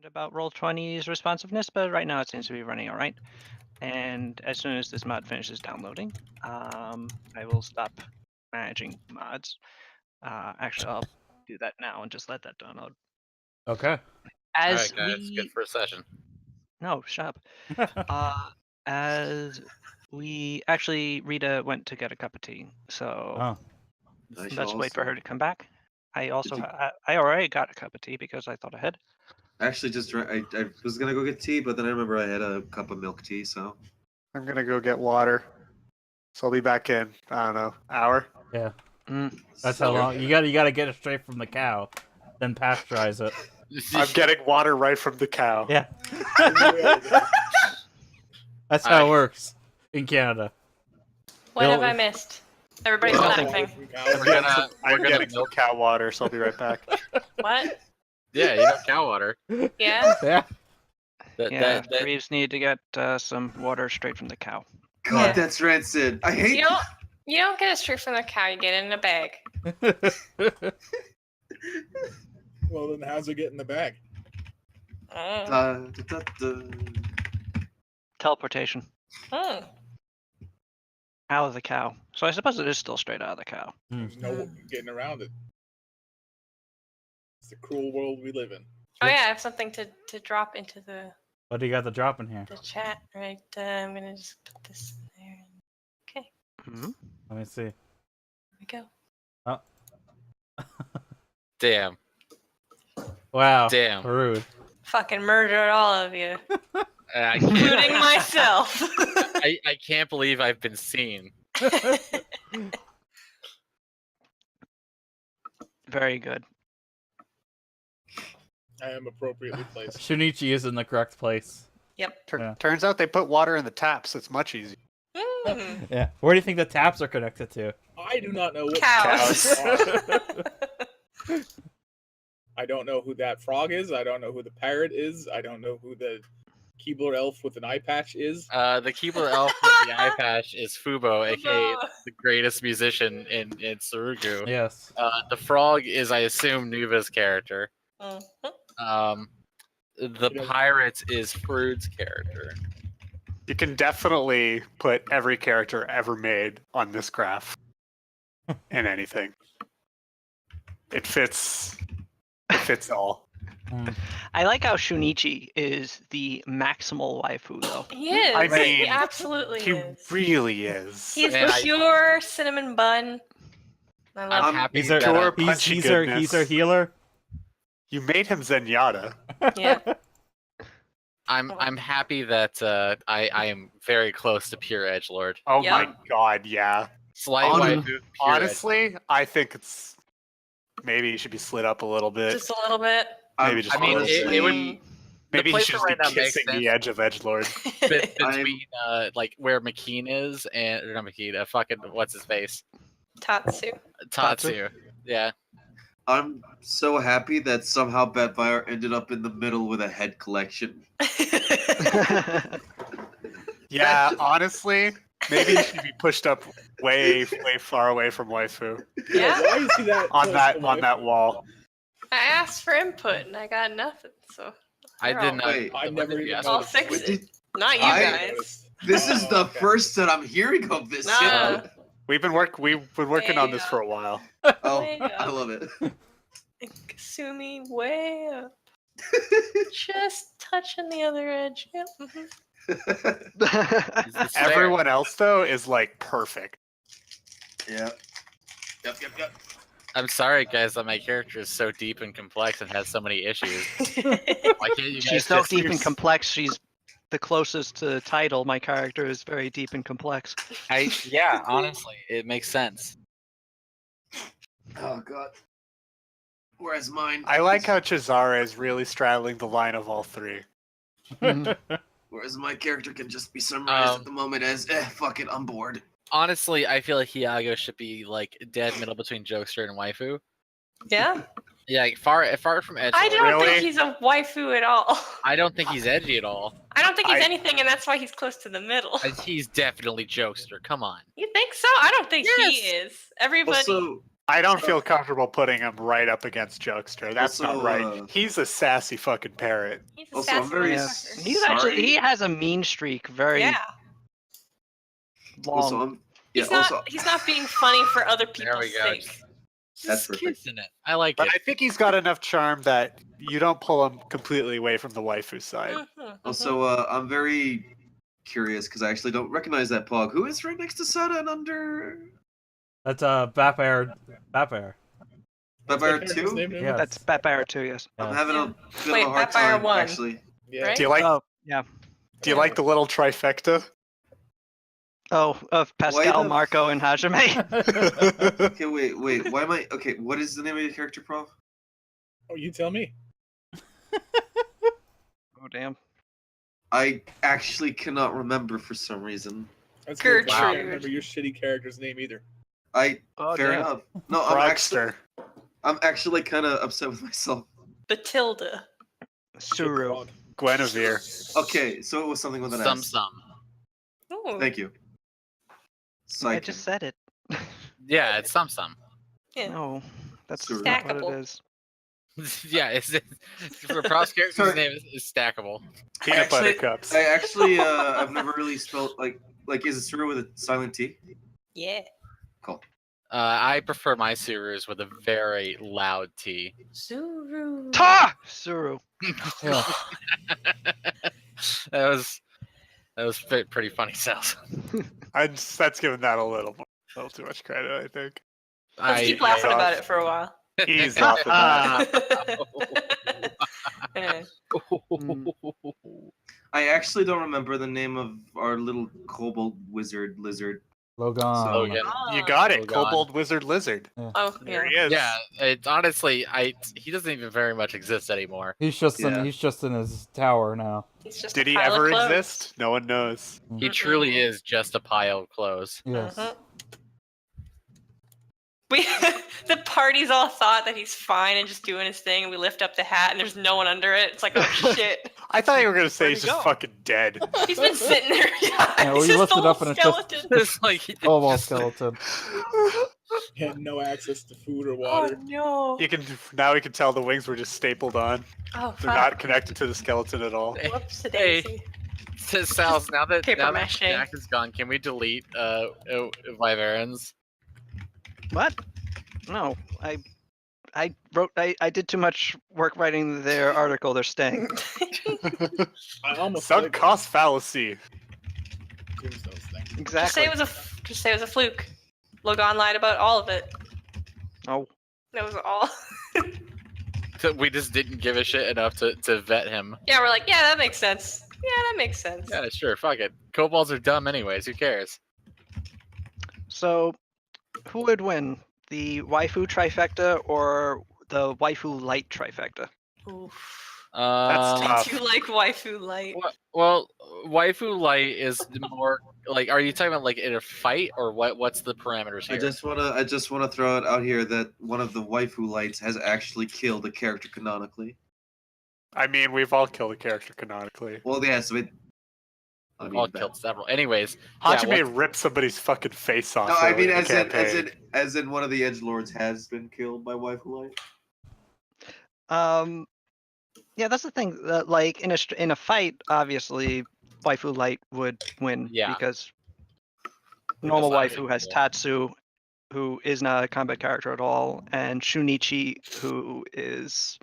about Roll20's responsiveness, but right now it seems to be running all right. And as soon as this mod finishes downloading, I will stop managing mods. Actually, I'll do that now and just let that download. Okay. As All right, guys, good for a session. No, shut up. As we actually, Rita went to get a cup of tea, so let's wait for her to come back. I also I already got a cup of tea because I thought ahead. Actually, I was gonna go get tea, but then I remember I had a cup of milk tea, so I'm gonna go get water. So I'll be back in, I don't know, hour. Yeah. That's how long you gotta get it straight from the cow, then pasteurize it. I'm getting water right from the cow. Yeah. That's how it works in Canada. What have I missed? Everybody's laughing. I'm getting some cow water, so I'll be right back. What? Yeah, you have cow water. Yeah? Yeah. Reeves need to get some water straight from the cow. God, that's rancid. I hate. You don't get it straight from the cow. You get it in a bag. Well, then how's it get in the bag? Teleportation. Oh. Out of the cow. So I suppose it is still straight out of the cow. There's no getting around it. It's the cruel world we live in. Oh yeah, I have something to drop into the What do you got to drop in here? chat. Right, I'm gonna just put this in there. Okay. Let me see. Here we go. Oh. Damn. Wow. Damn. Rude. Fucking murdered all of you, I including myself. I can't believe I've been seen. Very good. I am appropriately placed. Shunichi is in the correct place. Yep. Turns out they put water in the taps. It's much easier. Yeah. Where do you think the taps are connected to? I do not know what Cows. are. I don't know who that frog is. I don't know who the parrot is. I don't know who the Keebler elf with an eye patch is. The Keebler elf with the eye patch is Fubo, aka the greatest musician in Tsurugu. Yes. The frog is, I assume, Nuva's character. The pirate is Frood's character. You can definitely put every character ever made on this graph in anything. It fits all. I like how Shunichi is the maximal waifu, though. He is. I mean, he absolutely He is. really is. He's pure cinnamon bun. I love I'm him. happy He's our Pure punchy he's goodness. our healer. You made him Zenyatta. Yeah. I'm happy that I am very close to pure edgelord. Oh Yep. my god, yeah. Slight waifu. pure Honestly, I think it's maybe he should be slid up a little bit. Just a little bit. Maybe just I mean, honestly, it would maybe the he should placement just be right now makes kissing the sense. edge of edgelord. between like where McKean is and or not McKean, fucking what's his face, Tatsu. Tatsu. Yeah. I'm so happy that somehow Batfire ended up in the middle with a head collection. Yeah, honestly, maybe he should be pushed up way far away from waifu Yeah. Why is he that on close that to on my- that wall. I asked for input and I got nothing, so I They're did all- not. Wait, I never even yes. I'll noticed. fix What it. did- Not you I- guys. This is the okay. first that I'm hearing of this. Nah. shit. We've been working on this Yeah. for a while. Oh, Way I up. love it. Kasumi way up. Just touching the other edge. Yep. It's fair. Everyone else though is like perfect. Yeah. Yep. I'm sorry, guys, that my character is so deep and complex and has so many issues. Why can't you guys She's so just deep and use- complex. She's the closest to the title. My character is very deep and complex. Yeah, honestly, it makes sense. Oh god. Where's mine? I like how Chizara is really straddling the line of all three. Whereas my character can just be summarized at the moment as, fuck it, I'm bored. Honestly, I feel like Hiago should be like dead middle between Jokester and Waifu. Yeah. Yeah, like, far from edge. I don't Really? think he's a waifu at all. I don't think he's edgy at all. I don't think he's I- anything, and that's why he's close to the middle. He's definitely Jokester. Come on. You think so? I don't think he Yes. is. Everybody. Also, I don't feel comfortable putting him right up against Jokester. That's Also, not right. He's a sassy fucking parrot. He's a Also, I'm sassy very motherfucker. He's Sorry? actually he has a mean streak, very Yeah. Also, long. He's not being funny for other There people's we go. sake. That's Just perfect. kissing it. I like But it. I think he's got enough charm that you don't pull him completely away from the waifu side. Also, I'm very curious because I actually don't recognize that pog. Who is right next to Sada and under That's Vampire. What's Vampire that character's 2? name? Yes. That's Batfire too. Yes. I'm Yes. having a bit Wait, of a hard Vampire time 1. actually. Yeah. Right? Do you like Oh yeah. Do you like the little trifecta? Oh, of Pascal, the- Marco, and Hajime. Okay, wait. Why am I? Okay, what is the name of your character, Prof? Oh, you tell me. Oh damn. I actually cannot remember for some reason. That's good, but I Gertrude. can't remember your shitty character's name either. Fair damn. enough. No, I'm actually kind of upset with myself. Batilda. Suru. Frog. Guinevere. Okay, so it was something with an Some S. some. Ooh. Thank you. I Psych. just said it. Yeah, it's some some. Yeah. No, that's Suru. not what Stackable. it is. Yeah, it's for Prof's character's Sorry. name is stackable. Peanut butter Actually- cups. I actually, I've never really spelled like is it Suru with a silent T? Yeah. Cool. I prefer my Surus with a very loud T. Suru. Ta! Suru. Yeah. that was pretty funny, Sales. That's giving that a little too much credit, I think. Let's keep laughing about it for a while. He's off the bat. Yeah. I actually don't remember the name of our little kobold wizard lizard. Logan. Logan. You got it, Oh, God. Kobold Wizard Lizard. Oh, There yeah. he is. Yeah, it's honestly, he doesn't even very much exist anymore. He's just Yeah. he's just in his tower now. He's just Did a he pile of ever clothes. exist? No one knows. He truly is just a pile of clothes. Yes. Mhm. We the party's all thought that he's fine and just doing his thing, and we lift up the hat and there's no one under it. It's like, oh shit. I thought you were gonna say Where'd he's he just go? fucking dead. He's been sitting there. Yeah, He's we just lifted a up little and it's just- skeleton. It's like Cobalt just- skeleton. He had no access to food or Oh water. no. You can now we can tell the wings were just stapled on. Oh They're fuck. not connected to the skeleton at all. Whoops a Hey. daisy. Says Sal's, now that Paper mache. Jack is gone, can we delete Wyverns? What? No, I wrote. I did too much work writing their article. They're staying. I almost Sunk like cost fallacy. Tombstone's thing. Just say Exactly. it was just say it was a fluke. Logan lied about all of it. Oh, That was all. So we just didn't give a shit enough to vet him. Yeah, we're like, yeah, that makes sense. Yeah, that makes sense. Yeah, sure, fuck it. Kobolds are dumb anyways, who cares? so who would win, the waifu trifecta or the waifu light trifecta? Oof. That's I tough. do like waifu light. Well, waifu light is more like. Are you talking about like in a fight or what? What's the parameters here? I just wanna throw it out here that one of the waifu lights has actually killed a character canonically. I mean, we've all killed a character canonically. Well, yeah, so it. I We've mean, all that- killed several. Anyways, yeah, Hajime ripped somebody's fucking face off. No, I mean, earlier in the campaign. as in, one of the edgelords has been killed by waifu light. Yeah, that's the thing. Like in a fight, obviously, waifu light would win. Yeah. Because normal Because waifu has obviously- Tatsu, who is not a combat character at all, and Shunichi, who is.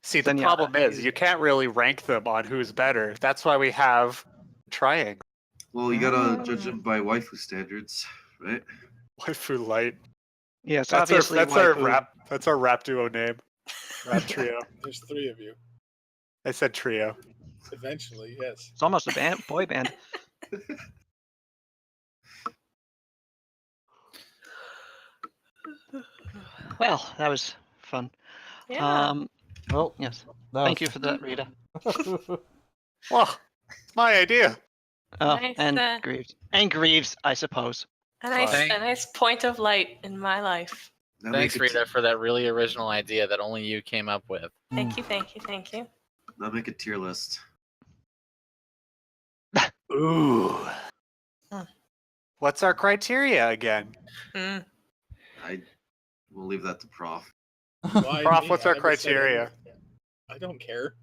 See, the then yeah, problem is you can't really rank them on who's better. That's why we have triangle. Well, you gotta judge them by waifu standards, right? Waifu light. Yes, That's our obviously. waifu. That's our rap duo name. Rap trio. There's 3 of you. I said trio. Eventually, yes. It's almost a boy band. Well, that was fun. Yeah. Well, Yes. that Thank you was- for that, Rita. Well, it's my idea. Oh, Nice, and Greaves. And Greaves, I suppose. a Thank- nice point of light in my life. Now Thanks, make it, Rita, for that really original idea that only you came up with. Thank you, thank you, thank you. Now make a tier list. Ooh. Hmm. What's our criteria again? Mm. I We'll leave that to Prof. Why Prof, me? what's I our never said criteria? anything. I don't care.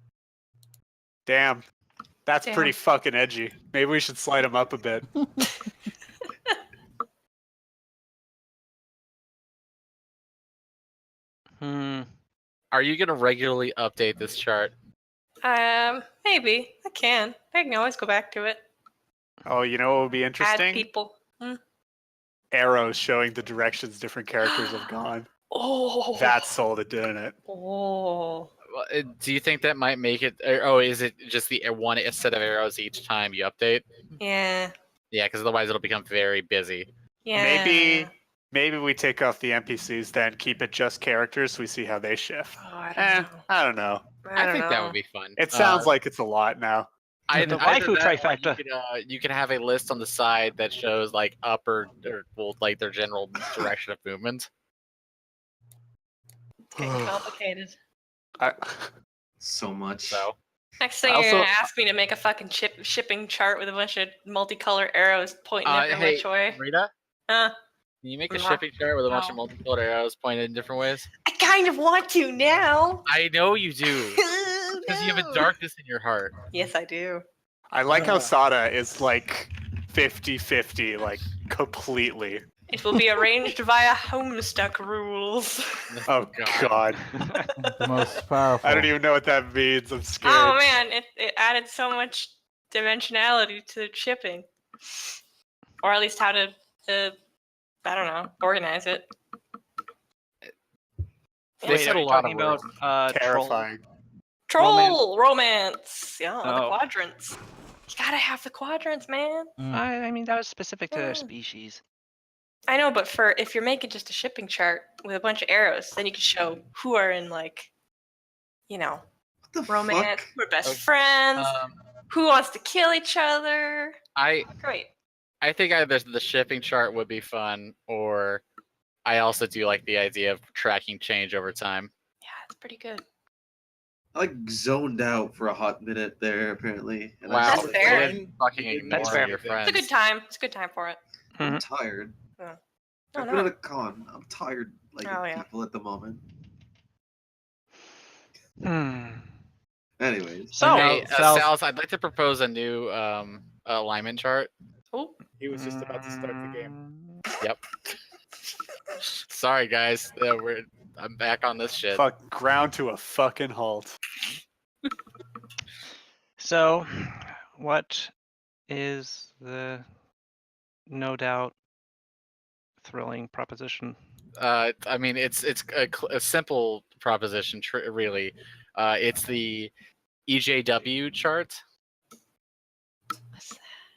Damn. That's Damn. pretty fucking edgy. Maybe we should slide him up a bit. Are you gonna regularly update this chart? Maybe I can. I can always go back to it. Oh, you know what would be Add interesting? people. Arrows showing the directions different characters have gone. Oh. That sold it, didn't it? Oh. Well, do you think that might make it? Oh, is it just the one set of arrows each time you update? Yeah. Yeah, because otherwise it'll become very busy. Yeah. Maybe we take off the NPCs then, keep it just characters so we see how they shift. Oh, I don't know. I don't know. I think that would be fun. It sounds like it's a lot now. The waifu trifecta. You could have a list on the side that shows like up or well, like their general direction of movement. It's getting complicated. So much. So Next thing you're gonna ask me to make a fucking shipping chart with a bunch of multicolored arrows pointing every which way. Rita, Huh? can you make a shipping chart with a bunch of multicolored arrows pointed in different ways? I kind of want to now. I know you do. Because you have a darkness in your heart. Yes, I do. I like how Sada is like 50-50, like completely. It will be arranged via Homestuck rules. Oh god. The most powerful. I don't even know what that means. I'm scared. Oh man, it added so much dimensionality to shipping. Or at least how to I don't know, organize it. They said a lot of about words. Terrifying. Troll romance. Yeah, the Oh. quadrants. You gotta have the quadrants, man. I mean, that was specific to their species. I know, but if you're making just a shipping chart with a bunch of arrows, then you can show who are in like, What the romance, fuck? who are best friends, who wants to kill each other. Great. I think either the shipping chart would be fun, or I also do like the idea of tracking change over time. Yeah, it's pretty good. I like zoned out for a hot minute there, apparently. And Wow, That's fair. fucking ignoring That's fair. your friends. It's a good time. It's a good time for it. I'm tired. Oh, I've been at a con. I'm tired, like people at the moment. Anyways. So, hey, Sal's, I'd like to propose a new alignment chart. Oh. He was just about to start the game. Yep. Sorry, guys. I'm back on this shit. Fuck, ground to a fucking halt. So, what is the no doubt thrilling proposition? I mean, it's a simple proposition, really. It's the EJW chart.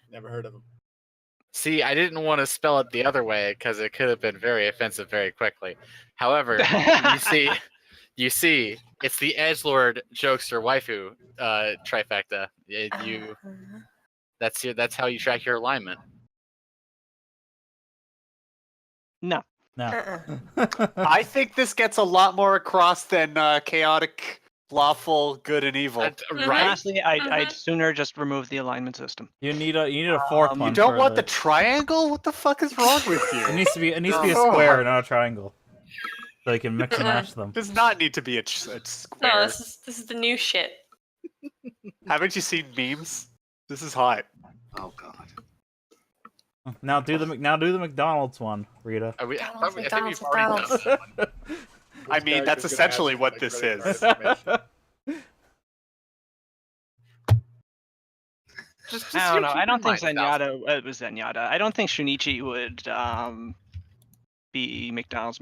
Never heard of him. See, I didn't want to spell it the other way because it could have been very offensive very quickly. However, you see, it's the edgelord jokester waifu trifecta. That's how you track your alignment. No. I think this gets a lot more across than chaotic, lawful, good, and evil. Right? Honestly, I'd sooner just remove the alignment system. You need a fourth one. You don't for want the triangle? What the fuck is wrong with you? It needs to be a square, not a triangle, so you can mix and match them. Does not need to be a square. No, this is the new shit. Haven't you seen memes? This is hot. Oh god. Now do the McDonald's one, Rita. I think we've McDonald's. already done that one. I mean, that's essentially what this is. I don't know. I don't think Zenyatta was Zenyatta. I don't think Shunichi would be McDonald's.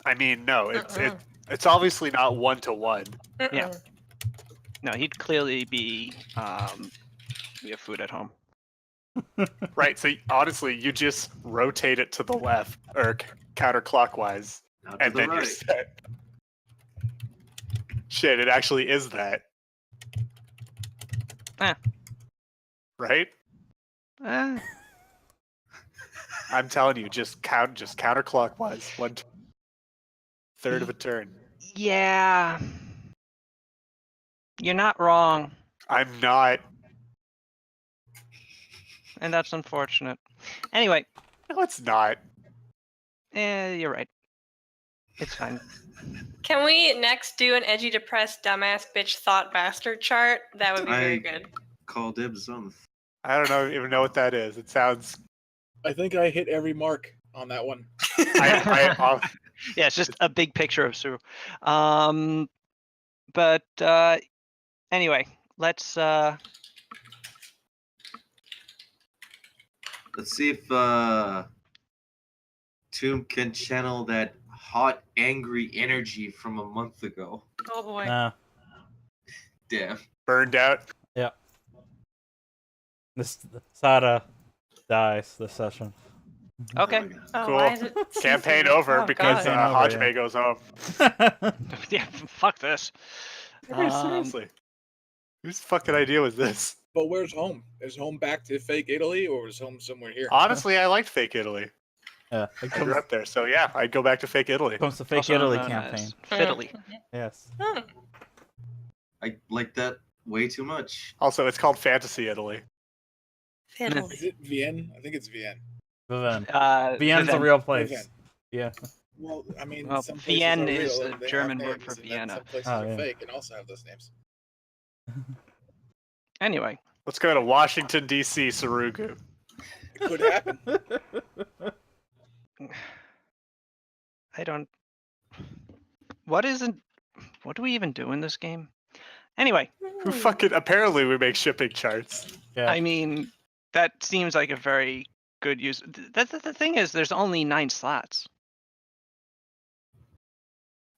I mean, no, it's obviously not 1-to-1. Yeah. No, he'd clearly be we have food at home. Right, so honestly, you just rotate it to the left, or counterclockwise, and then you're set. Shit, it actually is that. Right? I'm telling you, just counterclockwise, 1/3 of a turn. Yeah. You're not wrong. I'm not. And that's unfortunate. Anyway. No, it's not. You're right. It's fine. Can we next do an edgy, depressed, dumbass, bitch, thought bastard chart? That would be very good. Call dibs on. I don't even know what that is. It sounds. I think I hit every mark on that one. I Yeah, it's just a big picture of Sue. But anyway, let's see if Tomb can channel that hot, angry energy from a month ago. Oh boy. Nah. Damn. burned out. Yeah. This Sada dies this session. okay. Oh, Cool. why is it Campaign ceasing? over Oh, because God. Hajime goes home. Yeah, fuck this. Seriously. Whose fucking idea was this? But where's home? Is home back to fake Italy, or is home somewhere here? Honestly, I liked Fake Italy. Yeah, it I grew comes, up there, so yeah, I'd go back to Fake Italy. comes to Fake Also Italy known campaign. as Fiddly. Yes. I like that way too much. Also, it's called Fantasy Italy. Fiddle. Is it Vienne? I think it's Vienne. Viven. Vienne's Vienne's a real place. Viven. Yeah. Well, I mean, Well, some places Vienne are real is and the they German have word names, for and then Vienna. some places Oh, are yeah. fake and also have those names. Anyway, Let's go to Washington, D.C., Sarugu. It could happen. I don't. What do we even do in this game? Anyway, Who fucking. Apparently, we make shipping charts. Yeah. I mean, that seems like a very good use. The thing is, there's only 9 slots.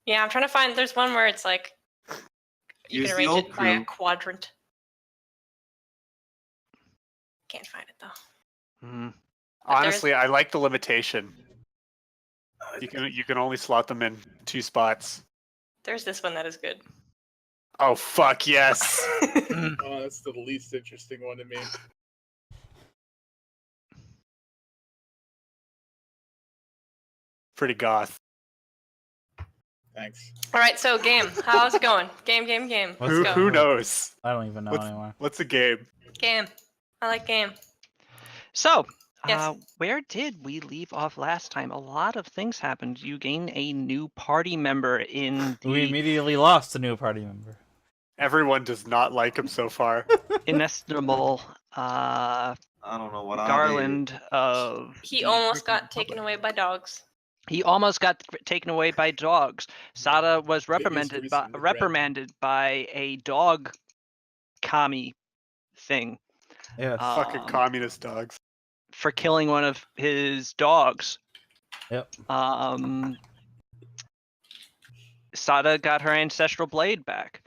Yeah, I'm trying to find. There's one where it's like you Use can the arrange old it by a crew. quadrant. Can't find it though. Hmm. But Honestly, I like the limitation. You can only slot them in 2 spots. There's this one that is good. Oh fuck yes! Oh, that's the least interesting one to me. Pretty goth. Thanks. All right, so game. How's it going? Game. What's Let's go. Who knows? I don't even know anymore. What's a game? Game. I like game. So, Yes. where did we leave off last time? A lot of things happened. You gain a new party member in We the immediately lost a new party member. Everyone does not like him so far. inestimable I don't know what garland of. He the almost Greek got taken Republic. away by dogs. He almost got taken away by dogs. Sada was Biggest reason to dread. reprimanded by a dog commie thing Yes. Fucking communist dogs. for killing one of his dogs. Yep. Sada got her ancestral blade back.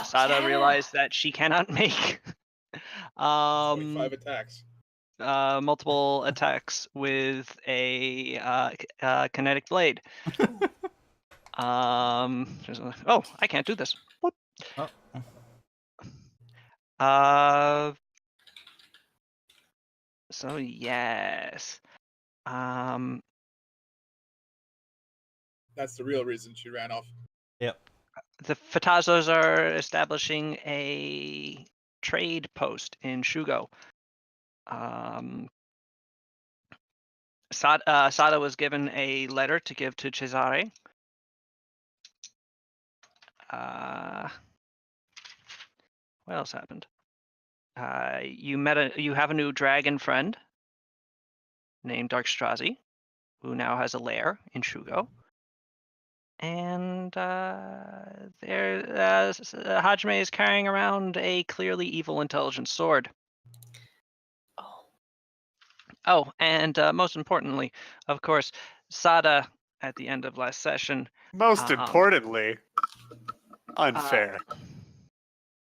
Sada yeah. realized that she cannot make 25 attacks. multiple attacks with a kinetic blade. Oh, I can't do this. Whoop. Oh. So yes. That's the real reason she ran off. The Fatazos are establishing a trade post in Shugo. Sada was given a letter to give to Cesare. What else happened? You have a new dragon friend named Darkstrazi, who now has a lair in Shugo. And Hajime is carrying around a clearly evil intelligence sword. Oh. Oh, and most importantly, of course, Sada at the end of last session Most importantly, unfair.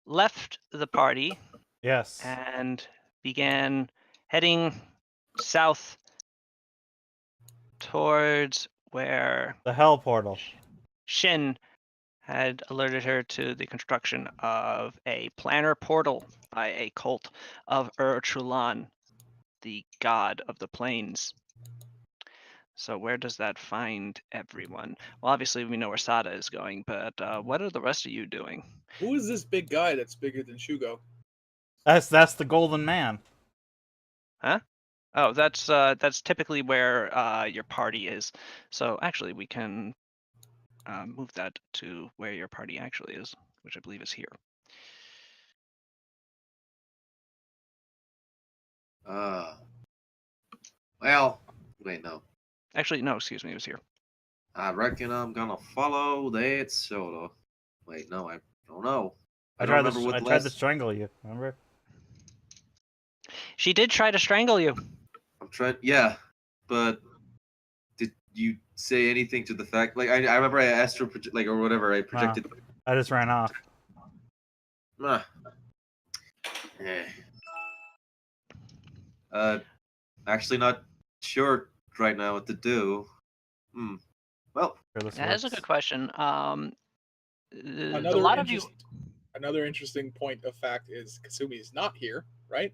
left the party Yes. and began heading south towards where The Hell Portal. Shin had alerted her to the construction of a planar portal by a cult of Ur-Chulan, the god of the plains. So where does that find everyone? Well, obviously we know where Sada is going, but what are the rest of you doing? Who is this big guy that's bigger than Shugo? That's the Golden Man. Huh? Oh, that's typically where your party is. So actually, we can move that to where your party actually is, which I believe is here. Well, wait, no. Actually, no, excuse me, it was here. I reckon I'm gonna follow that soda. Wait, no, I don't know. I don't tried remember to, what I the tried to last. strangle you. Remember? She did try to strangle you. I'm trying. Yeah, but did you say anything to the fact? Like, I remember I asked her, like, or whatever. I projected. I just ran off. Ah. Eh. Actually, not sure right now what to do. Well, That is a good question. A Another lot of you. Another interesting point of fact is Kasumi is not here, right?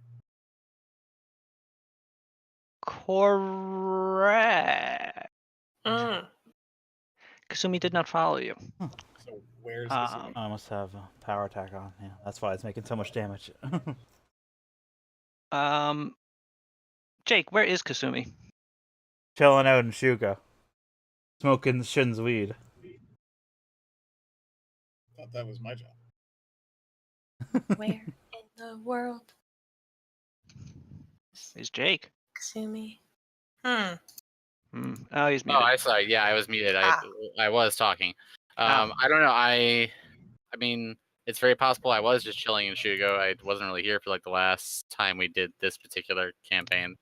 Correct. Mm. Kasumi did not follow you. So where's Kasumi? I must have a power attack on. Yeah, that's why it's making so much damage. Jake, where is Kasumi? Chilling out in Shugo. Smoking Shin's weed. Thought that was my job. Where in the world Is Jake? Kasumi? Oh, he's Oh, muted. I saw. Yeah, I was muted. I was talking. I don't know. I mean, it's very possible I was just chilling in Shugo. I wasn't really here for like the last time we did this particular campaign.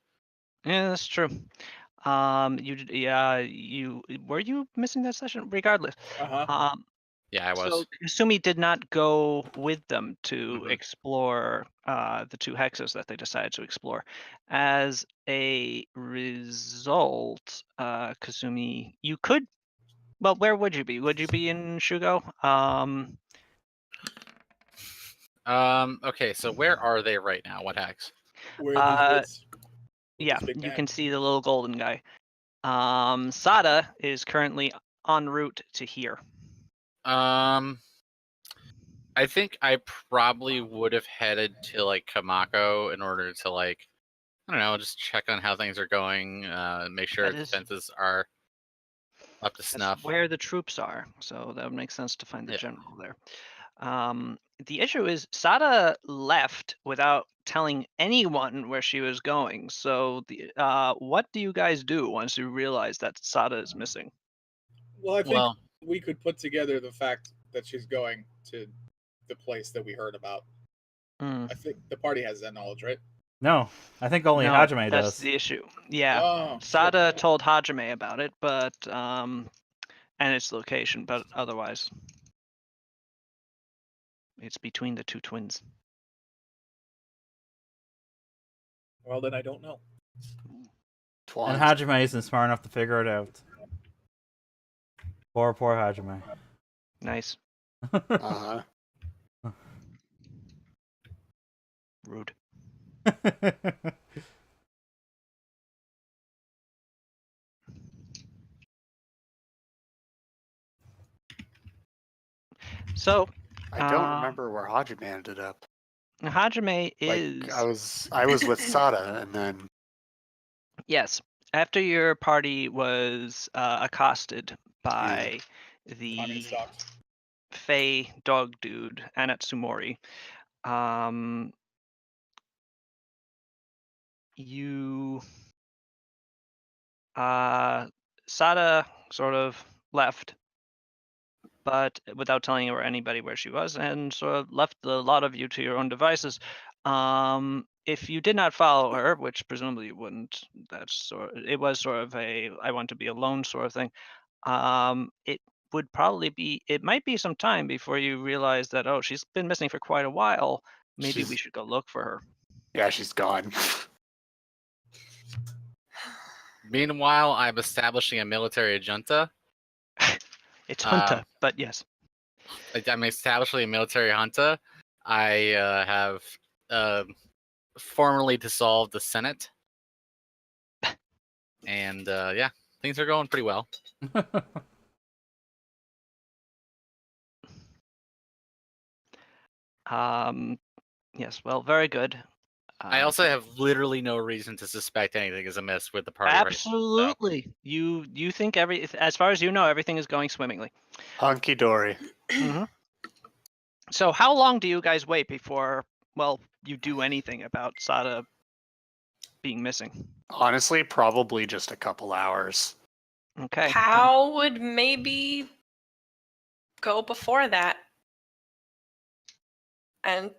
Yeah, that's true. You were you missing that session? Regardless. Yeah, I was. So Kasumi did not go with them to explore the two hexes that they decided to explore. As a result, Kasumi, you could. Well, where would you be? Would you be in Shugo? Okay, so where are they right now? What hex? Where are these woods? Yeah, this big you man? can see the little golden guy. Sada is currently en route to here. I think I probably would have headed to like Kamako in order to like, I don't know, just check on how things are going, make sure defenses are up to snuff. That's where the troops are, so that would make sense to find the general there. The issue is Sada left without telling anyone where she was going. So what do you guys do once you realize that Sada is missing? Well, I think we could put together the fact that she's going to the place that we heard about. I think the party has that knowledge, right? No, I think only Hajime does. That's the issue. Yeah, Sada told Hajime about it, but and its location, but otherwise, it's between the two twins. Well, then I don't know. And Hajime isn't smart enough to figure it out. Poor Hajime. Nice. Rude. So I don't remember where Hajime ended up. Hajime is. I was with Sada, and then. Yes, after your party was accosted by the Fey dog dude Anatsumori, you Sada sort of left, but without telling anybody where she was, and sort of left a lot of you to your own devices. If you did not follow her, which presumably you wouldn't, it was sort of a I want to be alone sort of thing. It would probably be, it might be some time before you realize that, oh, she's been missing for quite a while. Maybe we should go look for her. Yeah, she's gone. Meanwhile, I'm establishing a military junta. It's junta, but yes. I'm establishing a military junta. I have formally dissolved the Senate. And yeah, things are going pretty well. Yes, well, very good. I also have literally no reason to suspect anything is amiss with the party. Absolutely. You think as far as you know, everything is going swimmingly. Hunky dory. Mm-hmm. So how long do you guys wait before, well, you do anything about Sada being missing? Honestly, probably just a couple hours. Okay. How would maybe go before that and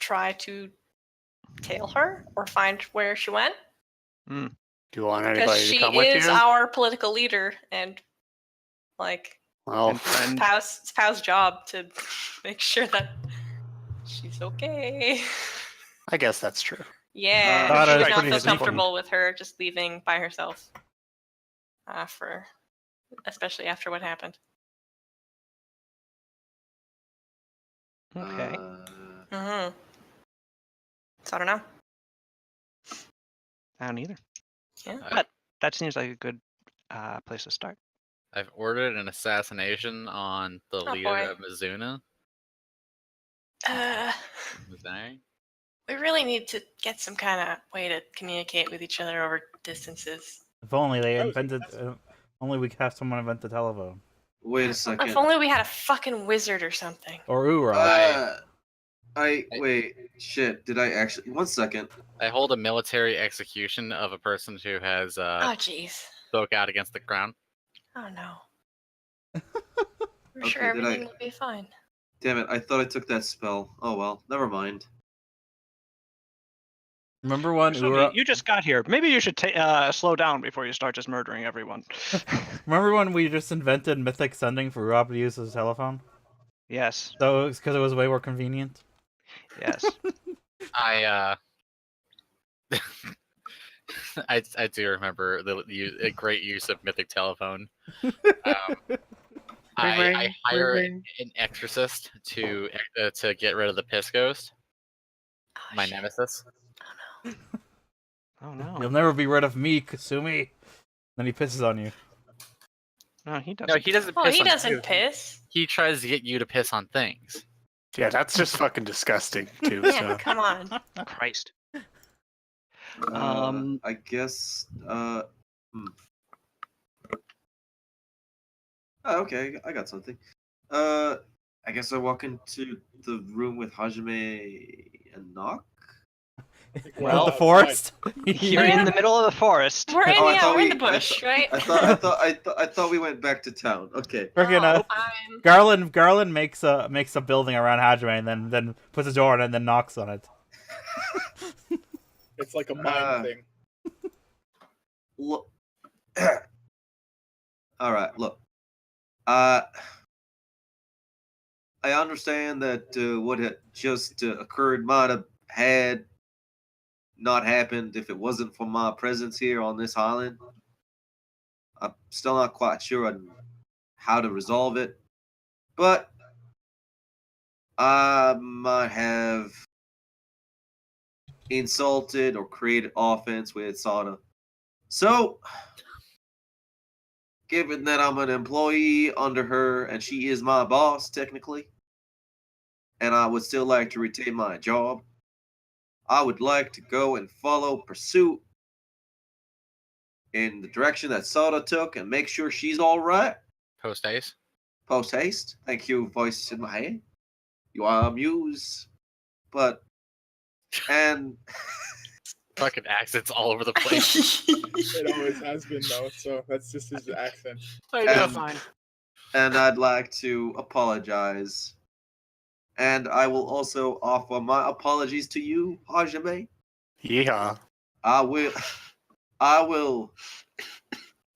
try to tail her or find where she went? Hmm. Do you want Because anybody to she come with is you? our political leader, and Well, And friend. it's Pau's job to make sure that she's okay. I guess that's true. Yeah, Sada she is would not pretty feel sneaky. comfortable with her just leaving by herself. Especially after what happened. Okay. Mm-hmm. So I don't know. I don't either. Yeah. But that seems like a good place to start. I've ordered an assassination on the leader boy. of Mizuna. Uh, Mizunari. we really need to get some kind of way to communicate with each other over distances. If only they That was invented. impressive. Only we could have someone invent the telephone. Wait a If second. only we had a fucking wizard or something. Or Ura. Wait. Shit. Did I actually? 1 second. I hold a military execution of a person who has Oh, jeez. spoke out against the crown. Oh, no. We're Okay, sure did everything I- will be fine. Damn it! I thought I took that spell. Oh well. Never mind. Remember when So Ura? you just got here. Maybe you should slow down before you start just murdering everyone. Remember when we just invented mythic sending for Ura to use his telephone? Yes. So it's because it was way more convenient. Yes. I I do remember a great use of mythic telephone. I hire an exorcist to get rid of the piss ghost, my shit. nemesis. Oh no. You'll never be rid of me, Kasumi. Then he pisses on you. No, he doesn't. No, he doesn't. Well, piss he on you. doesn't piss. He tries to get you to piss on things. Yeah, that's just fucking disgusting too. Yeah, So. come on. Christ. I guess. Oh, okay, I got something. I guess I walk into the room with Hajime and knock. Well, the forest. You're in the middle of the forest. We're in, Oh, I yeah, thought we're in we- the bush, right? I thought we went back to town. Okay. Freaking, Oh, fine. Garland makes a building around Hajime and then puts a door on it and then knocks on it. It's like a mime thing. Look. All right. Look. I understand that what had just occurred might have had not happened if it wasn't for my presence here on this island. I'm still not quite sure on how to resolve it, but I might have insulted or created offense with Sada. So, given that I'm an employee under her and she is my boss technically, and I would still like to retain my job, I would like to go and follow pursuit in the direction that Sada took and make sure she's all right. Post haste. Post haste. Thank you, voice in my head. You are amused, but and Fucking accents all over the place. It always has been though, so that's just his accent. Fine. and I'd like to apologize. And I will also offer my apologies to you, Hajime. Yeah. I will.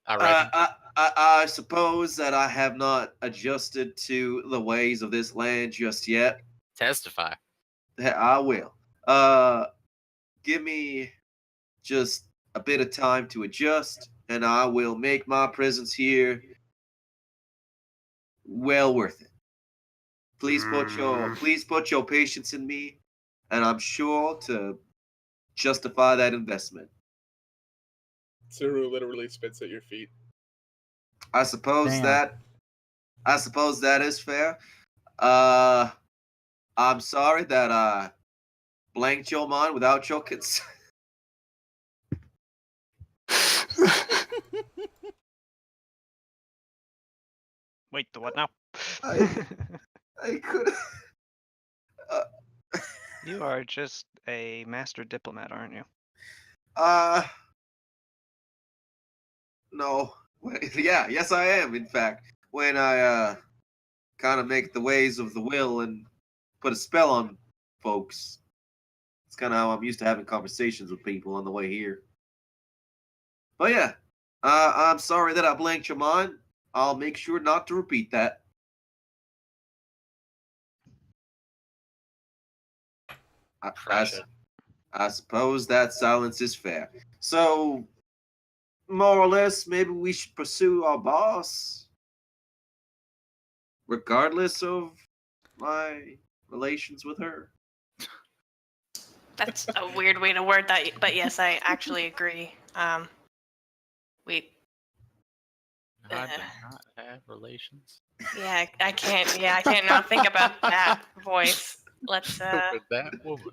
All right. I suppose that I have not adjusted to the ways of this land just yet. Testify. I will. Give me just a bit of time to adjust, and I will make my presence here well worth it. Please put your patience in me, and I'm sure to justify that investment. Tsuru literally spits at your feet. I suppose Damn. that is fair. I'm sorry that I blanked your mind without your consent. Wait, the what now? I could. You are just a master diplomat, aren't you? No. Yeah, yes, I am. In fact, when I kind of make the ways of the will and put a spell on folks, it's kind of how I'm used to having conversations with people on the way here. But yeah, I'm sorry that I blanked your mind. I'll make sure not to repeat that. I suppose that silence is fair. So, more or less, maybe we should pursue our boss, regardless of my relations with her. That's a weird way to word that, but yes, I actually agree. We. Not have relations. Yeah, I can't. Yeah, I can't not think about that voice. Let's With that woman.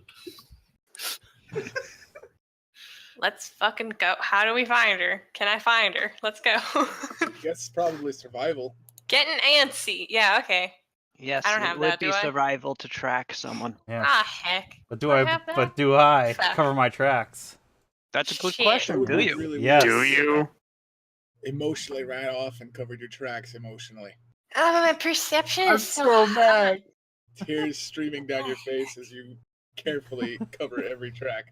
let's fucking go. How do we find her? Can I find her? Let's go. Guess probably survival. Getting antsy. Yeah. Okay. Yes, I don't have it would that, be do I? survival to track someone. Yeah. Ah, heck. But Do I have that? But do I Fuck. cover my tracks? That's a good Shit. question. That Do would be you? really Yes. weird. Do you? Emotionally ran off and covered your tracks emotionally. Oh, my perception I'm is so high. mad. Tears streaming down your face as you carefully cover every track.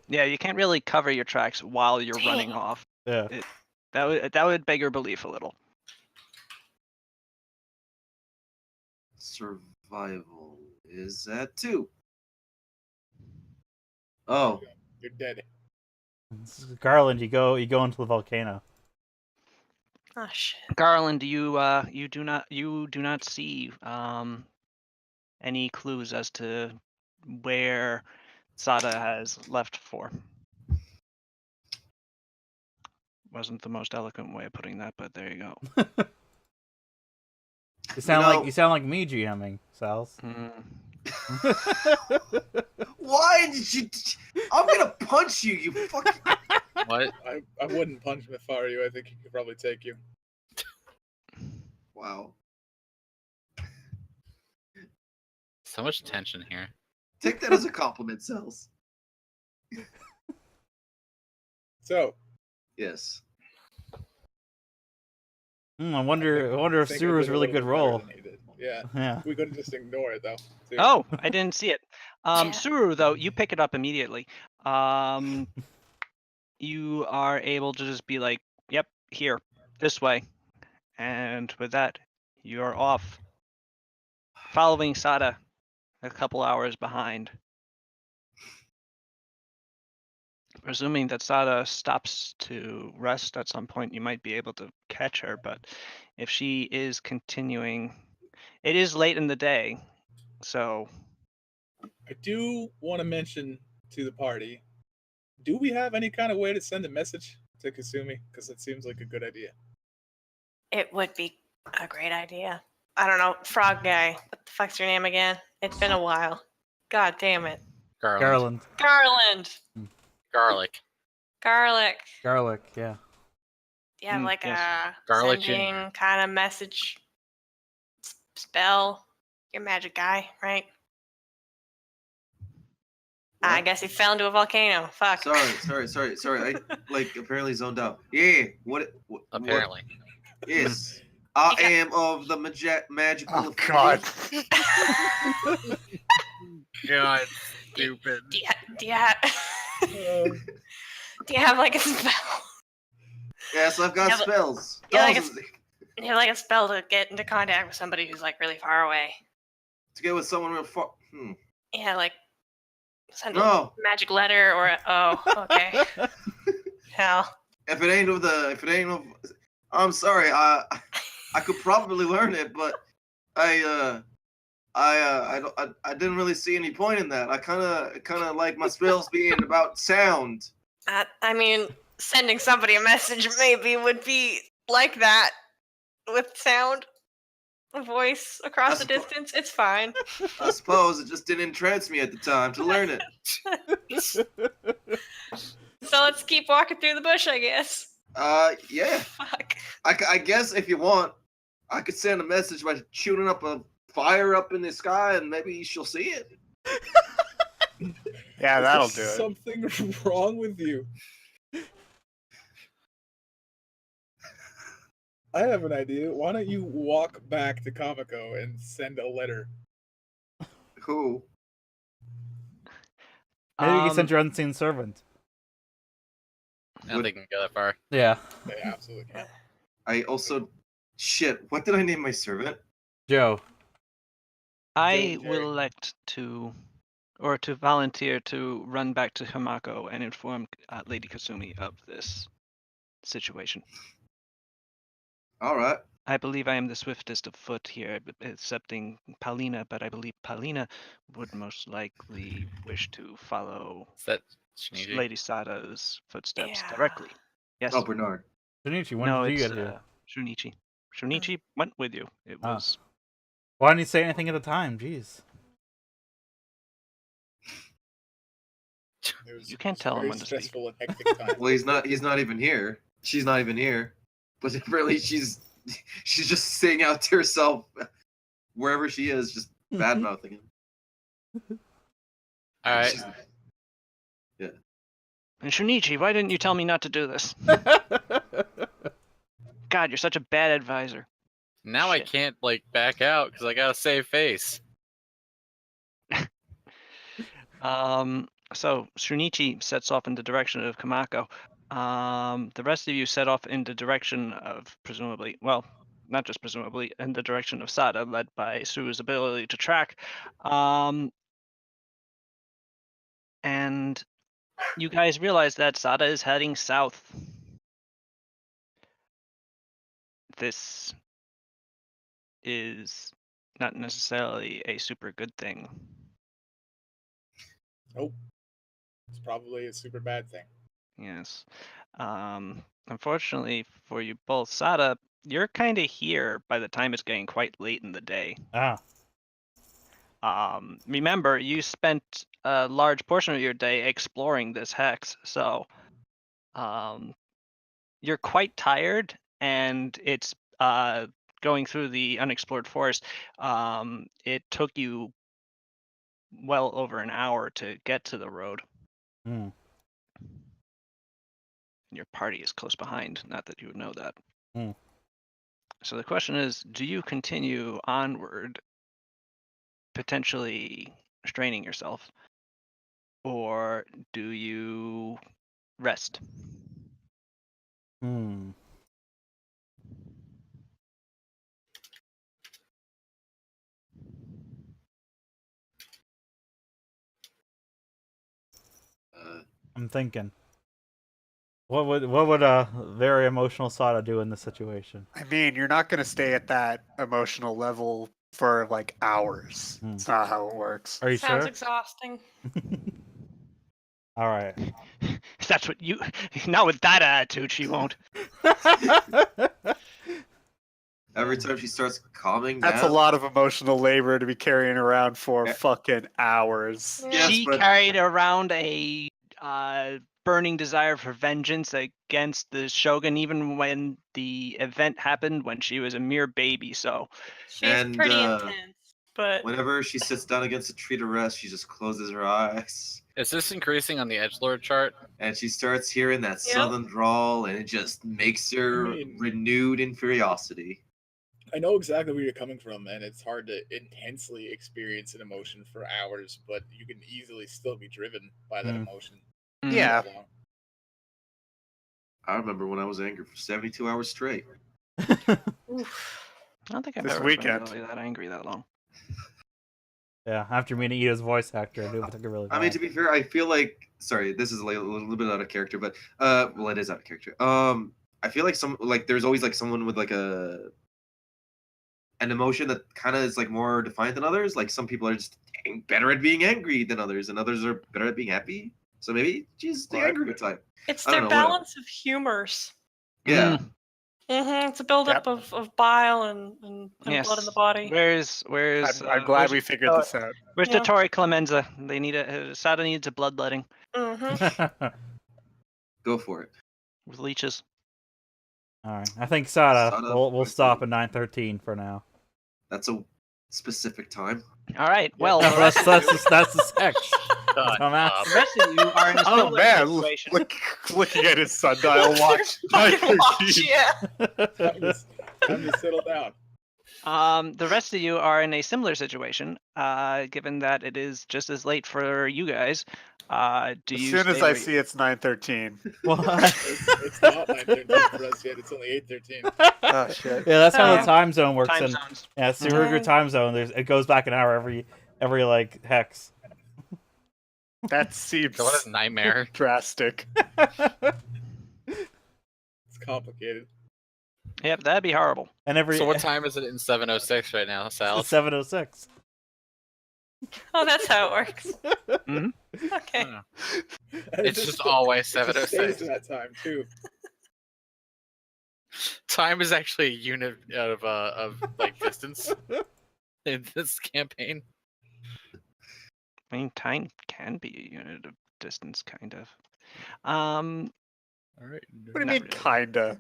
Yeah, you can't really cover your tracks while you're Dang. running off. Yeah. That would beg your belief a little. Survival is at 2. Oh, You're dead. Garland, you go into the volcano. Oh shit. Garland, you do not see any clues as to where Sada has left for. Wasn't the most eloquent way of putting that, but there you go. You sound like me GMing, Sals. why did you? I'm gonna punch you, you fucking. What? I wouldn't punch him if I were you. I think he could probably take you. Wow. So much tension here. Take that as a compliment, Cells. So, Yes. I wonder if think I Suru's did a really little good bit better role. than he did. Yeah. Yeah. We couldn't just ignore it though. too. Oh, I didn't see it. Yeah. Suru, though, you pick it up immediately. You are able to just be like, yep, here, this way. And with that, you're off. Following Sada a couple hours behind. Presuming that Sada stops to rest at some point, you might be able to catch her, but if she is continuing, it is late in the day, so I do want to mention to the party, do we have any kind of way to send a message to Kasumi? Because it seems like a good idea. It would be a great idea. I don't know, frog guy. What the fuck's your name again? It's been a while. God damn it. Garland. Garland. Garland. Garlic. Garlic. Yeah. Do you have like yes. a Garlic sending Jr. kind of message spell? You're a magic guy, right? I What? guess he fell into a volcano. Fuck. Sorry. I apparently zoned out. Yeah. What? Apparently. Yes. I am of the magical. Oh God. God, stupid. Do you have like a spell? Yes, I've got Yeah, but- spells. yeah, like Thousands. You have like a spell to get into contact with somebody who's like really far away. To get with someone real far. Yeah, like send No. a magic letter or okay. Hell. If it ain't of, I'm sorry. I could probably learn it, but I didn't really see any point in that. I kind of like my spells being about sound. I mean, sending somebody a message maybe would be like that with sound. voice across the distance. It's fine. I suppose it just didn't entrance me at the time to learn it. So let's keep walking through the bush, I guess. Yeah. Fuck. I guess if you want, I could send a message by shooting up a fire up in the sky, and maybe she'll see it. Yeah, that'll Is do there it. something wrong with you? I have an idea. Why don't you walk back to Kamiko and send a letter? Who? Maybe you can send your unseen servant. I don't think you can go that far. Yeah. They absolutely can. I also... Shit, what did I name my servant? Joe. I Joe J. will elect to, or to volunteer to run back to Hamako and inform Lady Kasumi of this situation. All right. I believe I am the swiftest of foot here, excepting Paulina, but I believe Paulina would most likely wish to follow Is that Shinichi? Lady Sada's footsteps Yeah. directly. Yes. Oh, Bernard. Shinichi, when No, did you it's get here? Shunichi. Shunichi went with you. It Ah. was Why didn't you say anything at the time? Jeez. You can't tell him very when to speak. stressful and hectic time. Well, he's not even here. She's not even here. But apparently she's just saying out to herself wherever she is, just bad mouthing him. All right. She's- And Shunichi, why didn't you tell me not to do this? God, you're such a bad advisor. Now Shit. I can't like back out because I gotta save face. So Shunichi sets off in the direction of Kamako. The rest of you set off in the direction of presumably, well, not just presumably, in the direction of Sada, led by Sue's ability to track. And you guys realize that Sada is heading south. This is not necessarily a super good thing. Nope. It's probably a super bad thing. Yes. Unfortunately for you both, Sada, you're kind of here by the time it's getting quite late in the day. Ah. Remember, you spent a large portion of your day exploring this hex, so you're quite tired, and it's going through the unexplored forest. It took you well over an hour to get to the road. Hmm. And your party is close behind, not that you would know that. Hmm. So the question is, do you continue onward, potentially straining yourself, or do you rest? Hmm. I'm thinking. What would a very emotional Sada do in this situation? I mean, you're not going to stay at that emotional level for like hours. Hmm. It's not how it works. Are you Sounds sure? exhausting. All right. That's what you. Not with that attitude, she won't. Every time she starts calming That's down. a lot of emotional labor to be carrying around for Yeah. fucking hours. Yeah. She but- carried around a burning desire for vengeance against the Shogun, even when the event happened when she was a mere baby. So She's And, pretty intense, but Whenever she sits down against a tree to rest, she just closes her eyes. Is this increasing on the edgelord chart? And she starts hearing that Yep. southern drawl, and it just makes her I mean- renewed in curiosity. I know exactly where you're coming from, and it's hard to intensely experience an emotion for hours, but you can easily still be driven by that Mm. emotion. Yeah. that long. I remember when I was angry for 72 hours straight. oof. I don't think I've This ever weekend. been really that angry that long. Yeah, after meeting Ida's voice actor, I knew it took a really I mean, to be fair, I feel like this is like a little bit out of character, but well, it is out of character. I feel like there's always like someone with like an emotion that kind of is like more defiant than others. Like some people are just better at being angry than others, and others are better at being happy. So maybe she's the Right. angry type. It's I their don't know, whatever. balance of humors. Yeah. It's a buildup of bile and blood in the body. Where's I'm glad we figured this out. Where's Yeah. Dottori Clemenza? They need Sada needs a bloodletting Go for it. with leeches. All right. I think Sada. Sada, We'll stop at 9:13 for now. That's a specific time. All right. Well, No, the rest that's the sex. Shut I'm up. the rest of you are in a Oh similar man, situation. looking at his sundial watch. Fucking watch, 9:13. yeah. Time to settle down. The rest of you are in a similar situation, given that it is just as late for you guys. Do As you soon as stay I where see it's 9:13. What? It's not 9:13 for us yet. It's only 8:13. Oh shit. Yeah, that's how the time zone works. time And zones. yeah, it's the Ruger time zone. It goes back an hour every like hex. That seems What a nightmare. drastic. It's complicated. Yep, that'd be horrible. And every So what time is it in 7:06 right now, Sal? 7:06. Oh, that's how it works. Mhm. Okay. It's just always It just stays 7:06. to that time too. Time is actually a unit of like distance in this campaign. I mean, time can be a unit of distance, kind of. All right. What do you Not mean, really. kinda?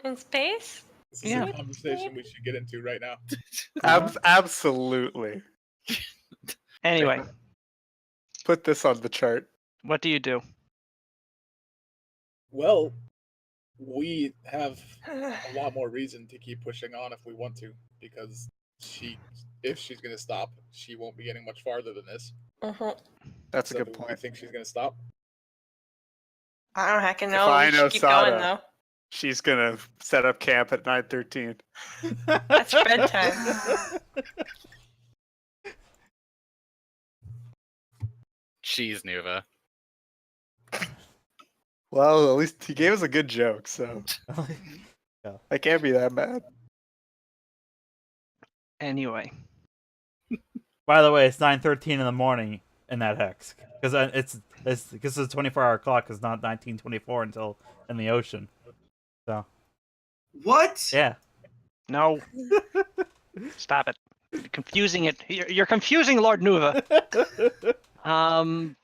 In space? This is Yeah. a conversation we should get into right now. Absolutely. Anyway, Put this on the chart. what do you do? Well, we have a lot more reason to keep pushing on if we want to, because if she's going to stop, she won't be getting much farther than this. That's a So good I point. think she's going to stop. I don't heckin' If know. I We know should keep going Sada. though. She's gonna set up camp at 9:13. That's bedtime. Jeez, Nuva. Well, at least he gave us a good joke, so I can't be that mad. Anyway, By the way, it's 9:13 in the morning in that hex because it's because the 24-hour clock is not 1924 until in the ocean. So What? yeah. no. Stop it. You're confusing it. You're confusing Lord Nuva. Can't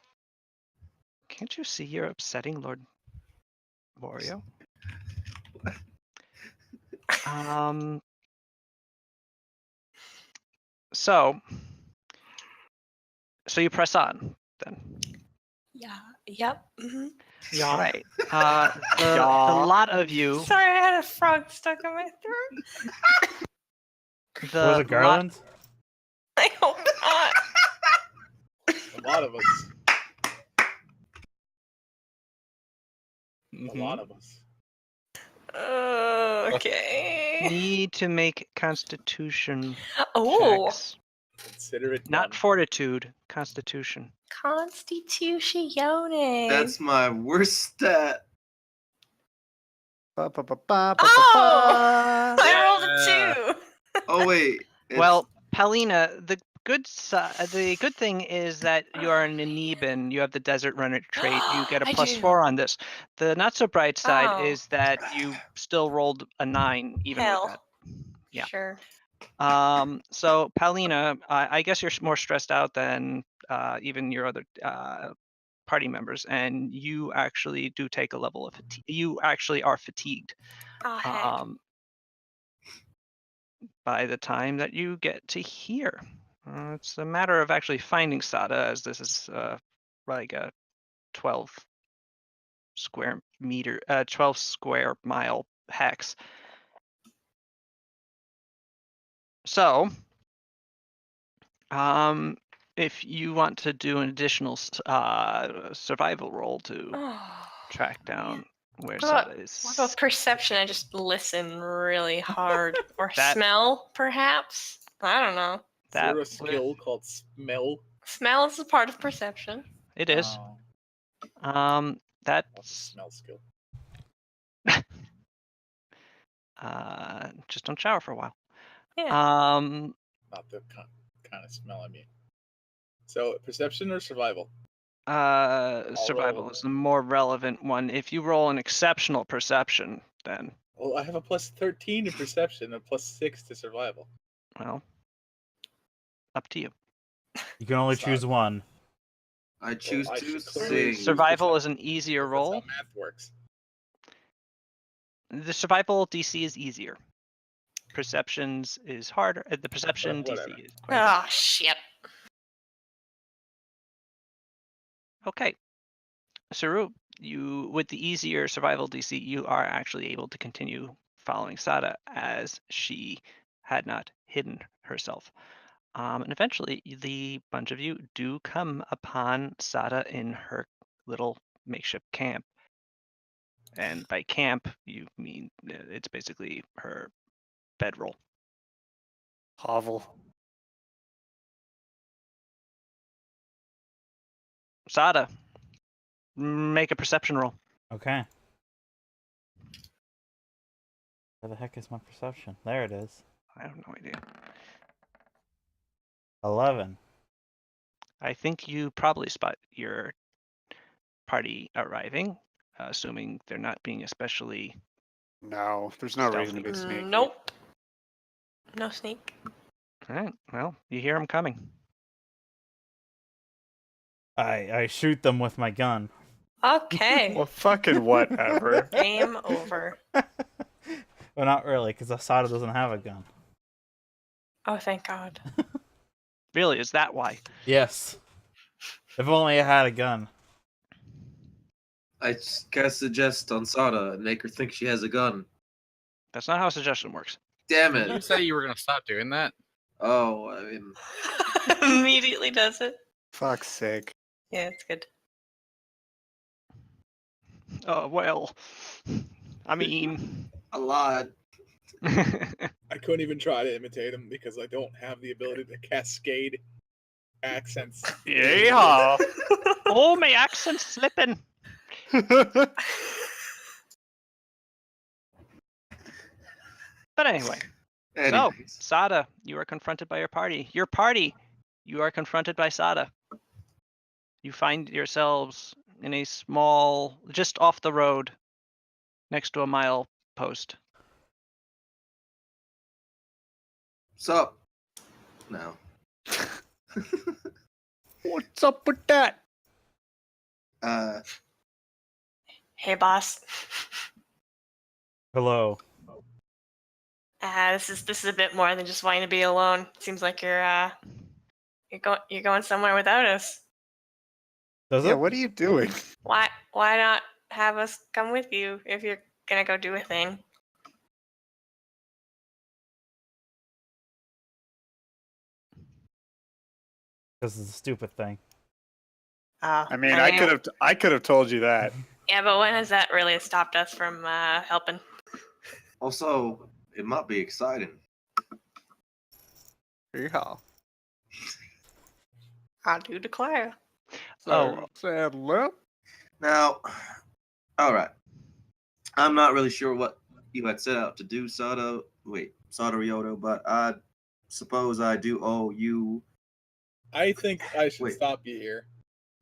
you see you're upsetting Lord Wario? So you press on then. Yeah. Yep. All right. The lot of you. Sorry, I had a frog stuck in my throat. Was it Garland? I hope not. A lot of us. Mhm. A lot of us. Okay. Need to make Constitution Oh, checks. Consider it Not done. Fortitude, Constitution. Constitutione. That's my worst stat. Oh, I rolled a 2. Oh wait. it's- Well, Palina, the good thing is that you are an Aneban. You have the Desert Runner trait. You get a I plus do. 4 on this. The not so bright side Oh. is that you still rolled a 9 even Hell. with that. Yeah. Sure. So Palina, I guess you're more stressed out than even your other party members, and you actually do take a level of fatigue. You actually are fatigued. Oh, heck. By the time that you get to here. It's a matter of actually finding Sada, as this is like a 12 square mile hex. So, if you want to do an additional survival roll to track down where Sada is. What about perception? I just listen really hard. Or That- smell, perhaps? I don't know. Is there a would- skill called smell? Smell is a part of perception. It is. What's the That's smell skill? just don't shower for a while. Yeah. Not the kind of smell I mean. So perception or survival? Survival roll. is the more relevant one. If you roll an exceptional perception, then. Well, I have a plus 13 to perception and a plus 6 to survival. Well, up to you. You can only choose one. I choose I to should clearly sing. Survival is an easier That's roll. how math works. The survival DC is easier. Perceptions is harder. The perception Whatever. DC is. Oh shit. Okay. Saru, you with the easier survival DC, you are actually able to continue following Sada as she had not hidden herself. And eventually, the bunch of you do come upon Sada in her little makeshift camp. And by camp, you mean it's basically her bedroll. Hovel. Sada, make a perception roll. Okay. Where the heck is my perception? There it is. I have no idea. 11. I think you probably spot your party arriving, assuming they're not being especially. No, there's no reason to be sneaky. Nope. No sneak. All right. Well, you hear them coming. I shoot them with my gun. Okay. Well, fucking whatever. Game over. Well, not really, because Asada doesn't have a gun. Oh, thank God. Really, is that why? Yes. If only I had a gun. I cast suggest on Sada and make her think she has a gun. That's not how suggestion works. Damn Did you it. say you were gonna stop doing that? Oh, I mean, Immediately does it. Fuck's sake. Yeah, it's good. Well, I mean. a lot. I couldn't even try to imitate him because I don't have the ability to cascade accents. Yeehaw! Oh, my accent's slipping. But anyway, so Anyways. Sada, you are confronted by your party. Your party, you are confronted by Sada. You find yourselves in a small, just off the road, next to a mile post. Sup? No. What's up with that? Hey, boss. Hello. This is a bit more than just wanting to be alone. Seems like you're going somewhere without us. Does Yeah, it? what are you doing? Why not have us come with you if you're gonna go do a thing? This is a stupid thing. Oh, I mean, I could have told you that. Yeah, but when has that really stopped us from helping? Also, it might be exciting. Yeehaw. I do declare. Oh. Saddle up. Now, alright. I'm not really sure what you had set out to do, Sada Ryoto, but I suppose I do owe you. I think I should Wait. stop you here.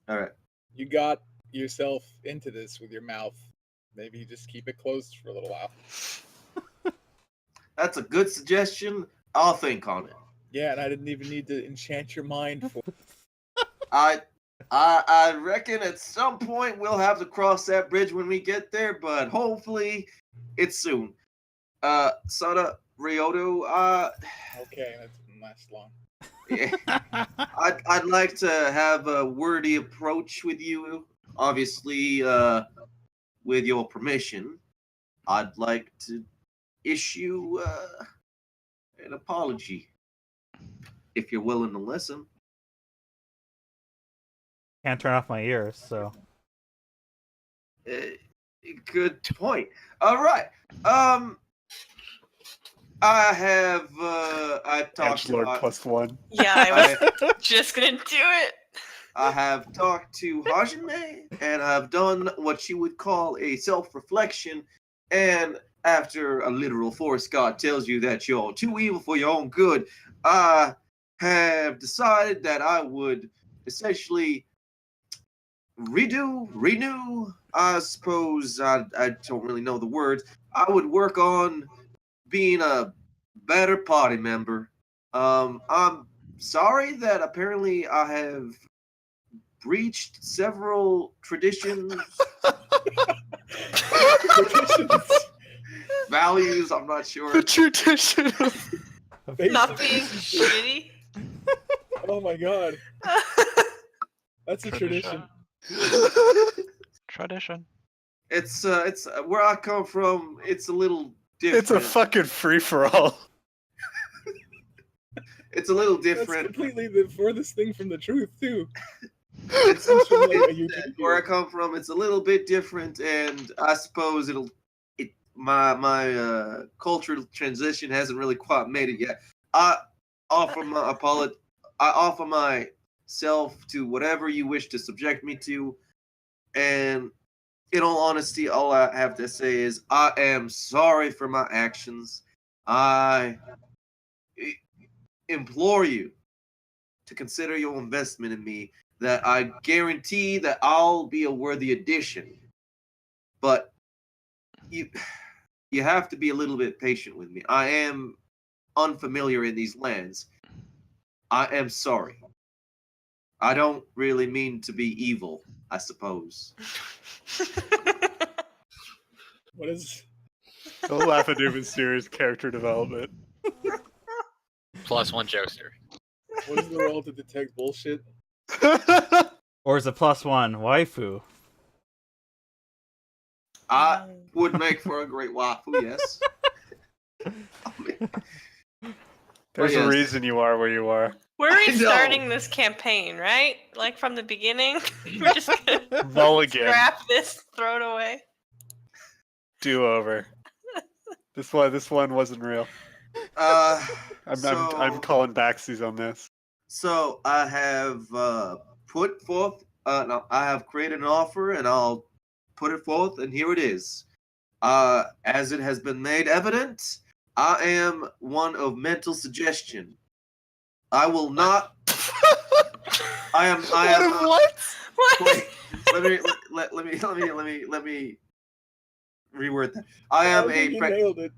Alright. You got yourself into this with your mouth. Maybe you just keep it closed for a little while. That's a good suggestion. I'll think on it. Yeah, and I didn't even need to enchant your mind for I reckon at some point we'll have to cross that bridge when we get there, but hopefully it's soon. Sada Ryoto, Okay, that didn't last long. yeah, I'd like to have a wordy approach with you. Obviously, with your permission, I'd like to issue an apology. If you're willing to listen. Can't turn off my ears, so. Good point. All right. I talked to Edgelord +1. Yeah, I was just gonna do it. I have talked to Hajime, and I've done what you would call a self-reflection. And after a literal force god tells you that you're too evil for your own good, I have decided that I would essentially renew, I suppose, I don't really know the words, I would work on being a better party member. I'm sorry that apparently I have breached several traditions, values. I'm not sure. The tradition of Not being shitty. Oh my god. That's a tradition. Tradition. It's where I come from. It's a little different. It's a fucking free for all. It's a little That's different. completely the furthest thing from the truth, too. It's from like a YouTube where I video. come from. It's a little bit different, and I suppose my cultural transition hasn't really quite made it yet. I offer myself to whatever you wish to subject me to, and in all honesty, all I have to say is I am sorry for my actions. I implore you to consider your investment in me, that I guarantee that I'll be a worthy addition. But you have to be a little bit patient with me. I am unfamiliar in these lands. I am sorry. I don't really mean to be evil, I suppose. What is... Don't laugh at Newman's serious character development. +1 jokester. What is the role to detect bullshit? Or is it +1 waifu? I would make for a great waifu, yes. There's yes. a reason you are where you are. We're I know. restarting this campaign, right? Like from the beginning? We're just gonna Mulligan. scrap this, throw it away. Do over. This one wasn't real. I'm calling backsies on this. So I have put forth. No, I have created an offer, and I'll put it forth, and here it is. As it has been made evident, I am one of mental suggestion. I will not. I am. What? Wait, let me reword that. I am You nailed it.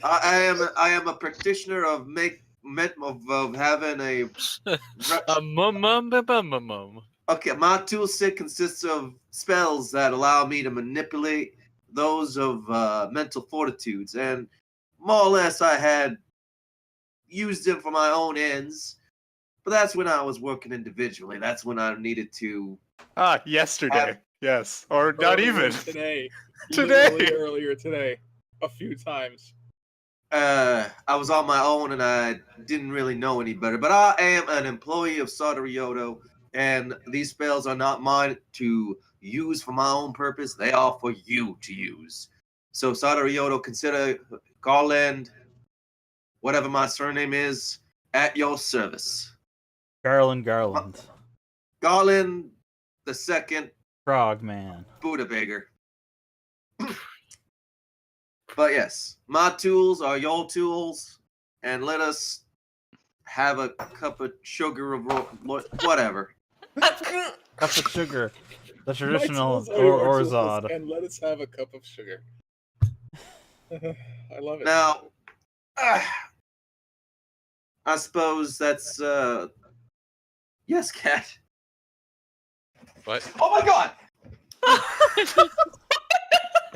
I am a practitioner of having a. Okay, my tool set consists of spells that allow me to manipulate those of mental fortitudes, and more or less I had used them for my own ends. But that's when I was working individually. That's when I needed to. Yesterday. Yes. Or not Earlier even. Today. Today. Literally earlier today. A few times. I was on my own and I didn't really know any better. But I am an employee of Sadarioto, and these spells are not mine to use for my own purpose. They are for you to use. So Sadarioto, consider Garland, whatever my surname is, at your service. Garland. Garland the second Frogman. Buddha-beggar. But yes, my tools are your tools, and let us have a cup of sugar of whatever. Cup of sugar. The traditional My tools are your tools, Orzod. and let us have a cup of sugar. I love it. Now, I suppose that's yes, Cat. What? Oh my God!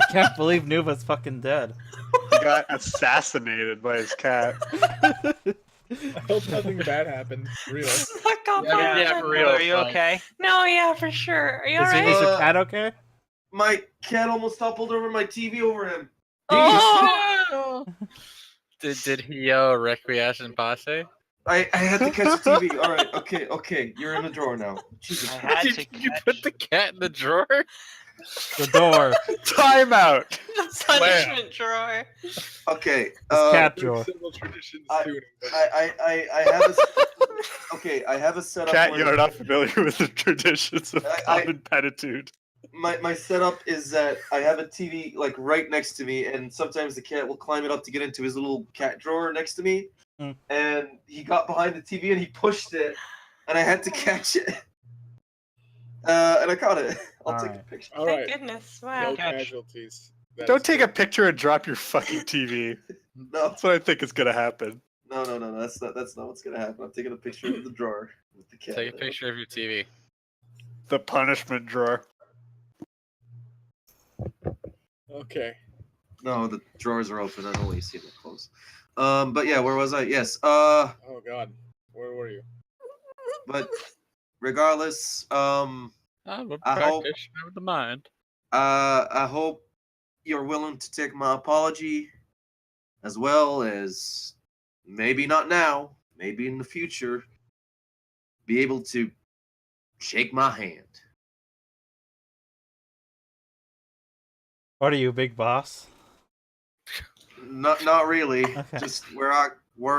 I can't believe Nuva's fucking dead. He got assassinated by his cat. I hope nothing bad happened. Real. Fuck off. Yeah, for real. Are you okay? No, yeah, for sure. Are you Is alright? your cat okay? My cat almost toppled over my TV over him. Oh! Did he yell Requiescent Passe? I had to catch the TV. All right, okay. You're in the drawer now. Jesus I Christ. had to You put the cat in the drawer? The door. Timeout. The punishment drawer. Okay. Cat drawer. Several traditions I- tuning, but I have a. Okay, I have a setup. Cat, where you're not familiar with the traditions of I- common petitude. my setup is that I have a TV like right next to me, and sometimes the cat will climb it up to get into his little cat drawer next to me. Mm. And he got behind the TV and he pushed it, and I had to catch it. And I caught it. I'll take a Alright. picture. all Thank right. goodness. No Wow. Catch. casualties. Don't take a picture and drop your fucking TV. No, That's what I think is gonna happen. no. That's not what's gonna happen. I'm taking a picture of the drawer with the cat. Take a picture of your TV. The punishment drawer. Okay. No, the drawers are open. I don't always see them closed. But yeah, where was I? Yes. Oh God, where were you? But regardless, I'm a I hope- practitioner of the mind. I hope you're willing to take my apology, as well as maybe not now, maybe in the future, be able to shake my hand. What are you, big boss? Not really. Okay. Just where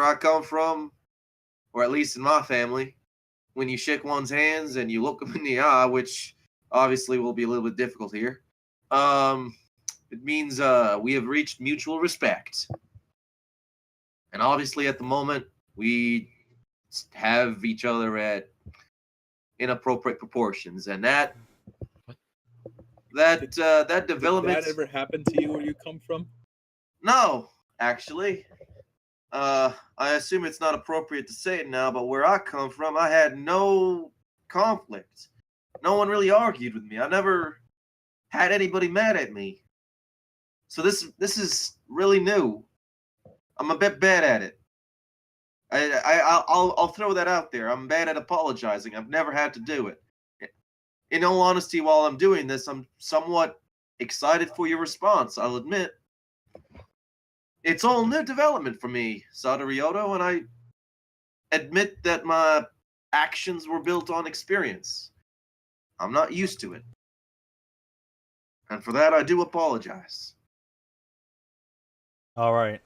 I come from, or at least in my family, when you shake one's hands and you look them in the eye, which obviously will be a little bit difficult here, it means we have reached mutual respect. And obviously, at the moment, we have each other at inappropriate proportions, and that development. Did that ever happen to you where you come from? No, actually. I assume it's not appropriate to say it now, but where I come from, I had no conflict. No one really argued with me. I never had anybody mad at me. So this is really new. I'm a bit bad at it. I'll throw that out there. I'm bad at apologizing. I've never had to do it. In all honesty, while I'm doing this, I'm somewhat excited for your response, I'll admit. It's all new development for me, Sadarioto, and I admit that my actions were built on experience. I'm not used to it. And for that, I do apologize. All right.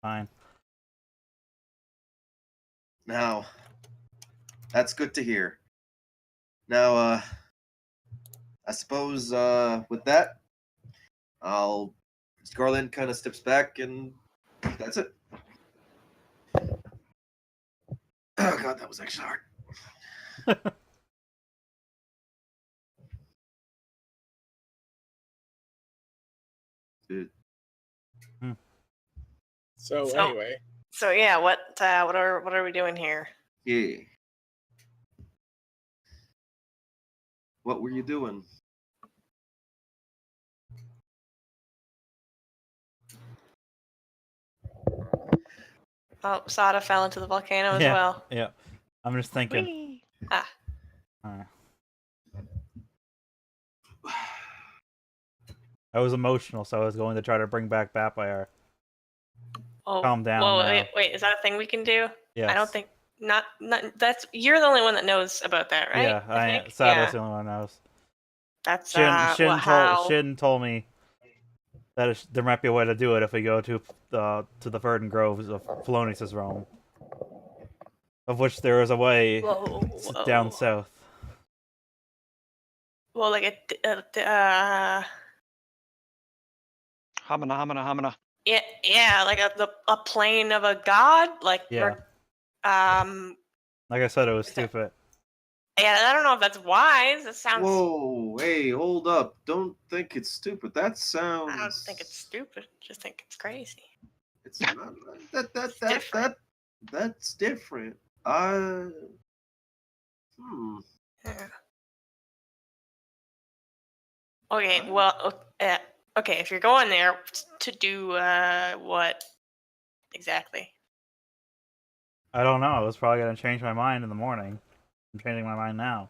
Fine. Now, that's good to hear. Now, I suppose with that, Scarlett kind of steps back, and that's it. Oh God, that was actually hard. Dude. So So- anyway, So yeah, what are we doing here? Yeah. What were you doing? Oh, Sada fell into the volcano as Yeah. well. Yeah. I'm just thinking. Whee! Ah. I was emotional, so I was going to try to bring back Batfire. Oh, Calm down whoa, now. wait, is that a thing we can do? Yes. I don't think not. That's you're the only one that knows about that, right? Yeah, I am. think? Sada's the only one who knows. That's Shin told me that there might be a way to do it if we go to the Verdant Groves of Felonius' realm, of which there is a way down south. Well, like Hamana, hamana. yeah, like a plane of a god, like Yeah. Like I said, it was stupid. Yeah, I don't know if that's wise. It sounds. Whoa, hey, hold up. Don't think it's stupid. That sounds. I don't think it's stupid. Just think it's crazy. It's not It's different. that's different. Yeah. Okay, well, okay, if you're going there to do what exactly? I don't know. I was probably gonna change my mind in the morning. I'm changing my mind now.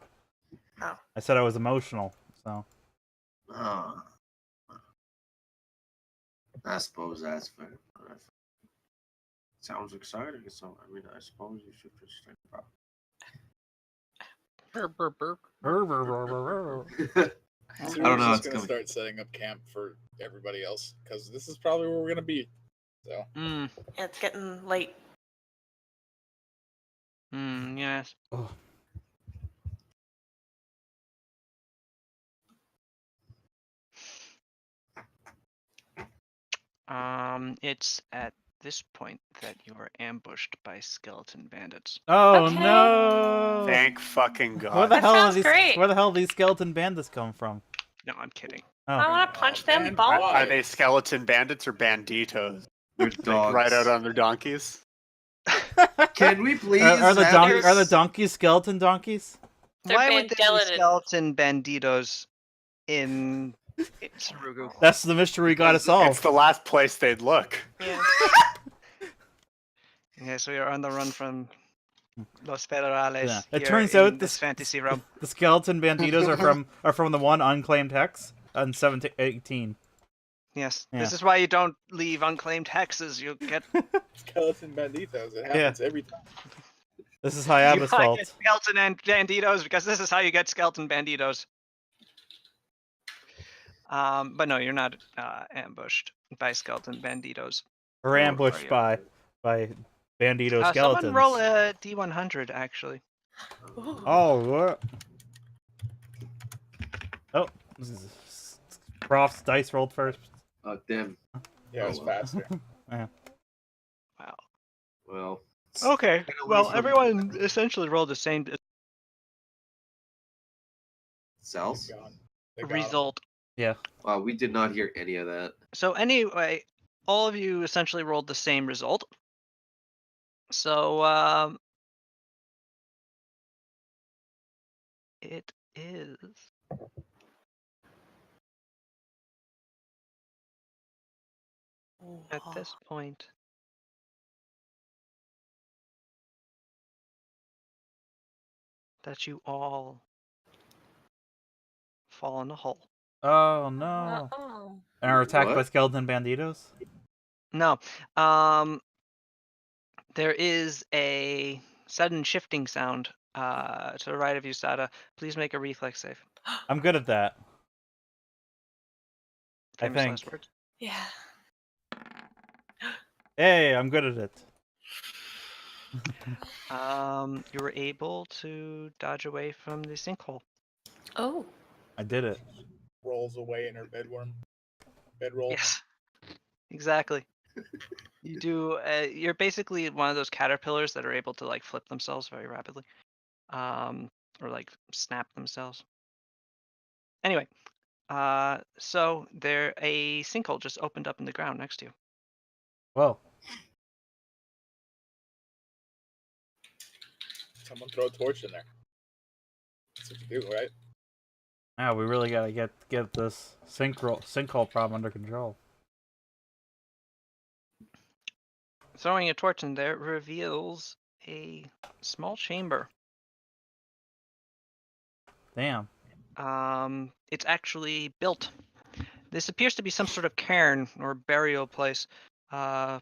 Oh. I said I was emotional, so. I suppose that's fair. Sounds exciting. So I mean, I suppose you should just think about. so I don't know. We're It's just gonna coming. start setting up camp for everybody else because this is probably where we're gonna be. So Mm, Yeah, it's getting late. yes. Oh. It's at this point that you are ambushed by skeleton bandits. Oh Okay. no! Thank fucking Where God. the That hell sounds are these? great. Where the hell do these skeleton bandits come from? No, I'm kidding. I Oh, want to punch them And balls. why? Are they skeleton bandits or banditos? They're Like dogs. right out on their donkeys? Can we please are the have are the this? donkeys skeleton donkeys? They're Why would there be bandeleted. skeleton banditos in Sarugu? That's the mystery we gotta Because solve. It's the last place they'd look. Yeah. Okay, so we are on the run from Los Federales. Yeah. It here turns in out this fantasy realm. the skeleton banditos are from the one unclaimed hex on 1718. Yes, Yeah. this is why you don't leave unclaimed hexes. You'll get Skeleton banditos. It happens every time. This is Hayabusa's you wanna fault. get skeleton and banditos because this is how you get skeleton banditos. But no, you're not ambushed by skeleton banditos. We're ambushed you? by bandito skeletons. Someone roll a D100 actually. Oh, what? Oh, this is Prof's dice rolled first. Oh, damn. Yeah, it's faster. Yeah. Wow. Well. Okay. Kinda Well, from everyone essentially rolled the same cells. Gone. They got 'em. result. Wow, we did not hear any of that. So anyway, all of you essentially rolled the same result. So it is at this point that you all fall in a hole. Oh no! Oh. And are attacked by What? skeleton banditos? No. There is a sudden shifting sound to the right of you, Sada. Please make a reflex save. I'm good at that. Famous think. last words. Yeah. Hey, I'm good at it. You were able to dodge away from the sinkhole. Oh. I did it. Rolls away in her bedworm. Bedroll. Yes, exactly. You do. You're basically one of those caterpillars that are able to like flip themselves very rapidly, or like snap themselves. Anyway, so a sinkhole just opened up in the ground next to you. Well, Someone throw a torch in there. That's what you do, right? now we really gotta get this sinkhole problem under control. Throwing a torch in there reveals a small chamber. Damn. It's actually built. This appears to be some sort of cairn or burial place, or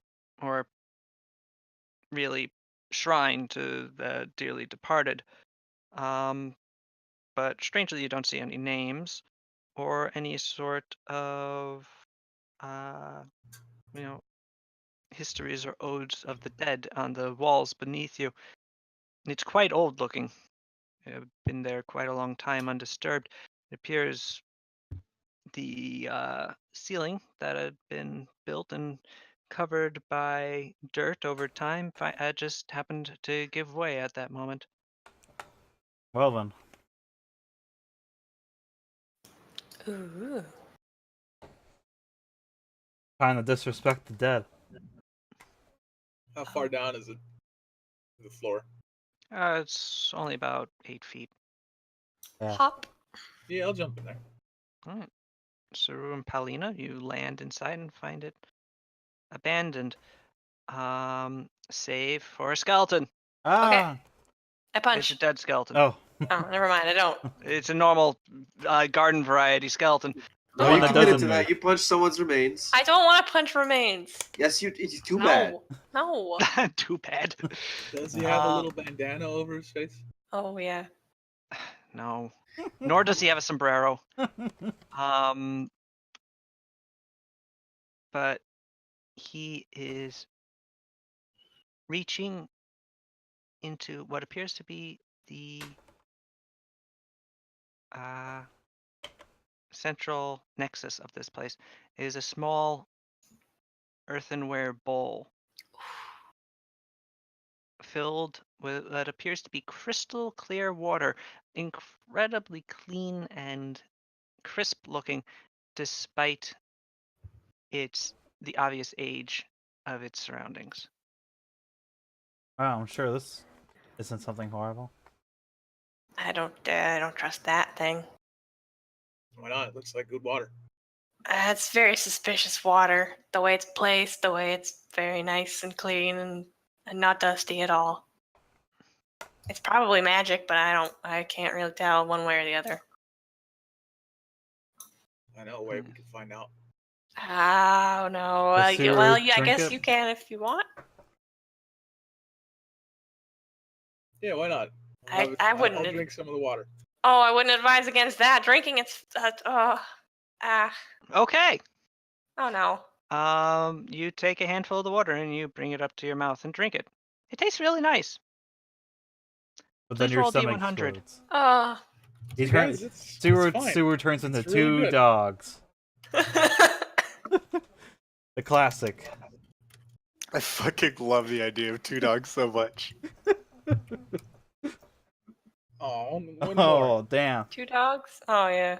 really shrine to the dearly departed. But strangely, you don't see any names or any sort of, you know, histories or odes of the dead on the walls beneath you. It's quite old looking. Been there quite a long time undisturbed. It appears the ceiling that had been built and covered by dirt over time just happened to give way at that moment. Well then. Ooh. Time to disrespect the dead. How far down is it? The floor. It's only about 8 feet. Yeah. Hop. Yeah, I'll jump in there. All right. Saru and Paulina, you land inside and find it abandoned. Save for a skeleton. Ah. I It's punch. a dead skeleton. Oh. Oh, never mind. I don't. It's a normal garden variety skeleton. The No, one you that committed doesn't to that. move. You punched someone's remains. I don't want to punch remains. Yes, you. It's too No. bad. No. Too bad. Does he have a little bandana over his face? Oh yeah. No. Nor does he have a sombrero. But he is reaching into what appears to be the central nexus of this place. It is a small earthenware bowl filled with that appears to be crystal clear water, incredibly clean and crisp looking. despite the obvious age of its surroundings. Oh, I'm sure this isn't something horrible. I don't trust that thing. Why not? It looks like good water. It's very suspicious water. The way it's placed, the way it's very nice and clean and not dusty at all. It's probably magic, but I can't really tell one way or the other. I know a way we can find out. Oh no. Does Sue Well, yeah, I drink guess it? you can if you want. Yeah, why not? I wouldn't. I'll drink some of the water. Oh, I wouldn't advise against that. Drinking it's Okay. Oh no. You take a handful of the water and you bring it up to your mouth and drink it. It tastes really nice. But Please then your roll stomach D100. explodes. See, guys, it's fine. Seward turns into It's really two good. dogs. The classic. I fucking love the idea of 2 dogs so much. Oh, one more. Oh, damn. 2 dogs? Oh yeah.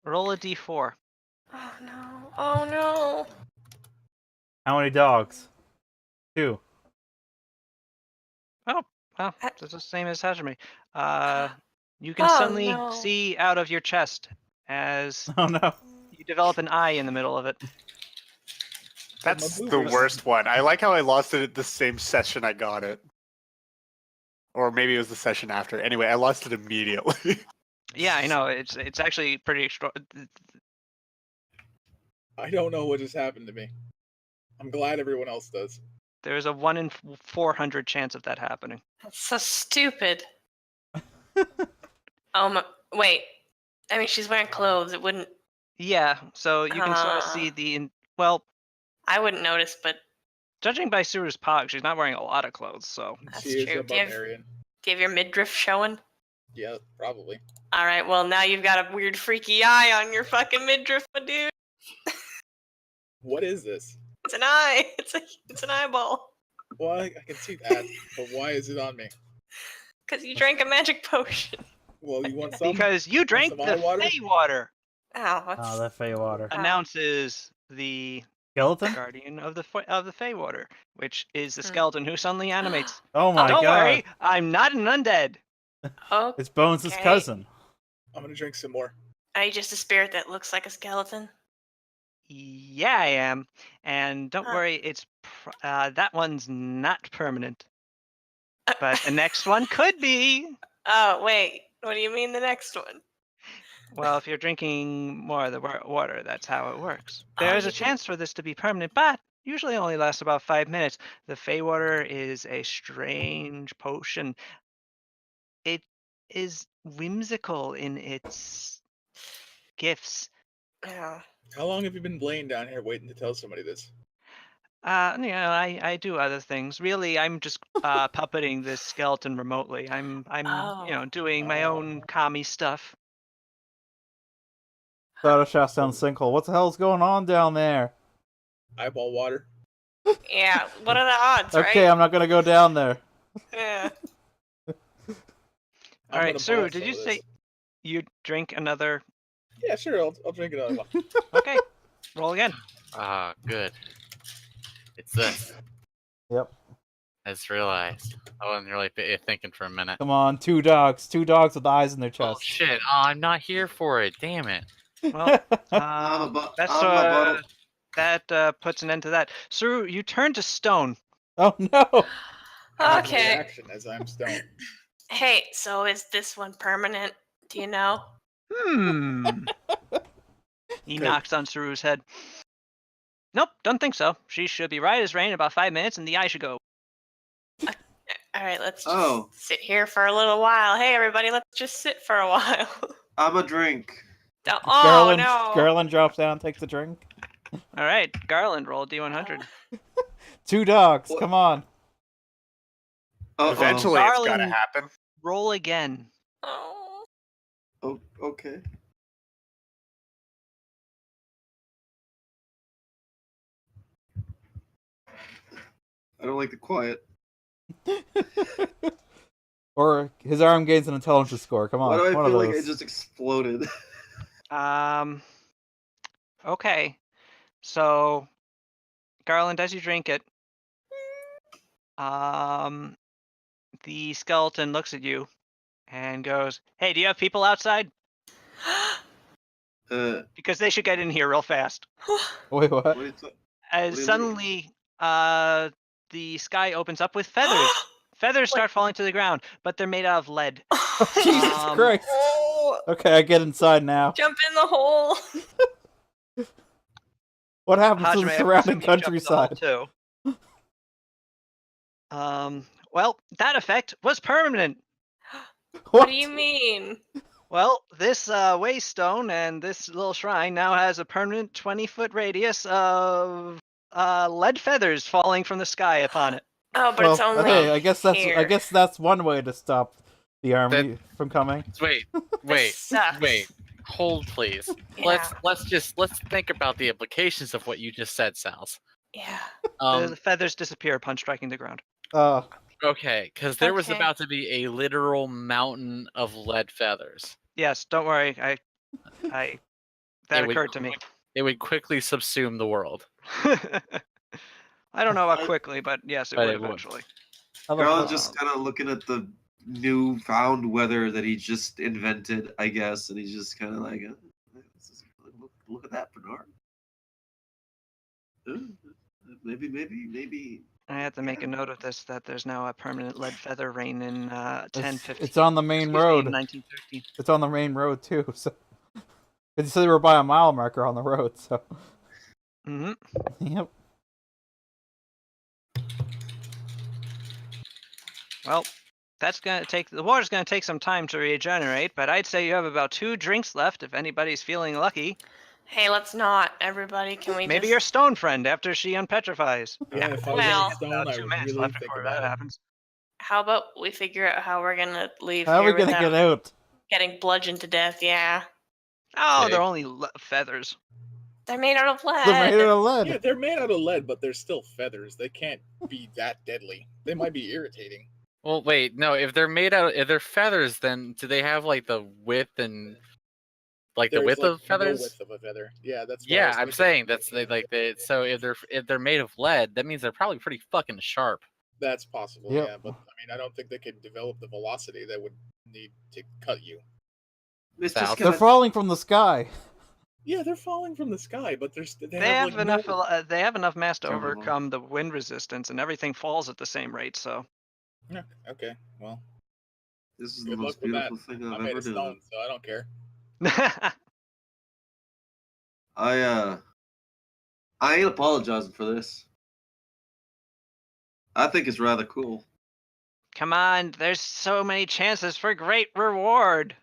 Roll a D4. Oh no. Oh no. How many dogs? 2. Well, it's the same as Hajime. You can Oh, suddenly no. see out of your chest as Oh no. you develop an eye in the middle of it. That's my the boobers. worst one. I like how I lost it at the same session I got it. Or maybe it was the session after. Anyway, I lost it immediately. Yeah, I know. It's actually pretty extra. I don't know what just happened to me. I'm glad everyone else does. There's a 1 in 400 chance of that happening. That's so stupid. Wait. I mean, she's wearing clothes. It wouldn't. Yeah, so you can sort of see well, I wouldn't notice, but judging by Suru's pog, she's not wearing a lot of clothes, so. that's She is true. a barbarian. Do you have your midriff showing? Yeah, probably. All right. Well, now you've got a weird, freaky eye on your fucking midriff, my dude. What is this? It's an eye. It's an eyeball. Well, I can see that, but why is it on me? Because you drank a magic potion. Well, you want some? Because you drank some the eye water? Fey water, Oh, what's... Oh, that Fey water. announces the Skeleton? guardian of the Fey water, which is the skeleton who suddenly animates. Oh my Don't god. worry, I'm not an undead. Oh, It's Bones' Okay. cousin. I'm gonna drink some more. are you just a spirit that looks like a skeleton? Yeah, I am. And don't Huh. worry, that one's not permanent. But the next one could be. Oh, wait. What do you mean the next one? Well, if you're drinking more of the water, that's how it works. Oh, There's you a can- chance for this to be permanent, but usually only lasts about 5 minutes. The Fey water is a strange potion. It is whimsical in its gifts. Oh. How long have you been laying down here waiting to tell somebody this? I do other things. Really, I'm just puppeting this skeleton remotely. I'm Oh. doing my own commie stuff. Thought shot down sinkhole. What the hell's going on down there? Eyeball water. Yeah. What are the odds, Okay, right? I'm not gonna go down there. Yeah. All right, gonna Sue, boil did some you of say this. you drink another? Yeah, sure. I'll drink another one. Okay, roll again. Ah, good. It's this. Yep. I just realized. I wasn't really thinking for a minute. Come on, 2 dogs. 2 dogs with eyes in their Oh chest. shit! Oh, I'm not here for it. Damn it. Well, I'm a that's my bottle. that puts an end to that. Sue, you turn to stone. Oh no! I have a Okay. reaction as I'm stoned. Hey, so is this one permanent? Do you know? He Okay. knocks on Suru's head. Nope, don't think so. She should be right as rain in about 5 minutes, and the eye should go. All right, let's just Oh. sit here for a little while. Hey, everybody, let's just sit for a while. I'm a drink. Oh, no. Garland drops down, takes a drink. All right, Garland, roll D100. 2 dogs, What? come on. Uh-oh. Eventually, it's gotta Darling. happen. Roll again. Oh. Oh, okay. I don't like the quiet. Or his arm gains an intelligence score. Come on. Why do I one feel of like those. it just exploded? Okay. So, Garland, as you drink it, the skeleton looks at you and goes, "Hey, do you have people outside? Because they should get in here real fast." Wait, what? What is that? As What is it? suddenly, the sky opens up with feathers. Feathers start falling to the ground, but they're made out of lead. Jesus Christ. Oh, Okay, I get inside now. jump in the hole. What happens to Hajime, the I surrounding presume you jumped in the hole countryside? too. Well, that effect was permanent. What do you mean? Well, this waystone and this little shrine now has a permanent 20-foot radius of lead feathers falling from the sky upon it. Oh, but Well, it's only okay, I guess here. that's one way to stop the army from coming. Wait, This sucks. wait. Hold, please. Yeah. Let's think about the implications of what you just said, Sals. Yeah. The feathers disappear upon striking the ground. Okay, because there was Okay. about to be a literal mountain of lead feathers. Yes, don't worry. That It would occurred to me. It would quickly subsume the world. I don't know about quickly, but yes, it But would it would. eventually. Garland's just kind of looking at the newfound weather that he just invented, I guess, and he's just kind of like, look at that, Bernard. Maybe. I have to make a note of this, that there's now a permanent lead feather rain in 1050. It's on the main road. 1913. It's on the main road too. So, you said they were by a mile marker on the road. So. Yep. Well, the water's gonna take some time to regenerate, but I'd say you have about 2 drinks left if anybody's feeling lucky. Hey, let's not, everybody. Can we Maybe just... your stone friend after she unpetrifies. Yeah, if I was Well- in stone, About I 2 would minutes really left think before about that it. happens. How about we figure out how we're gonna leave How are here we gonna without get out? getting bludgeoned to death? Yeah. Oh, Okay. they're only feathers. They're made out of lead. They're made out of lead. Yeah, they're made out of lead, but they're still feathers. They can't be that deadly. They might be irritating. Well, wait, no. If they're feathers, then do they have like the width and like the There's, width like, of feathers? No width of a feather. Yeah, that's. What I Yeah, was I'm thinking. saying that's so if they're made of lead, that means they're probably pretty fucking sharp. That's possible. Yep. Yeah, but I mean, I don't think they could develop the velocity that would need to cut you. It's South. just They're gonna, falling from the sky. Yeah, they're falling from the sky, but They have like, enough. no... They have enough mass to Terrible. overcome the wind resistance, and everything falls at the same rate. So. Yeah, okay, well, this is the good most luck with that. beautiful thing I I've made ever a stone, done. so I don't care. I ain't apologizing for this. I think it's rather cool. Come on, there's so many chances for great reward.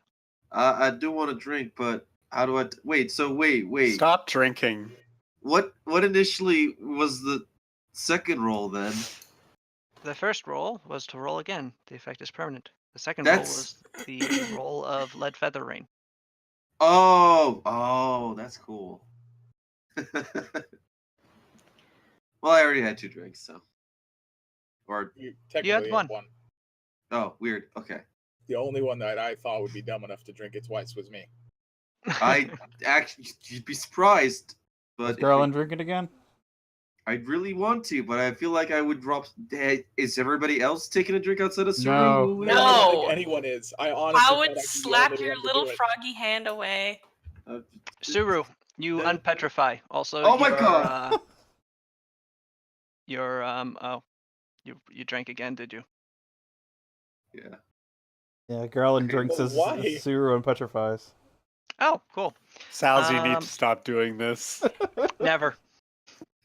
I do want to drink, but how do I? Wait. So wait. Stop drinking. What initially was the second roll then? The first roll was to roll again. The effect is permanent. The second That's- roll was the roll of lead feather rain. Oh, that's cool. Well, I already had 2 drinks, so. Or You technically one. had one. oh, weird. Okay, The only one that I thought would be dumb enough to drink it twice was me. I actually you'd be surprised, but Is Garland drinking again? I really want to, but I feel like I would drop. Hey, is everybody else taking a drink outside of Suru? No. I don't think No. anyone is. I honestly. I thought would I'd be the slap only your one to little do it. froggy hand away. Suru, you unpetrify. Also, Oh my your, God. you drank again, did you? Yeah. Yeah, Garland drinks But his why? Suru and petrifies. Oh, cool. Sal's, you need Um, to stop doing this. Never.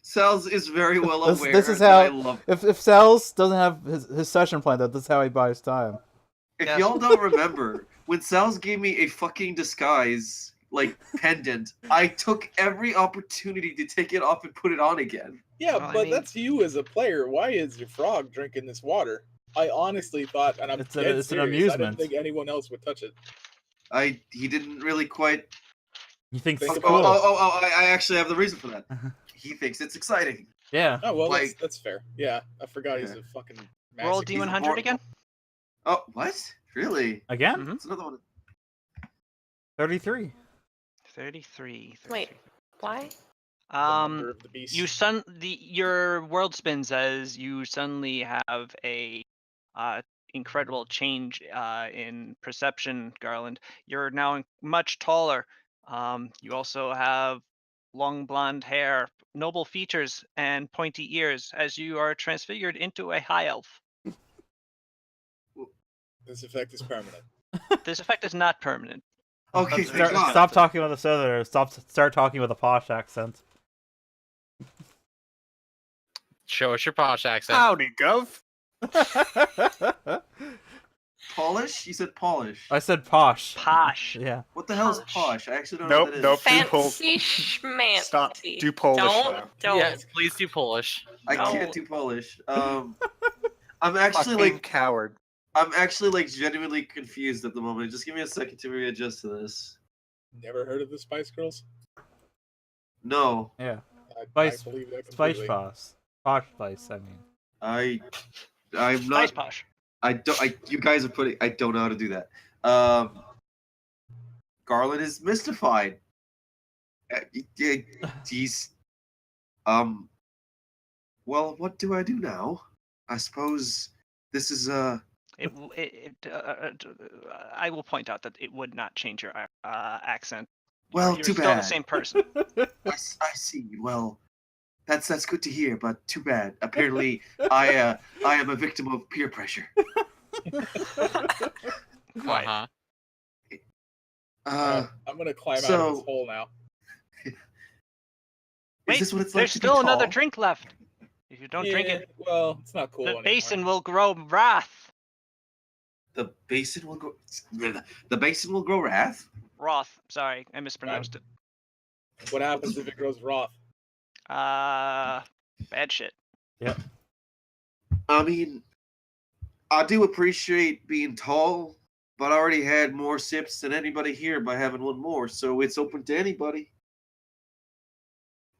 Sal's is very well This- aware. this is that I how- love. If Sal's doesn't have his session planned out, this is how he buys time. If Yes. y'all don't remember, when Sal's gave me a fucking disguise like pendant, I took every opportunity to take it off and put it on again. Yeah, Well, I but mean- that's you as a player. Why is your frog drinking this water? I honestly thought, and I'm It's dead an serious, I amusement. didn't think anyone else would touch it. He didn't really quite. He thinks Think it's about- cool. I actually have the reason for that. He thinks it's exciting. Yeah. Oh well, Like- that's fair. Yeah, I forgot he's Yeah. a fucking. Roll masochist. Demon a 100 hor- again. Oh, what? Really? Again? Mhm. It's another one. 33. 33. Wait, why? The number of the beast. Your world spins as you suddenly have a incredible change in perception, Garland. You're now much taller. You also have long blonde hair, noble features, and pointy ears as you are transfigured into a high elf. This effect is permanent. This effect is not permanent. Okay, But thank God. Stop talking about the Southerners. Start talking with a posh accent. Show us your posh accent. Howdy, Gov. Polish? You said polish. I said posh. Posh. Yeah. What the hell is Posh. posh? I actually don't know Nope, what that is. nope. Do Pol- Fancy schmancy. Stop. Do Polish now. Don't. Yes, please do Polish. I No. can't do Polish. I'm actually Fucking like coward. I'm actually like genuinely confused at the moment. Just give me a second to readjust to this. Never heard of the Spice Girls? No, Yeah. I Spice- believe that Spice completely. Boss. Posh Spice, I mean. I'm Spice not. posh. You guys are putting. I don't know how to do that. Garland is mystified. He's. Well, what do I do now? I suppose this is I will point out that it would not change your accent. Well, You're too still bad. the same person. I see. Well, that's good to hear, but too bad. Apparently, I am a victim of peer pressure. Quite. Uh-huh. I'm gonna climb out of so- this hole now. Wait, is this what it's like there's to be still another tall? drink left. If you don't drink Yeah, it, well, it's not cool the anymore. basin will grow wrath. The basin will grow. The basin will grow wrath. Roth. Sorry, I mispronounced it. What happens if it grows Roth? Bad shit. I mean, I do appreciate being tall, but I already had more sips than anybody here by having one more, so it's open to anybody.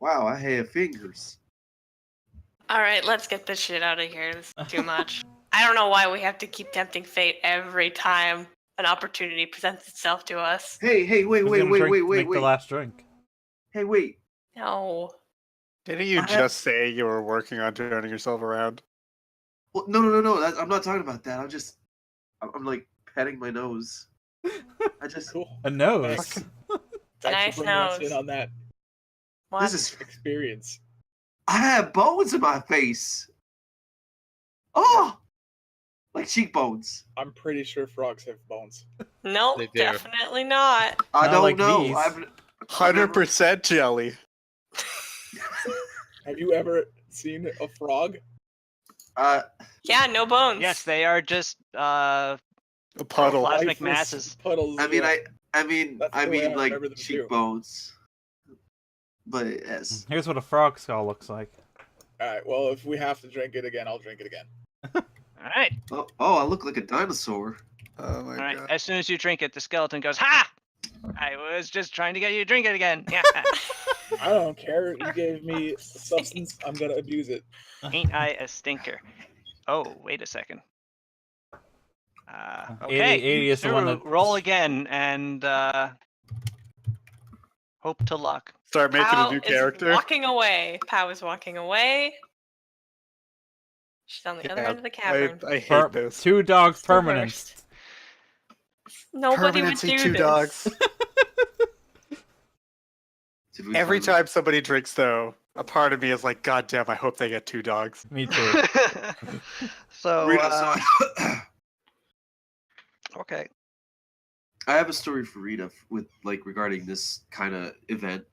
Wow, I have fingers. All right, let's get this shit out of here. This is too much. I don't know why we have to keep tempting fate every time an opportunity presents itself to us. Hey, wait, Who's gonna make the last drink. Hey, wait. No. Didn't you I- just say you were working on turning yourself around? Well, no. I'm not talking about that. I'm like petting my nose. I just. Cool. A nose. Thanks. Nice for bringing us nose. in on that What? This is. experience. I have bones in my face. Oh, like cheekbones. I'm pretty sure frogs have bones. Nope, They do. definitely not. I Not don't like know. these. I've 100% jelly. Have you ever seen a frog? Yeah, no bones. Yes, they are just A puddle. Plasmic Lifeless masses. Puddles. I mean, yeah. I mean, That's the way I like remember them too. cheekbones. But yes. Here's what a frog skull looks like. All right. Well, if we have to drink it again, I'll drink it again. All right. Oh, I look like a dinosaur. Oh my All right. god. As soon as you drink it, the skeleton goes, "Ha! I was just trying to get you to drink it again." Yeah. I don't care. You gave me a substance. I'm gonna abuse it. Ain't I a stinker? Oh, wait a second. Okay. 80 is the one that- roll again and hope to luck. Start making Pow a new is character. walking away. Pow is walking away. She's on the other Yeah, end of the cavern. I hate this. 2 dogs It's the permanent. worst. Nobody would Permanency do 2 this. dogs. Did we Every finally- time somebody drinks, though, a part of me is like, God damn, I hope they get 2 dogs. Me too. So, Rita, so okay. I have a story for Rita with regarding this kind of event.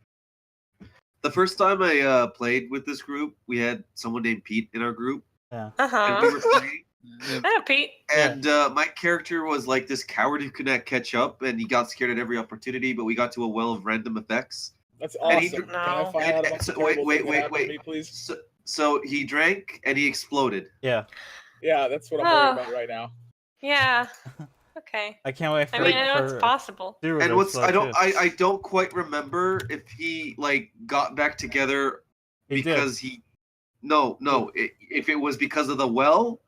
The first time I played with this group, we had someone named Pete in our group, and we Uh-huh. were playing. I know, Pete. And my character was like this coward who could not catch up, and he got scared at every opportunity. But we got to a well of random effects. That's And he- awesome. Can No. I find out about the So, terrible thing that happened to wait. me, please? So he drank and he exploded. Yeah. Yeah, that's what I'm Oh. worried about right now. Yeah. Okay. I can't wait for I mean, I know for it's possible. Zero And to what's explode, too. I don't quite remember if he got back together He did. because he if it was because of the well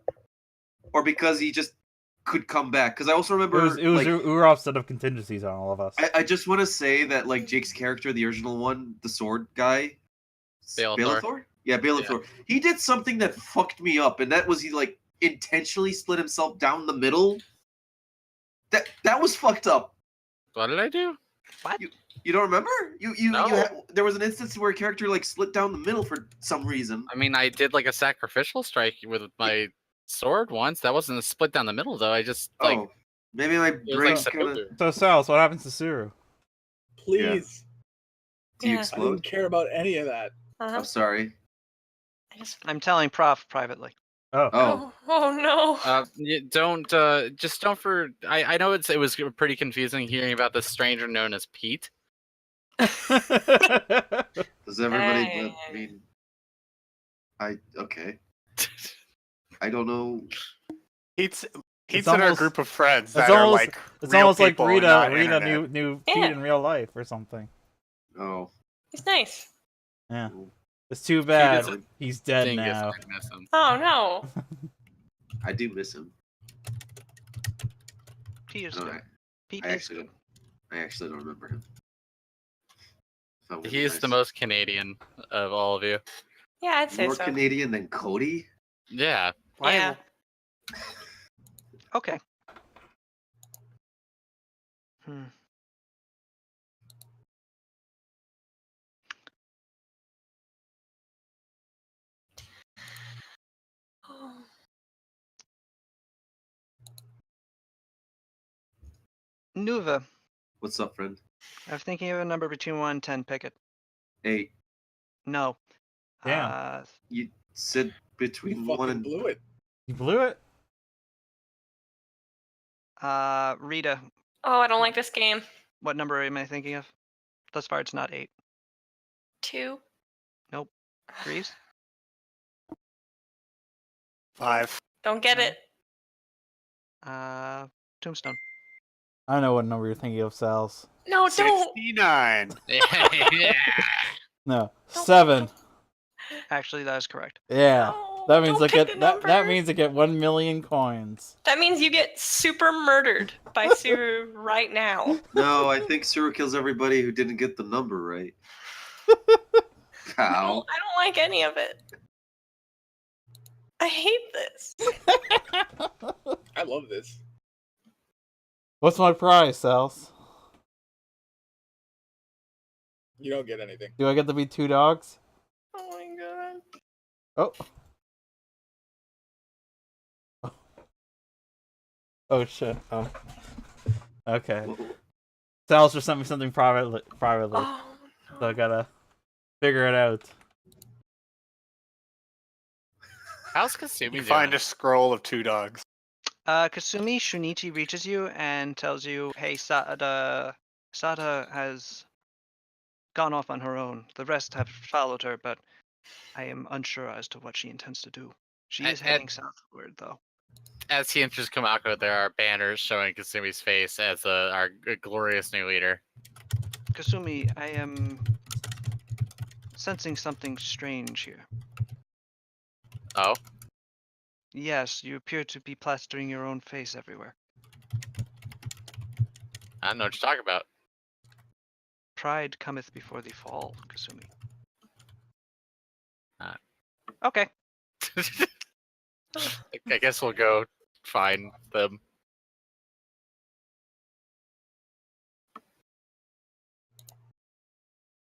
or because he just could come back. Because I also remember it was Urov's set of contingencies on all of us. I just want to say that like Jake's character, the original one, the sword guy, Bellator? Yeah, Bellator. He did something that fucked me up, and that was he like intentionally split himself down the middle. That was fucked up. What did I do? What? You don't remember? No. There was an instance where a character like split down the middle for some reason. I mean, I did like a sacrificial strike with my sword once. That wasn't a split down the middle, though. I just like maybe my it was brain's like kind of. Seppuku. So, Sals, what happens to Suru? Please. Do you Yeah. I explode? didn't care about any of that. Uh-huh. I'm sorry. I'm telling Prof privately. Oh, Oh no. Don't just don't for. I know it was pretty confusing hearing about this stranger known as Pete. does everybody? Hey. I mean, okay. I don't know. He's It's in our almost- group of friends it's that are almost- like It's real almost like people and Rita not internet. knew Yeah. Pete in real life or something. Oh, He's nice. Yeah. It's too bad is a he's dead Dingus, now. I miss him. Oh no. I do miss him. Pete is No, good. Pete I is actually good. don't. I actually don't remember him. That would be He is nice. the most Canadian of all of you. Yeah, I'd say More so. Canadian than Cody. Yeah. Yeah. Okay. Nuva, What's up, friend? I'm thinking of a number between 1 and 10. Pick it. 8. No. Damn. You said between You 1 fucking and. blew it. You blew it? Rita, Oh, I don't like this game. what number am I thinking of? Thus far, it's not 8. 2. Nope. Greaves? 5. Don't get it. Tombstone. I know what number you're thinking of, Sals. No, don't. 69. Yeah. No, Don't- 7. Actually, that is correct. Yeah. No, That means don't I pick get the that number. means I get 1 million coins. That means you get super murdered by Suru right now. No, I think Suru kills everybody who didn't get the number right. No, How? I don't like any of it. I hate this. I love this. What's my prize, Sals? You don't get anything. Do I get to be 2 dogs? Oh my god. Oh. Oh shit. Oh. Okay. Sals just sent me something privately. Oh, So I gotta figure it out. How's Kasumi You doing? find a scroll of 2 dogs. Kasumi, Shunichi reaches you and tells you, hey, Sada has gone off on her own. The rest have followed her, but I am unsure as to what she intends to do. She is heading southward, though. As he enters Kamako, there are banners showing Kasumi's face as our glorious new leader. Kasumi, I am sensing something strange here. Oh? Yes, you appear to be plastering your own face everywhere. I don't know what you're talking about. Pride cometh before the fall, Kasumi. Ah. Okay. I guess we'll go find them.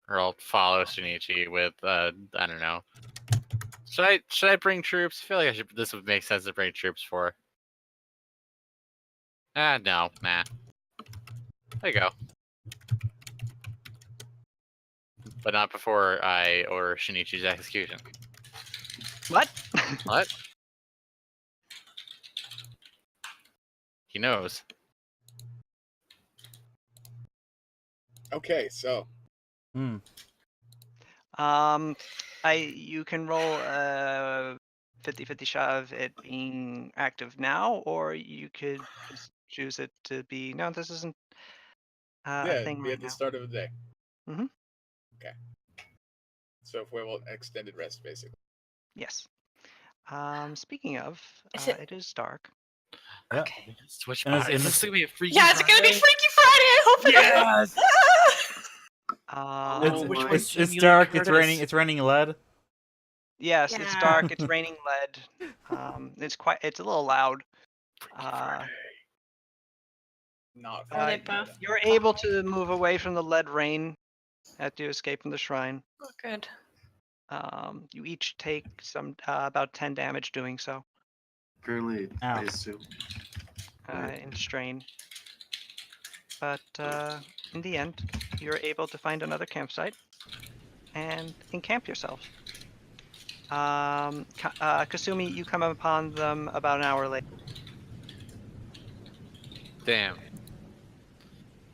Or I'll follow Shinichi with I don't know. Should I bring troops? I feel like this would make sense to bring troops for. No, nah. There you go. But not before I order Shinichi's execution. What? What? He knows. Okay, so You can roll a 50-50 shot of it being active now, or you could just choose it to be, no, this isn't a yeah, thing be right at the now. start of the day. Mhm. Okay. So if we will extended rest, basically. Yes. Speaking of, Is it- it is dark. Yeah. Okay. Switch And it's- bodies. and This is gonna be a freaky. Yeah, it's gonna be Freaky Friday. I hope it Yes. Oh, which my- one's It's Jamie Lee dark. It's Curtis? raining. It's raining lead. Yes, it's Yeah. dark. It's raining lead. It's a little loud. Not Are they fine. both? You're able to move away from the lead rain after you escape from the shrine. Oh, good. You each take about 10 damage doing so Apparently, I Ow. assume. in strain. But in the end, you're able to find another campsite and encamp yourselves. Kasumi, you come upon them about an hour later. Damn.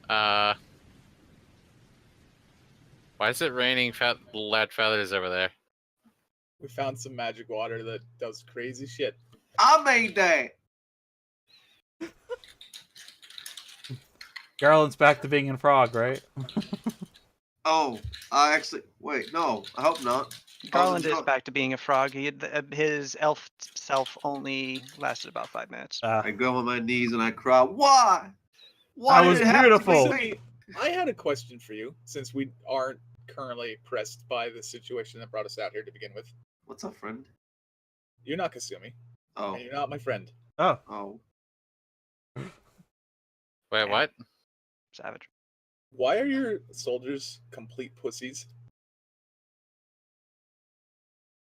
Why is it raining lead feathers over there? We found some magic water that does crazy shit. I made that. Garland's back to being in frog, right? Oh, I actually wait. No, I hope not. Garland is drunk. back to being a frog. His elf self only lasted about 5 minutes. I go on my knees and I cry. Why? Why That did was it have beautiful. to be me? I had a question for you, since we aren't currently pressed by the situation that brought us out here to begin with. What's up, friend? You're not Kasumi, Oh, and you're not my friend. Oh, oh. Wait, what? Savage. Why are your soldiers complete pussies?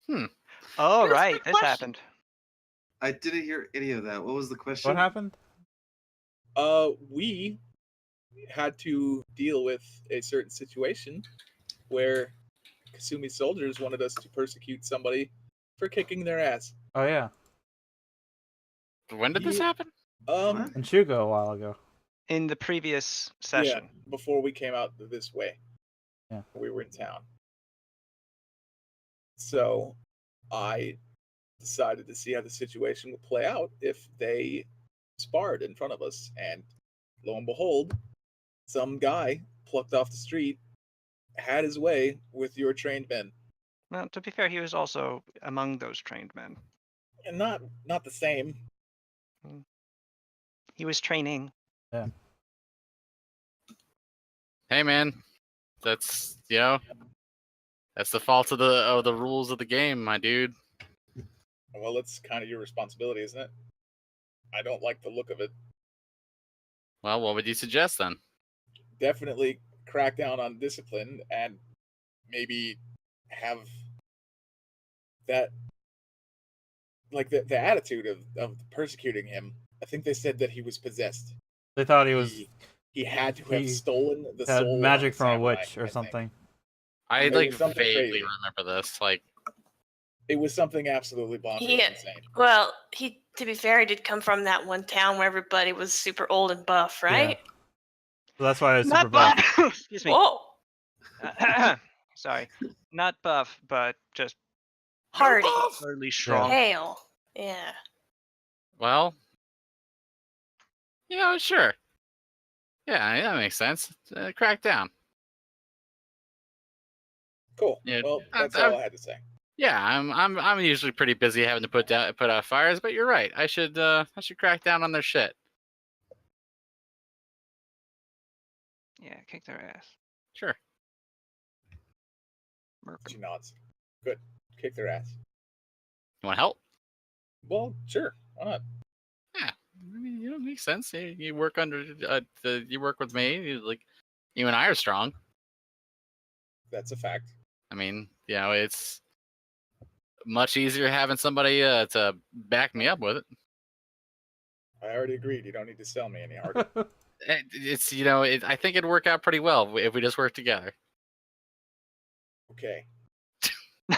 Oh, That's a right. good This question. happened. I didn't hear any of that. What was the question? what happened? We had to deal with a certain situation where Kasumi's soldiers wanted us to persecute somebody for kicking their ass. Oh yeah, When did this Yeah. happen? in Shugo a while ago. In the previous session. Yeah, before we came out this way. Yeah. We were in town. So I decided to see how the situation would play out if they sparred in front of us. And lo and behold, some guy plucked off the street had his way with your trained men. Well, to be fair, he was also among those trained men. And not the same. He was training. Hey, man. That's that's the fault of the rules of the game, my dude. Well, it's kind of your responsibility, isn't it? I don't like the look of it. Well, what would you suggest then? Definitely crack down on discipline and maybe have that, like the attitude of persecuting him. I think they said that he was possessed. They thought he was He had to have he stolen the had soul magic of from a samurai, witch or I think. something. I It like was something vaguely crazy. remember this. Like, It was something absolutely bonkers Yeah. insane. Well, to be fair, he did come from that one town where everybody was super old and buff, right? So that's why I was super Not buff. buff. Excuse me. Whoa. Sorry. Not buff, but just Hardy. fairly strong. Hale. Yeah. well, sure. Yeah, that makes sense. Crack down. Cool. Yeah, Well, that's I- all I had to say. Yeah, I'm usually pretty busy having to put out fires, but you're right. I should crack down on their shit. Yeah, kick their ass. Sure. Murk 'em. She nods. Good. Kick their ass. You want help? Well, sure. Why not? Yeah, I mean, it makes sense. You work under you work with me. You and I are strong. That's a fact. I mean, it's much easier having somebody to back me up with it. I already agreed. You don't need to sell me any harder. It's I think it'd work out pretty well if we just work together. Okay.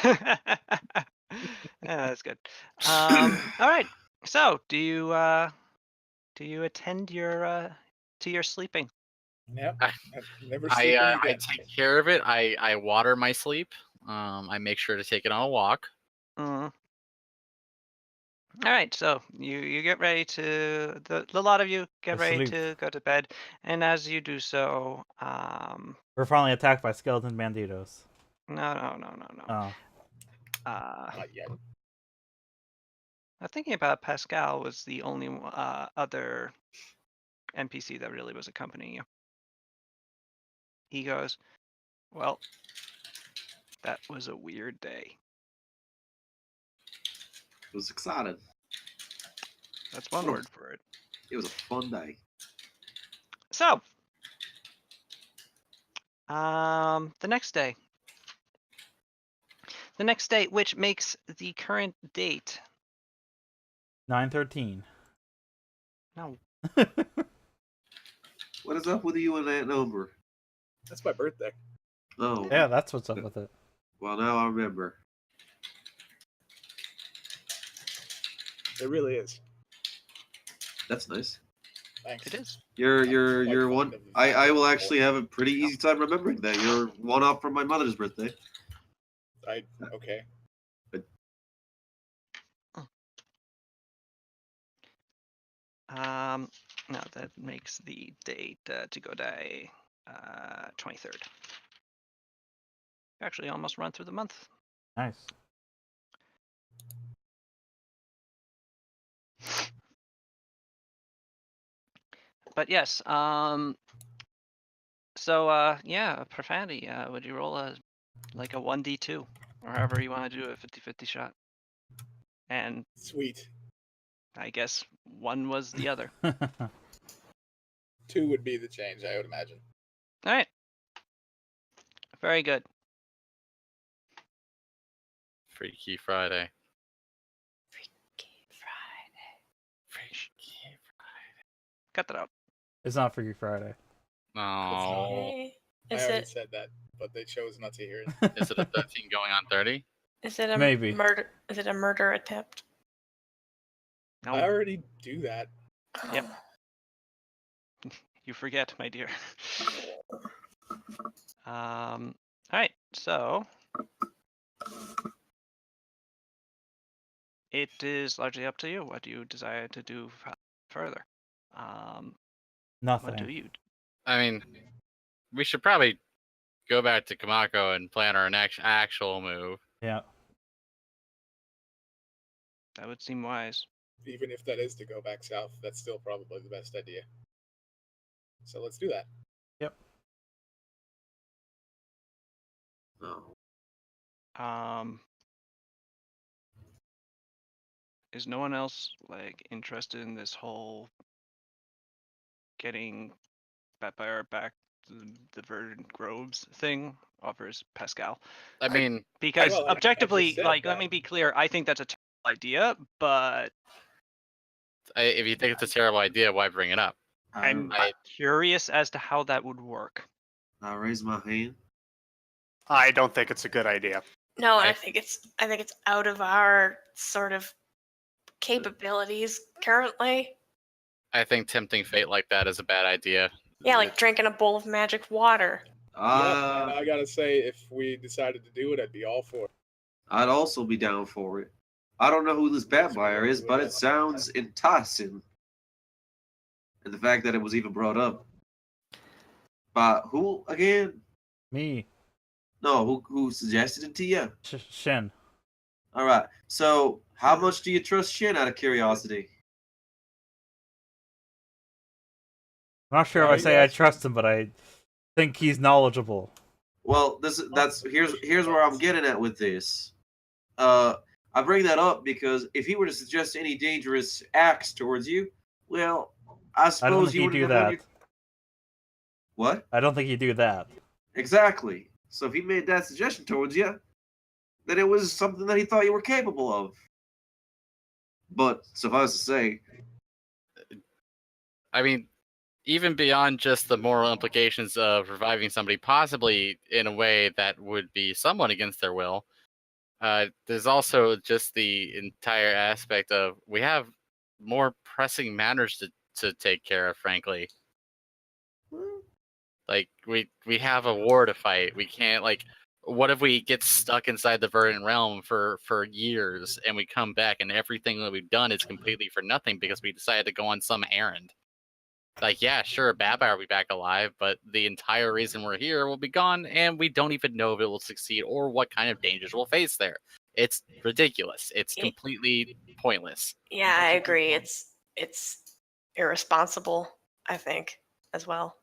Yeah, that's good. All right. So, do you attend to your sleeping? Yep. I- I've never sleeping I again. take care of it. I water my sleep. I make sure to take it on a walk. Mhm. All right. So you get ready to the lot of you get ready Asleep. to go to bed, and as you do so, We're finally attacked by skeleton banditos. no. Oh. Uh, Not yet. Thinking about Pascal was the only other NPC that really was accompanying you. He goes, well, that was a weird day. It was exciting. That's one word for it. It was a fun day. So, the next day. The next day, which makes the current date 9/13. No. What is up with you and that number? That's my birthday. Oh. Yeah, that's what's up with it. Well, now I remember. It really is. That's nice. Thanks. It is. You're quite one. fond of I will that. actually have a pretty easy time remembering that. You're one off from my mother's birthday. Okay. No, that makes the date to go day 23rd. Actually, almost run through the month. Nice. But yes, yeah, profanity. Would you roll a 1d2 or however you want to do a 50-50 shot? And Sweet. I guess one was the other. 2 would be the change, I would imagine. All right. Very good. Freaky Friday. Freaky Friday. Freaky Cut that out. It's not Freaky Friday. No. Okay. I Is already it said that, but they chose not to hear it. Is it a 13 going on 30? is it a Maybe. murder? Is it a murder attempt? No, I already do that. Yep. You forget, my dear. All right, so it is largely up to you. What do you desire to do further? Nothing. What do you? I mean, we should probably go back to Kamako and plan our next actual move. Yeah. That would seem wise. Even if that is to go back south, that's still probably the best idea. So let's do that. Yep. Oh. Is no one else interested in this whole getting Pathfinder back to the Verdant Groves thing? Offers Pascal. I mean, because Well, I objectively, just said let that. me be clear. I think that's a terrible idea, but if you think it's a terrible idea, why bring it up? I'm I- curious as to how that would work. I raise my hand. I don't think it's a good idea. No, I- I think it's out of our sort of capabilities currently. I think tempting fate like that is a bad idea. Yeah, like drinking a bowl of magic water. Yeah, and I gotta say, if we decided to do it, I'd be all for it. I'd also be down for it. I don't know who this vampire is, but it sounds enticing. And the fact that it was even brought up. By who again? Me. No, who suggested it to you? Shin. All right. So, how much do you trust Shin out of curiosity? I'm not sure if I say I trust him, but I think he's knowledgeable. Well, here's where I'm getting at with this. I bring that up because if he were to suggest any dangerous acts towards you, well, I I suppose don't think you he'd wouldn't do have done that. your... What? I don't think he'd do that. Exactly. So if he made that suggestion towards you, then it was something that he thought you were capable of. But suffice to say, I mean, even beyond just the moral implications of reviving somebody, possibly in a way that would be somewhat against their will, there's also just the entire aspect of we have more pressing matters to take care of, frankly. Like, we have a war to fight. We can't, what if we get stuck inside the Verdant Realm for years and we come back and everything that we've done is completely for nothing because we decided to go on some errand? Yeah, sure, Babar will be back alive, but the entire reason we're here will be gone, and we don't even know if it will succeed or what kind of dangers we'll face there. It's ridiculous. It's completely pointless. Yeah, I agree. It's irresponsible, I think, as well.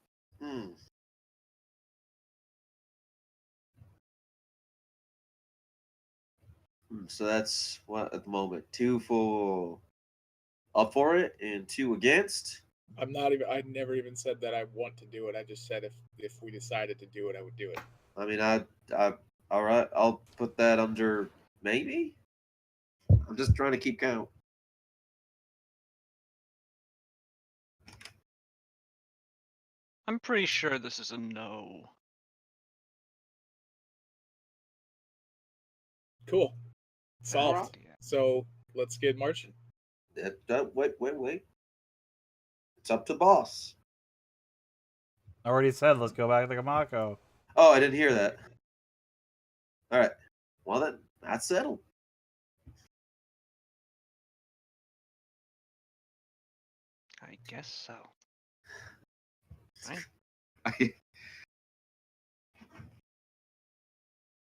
So that's what at the moment. 2 for up for it and 2 against. I'm not even. I never even said that I want to do it. I just said if we decided to do it, I would do it. I mean, I all right. I'll put that under maybe. I'm just trying to keep count. I'm pretty sure this is a no. Cool. Solved. Idea. So let's get marching. Wait. It's up to boss. I already said let's go back to Kamako. Oh, I didn't hear that. All right. Well then, that's settled. I guess so. Right?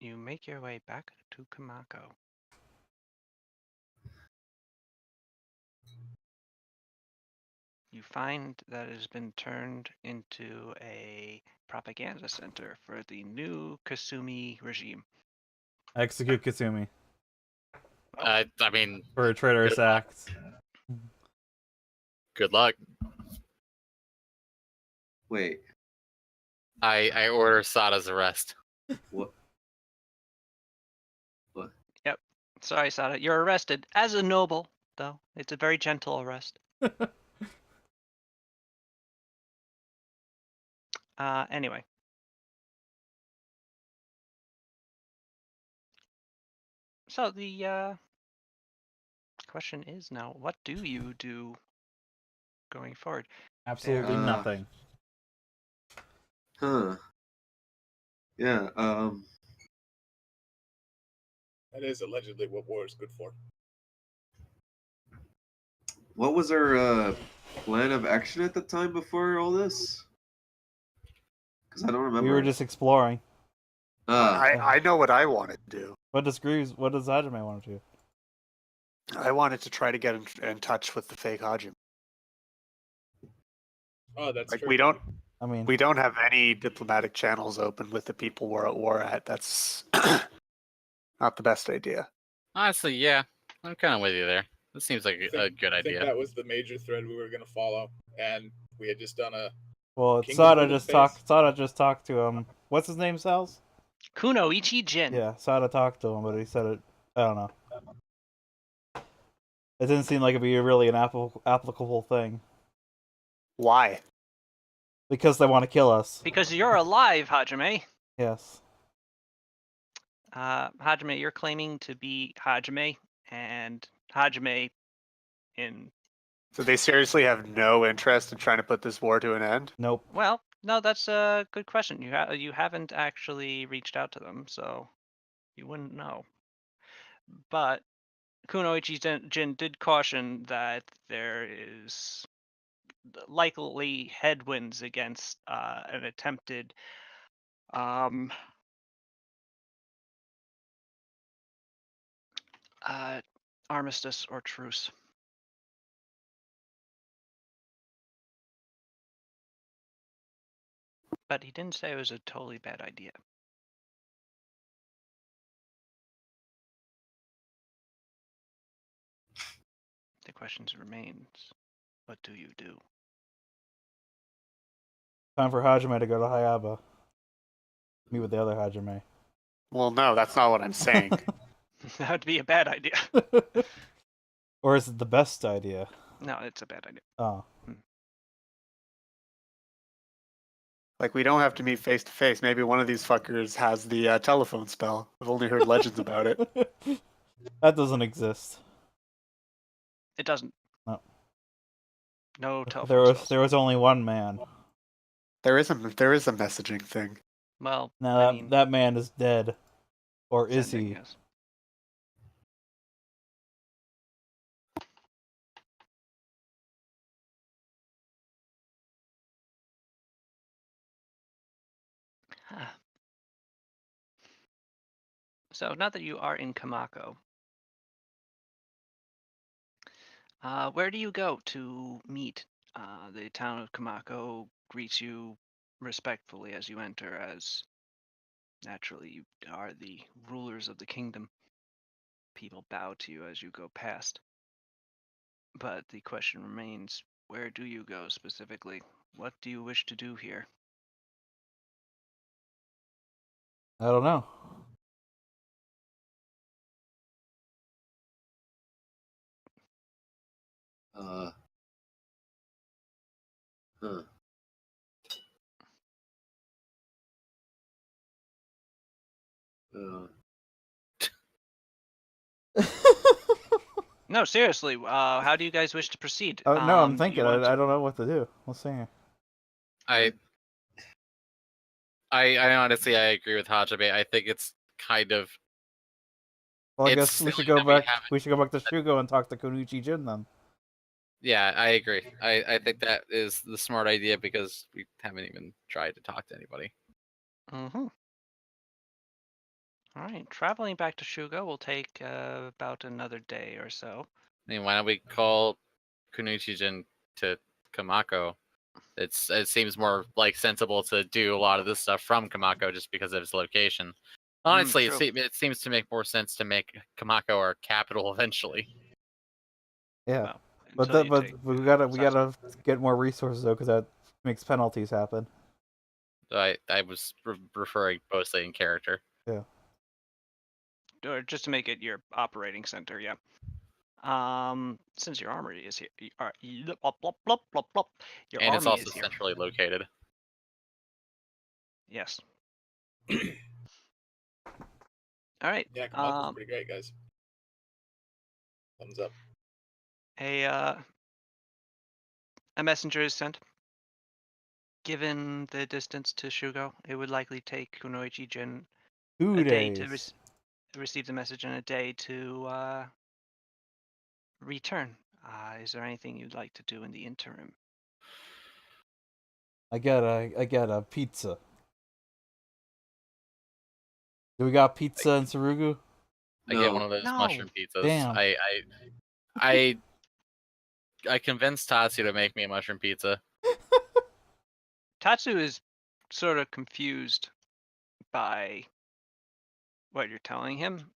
You make your way back to Kamako. You find that it has been turned into a propaganda center for the new Kasumi regime. Execute Kasumi I mean, for a traitorous act. good luck. Wait. I order Sada's arrest. What? Yep. Sorry, Sada. You're arrested as a noble, though. It's a very gentle arrest. Anyway. So the question is now, what do you do going forward? Absolutely nothing. Huh. Yeah. That is allegedly what war is good for. What was our plan of action at the time before all this? Because I don't remember. We were just exploring. I know what I wanted to do. What does Hajime want to do? I wanted to try to get in touch with the fake Hajime. Oh, that's like true. we don't have any diplomatic channels open with the people we're at war at. That's not the best idea. Honestly, yeah, I'm kind of with you there. That seems like a good I think idea. that was the major thread we were going to follow, and we had just done a. Well, Kingdom Sada with a just face. talked. Sada just talked to him. What's his name, Sal's? Kunoichi Jin. Yeah, Sada talked to him, but he said it. I don't know. It didn't seem like it'd be really an applicable thing. Why? Because they want to kill us. Because you're alive, Hajime. Yes. Hajime, you're claiming to be Hajime, and Hajime in... So they seriously have no interest in trying to put this war to an end? Nope. Well, no, that's a good question. You haven't actually reached out to them, so you wouldn't know. But Kunoichi Jin did caution that there is likely headwinds against an attempted armistice or truce. But he didn't say it was a totally bad idea. The question remains, what do you do? Time for Hajime to go to Hayaba. Meet with the other Hajime. Well, no, that's not what I'm saying. That would be a bad idea. Or is it the best idea? No, it's a bad idea. Oh. Like, we don't have to meet face to face. Maybe one of these fuckers has the telephone spell. I've only heard legends about it. That doesn't exist. It doesn't. No. No telephone There was only one man. There is a messaging thing. Well, now that man is dead. Or is he? Yes. So now that you are in Kamako, where do you go to meet? The town of Kamako greets you respectfully as you enter, as naturally you are the rulers of the kingdom. People bow to you as you go past. But the question remains, where do you go specifically? What do you wish to do here? I don't know. Huh. No, seriously, how do you guys wish to proceed? No, I'm You thinking. want to... I don't know what to do. Let's see. I honestly I agree with Hajabe. I think it's kind of Well, I It's guess we should silly go that we back. haven't- We should go back to Shugo and talk to Kunuichi Jin then. yeah, I agree. I think that is the smart idea because we haven't even tried to talk to anybody. Mm-hmm. All right, traveling back to Shugo will take about another day or so. I mean, why don't we call Kunuichi-jin to Kamako? It seems more like sensible to do a lot of this stuff from Kamako just because of its location. Honestly, true. it seems to make more sense to make Kamako our capital eventually. Yeah, Well, but until you but take, we gotta Satsu. get more resources though, because that makes penalties happen. I was referring mostly in character. Yeah. Or just to make it your operating center, yeah. Since your armory is here, your And it's army also is here. centrally located. Yes. All right. Yeah, Kamako's pretty great, guys. Thumbs up. A messenger is sent. Given the distance to Shugo, it would likely take Kunoichi Jin 2 a days. day to receive the message and a day to return. Is there anything you'd like to do in the interim? I got a pizza. Do we got pizza in Sarugu? I get one of those No. mushroom pizzas. Damn. I convinced Tatsu to make me a mushroom pizza. Tatsu is sort of confused by what you're telling him,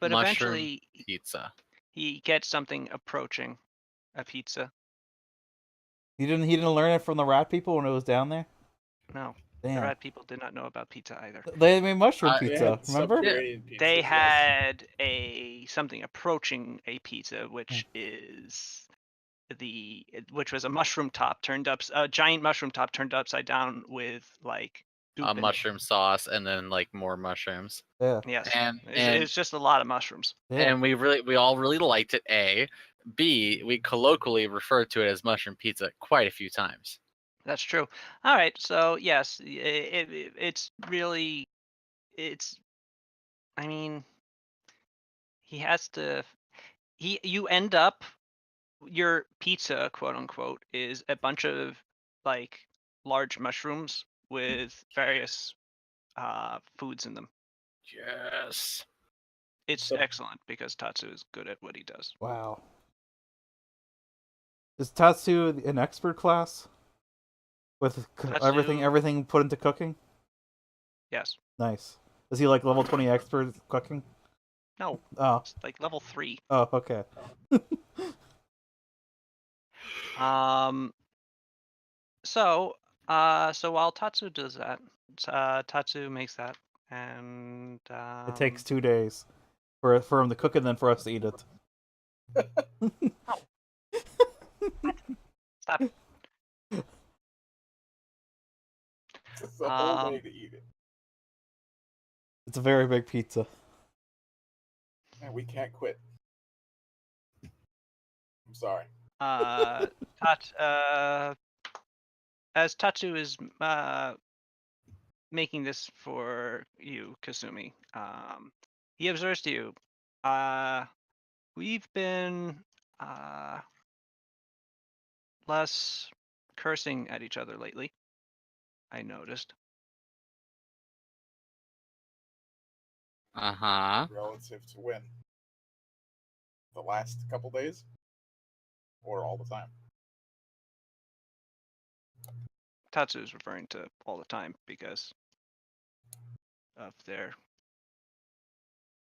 but Mushroom eventually pizza. he gets something approaching a pizza. He didn't learn it from the rat people when it was down there? No, Damn. the rat people did not know about pizza either. They made mushroom They pizza, had remember? subterranean pizzas, They yes. had something approaching a pizza, which was a mushroom top a giant mushroom top turned upside down with like soup A in it. mushroom sauce and then like more mushrooms. Yeah. Yes, And it's just a lot of mushrooms. Yeah. and we all really liked it. A, B, we colloquially referred to it as mushroom pizza quite a few times. That's true. All right, so yes, it's really, I mean, he has to. You end up, your pizza, quote unquote, is a bunch of like large mushrooms with various foods in them. Yes. It's So- excellent because Tatsu is good at what he does. Wow. Is Tatsu an expert class? With Tatsu- everything put into cooking? Yes. Nice. Is he like level 20 expert cooking? No, Oh. it's like level 3. Oh, okay. So while Tatsu does that, Tatsu makes that, and It takes 2 days for him to cook and then for us to eat it. Stop. It's a whole day to eat it. It's a very big pizza. Man, we can't quit. I'm sorry. As Tatsu is making this for you, Kasumi, he observes to you. We've been less cursing at each other lately, I noticed. Relative to when? The last couple days? Or all the time? Tatsu is referring to all the time because of their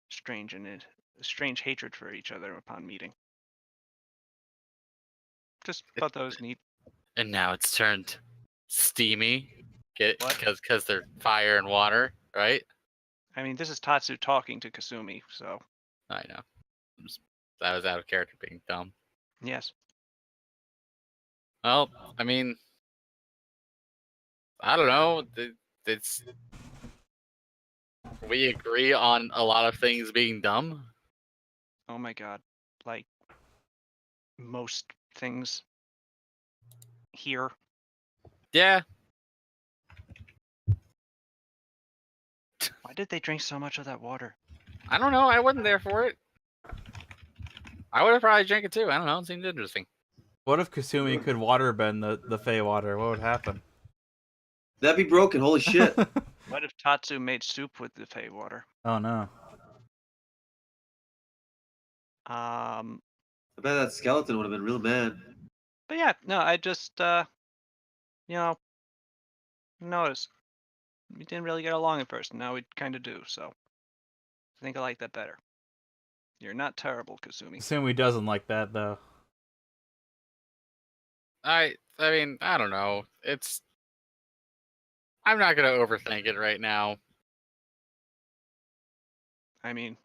strange hatred for each other upon meeting. Just thought that was neat. And now it's turned steamy. Get What? because they're fire and water, right? I mean, this is Tatsu talking to Kasumi, so I know. That was out of character being dumb. yes. Well, I mean, I don't know. It's we agree on a lot of things being dumb. Oh my god. Like most things here. Yeah. Why did they drink so much of that water? I don't know. I wasn't there for it. I would have probably drank it too. I don't know. It seemed interesting. What if Kasumi could waterbend the Fey water? What would happen? That'd be broken. Holy shit. What if Tatsu made soup with the Fey water? Oh no. I bet that skeleton would have been real mad. But yeah, no, I just noticed we didn't really get along at first, and now we kind of do. So I think I like that better. You're not terrible, Kasumi. Kasumi doesn't like that though. I mean, I don't know. I'm not gonna overthink it right now. I mean,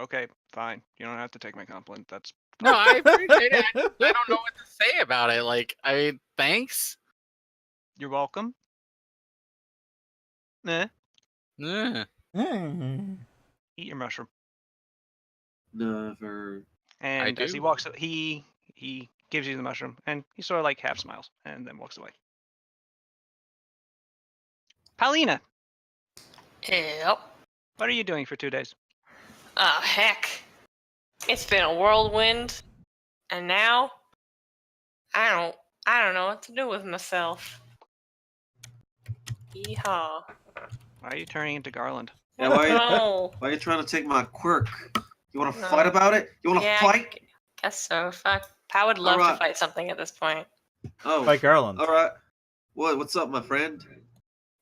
okay, fine. You don't have to take my compliment. That's No, I appreciate it. I don't know what to say about it. Like, I mean, thanks. You're welcome. Eh, Eh. eat your mushroom. Never. And as he do. walks, he gives you the mushroom, and he sort of like half smiles, and then walks away. Paulina, Yep. what are you doing for 2 days? Oh, heck. It's been a whirlwind, and now I don't know what to do with myself. Yeehaw. Why are you turning into Garland? Yeah, why No. are you trying to take my quirk? You want to No. fight about it? You want to Yeah, fight? Guess so. Fuck. I would love to Alright. fight something at this point. Oh, Fight Garland. all right. What's up, my friend?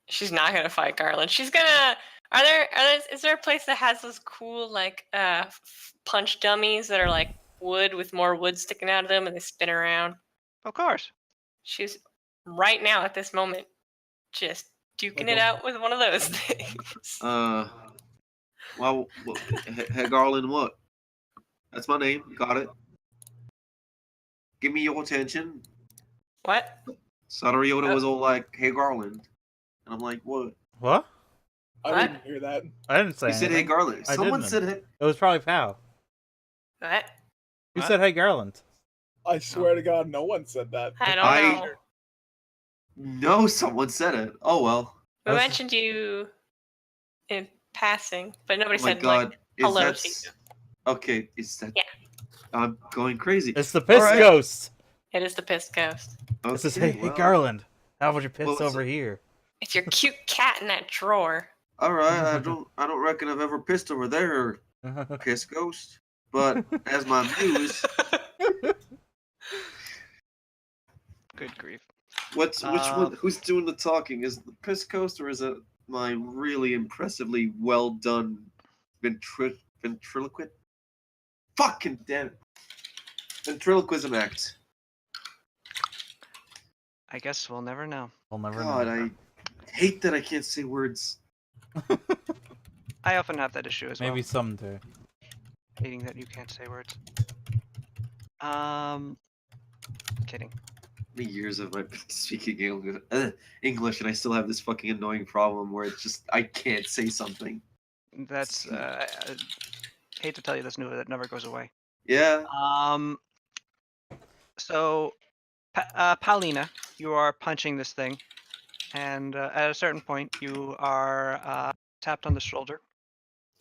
She's not gonna fight Garland. She's gonna. Is there a place that has those cool like punch dummies that are like wood with more wood sticking out of them and they spin around? Of course. She's right now at this moment just duking it out with one of those things. Well, hey, Garland, what? That's my name. Got it. Give me your attention. What? Sadariota was all like, "Hey, Garland," and I'm like, "What?" What? I What? didn't hear that. I didn't say You said, "Hey, anything. Garland." I Someone didn't. said, "Hey." It was probably Pow. What? Who What? said hey Garland? I swear to God, no one said that. I don't I- know. No, someone said it. Oh well. We That's- mentioned you in passing, but nobody Oh my said God. like Is hello that to you. okay? Is that? Yeah. I'm going crazy. It's the piss Alright. ghost. It is the piss ghost. Okay, It says hey well, Garland. How about your piss Well, over here? It's your cute cat in that drawer. All right. I don't reckon I've ever pissed over there, piss ghost. But as my muse, Good grief. which one? Who's doing the talking? Is it the piss ghost or is it my really impressively well done ventriloquist? Fucking damn it! Ventriloquism act. I guess we'll never know. We'll never God, know. I hate that I can't say words. I often have that issue as Maybe well. someday. Hating that you can't say words. Kidding. Many years of my speaking English, and I still have this fucking annoying problem where it's just I can't say something. That's I hate to tell you this, new that never goes away. Yeah. So, Paulina, you are punching this thing, and at a certain point, you are tapped on the shoulder.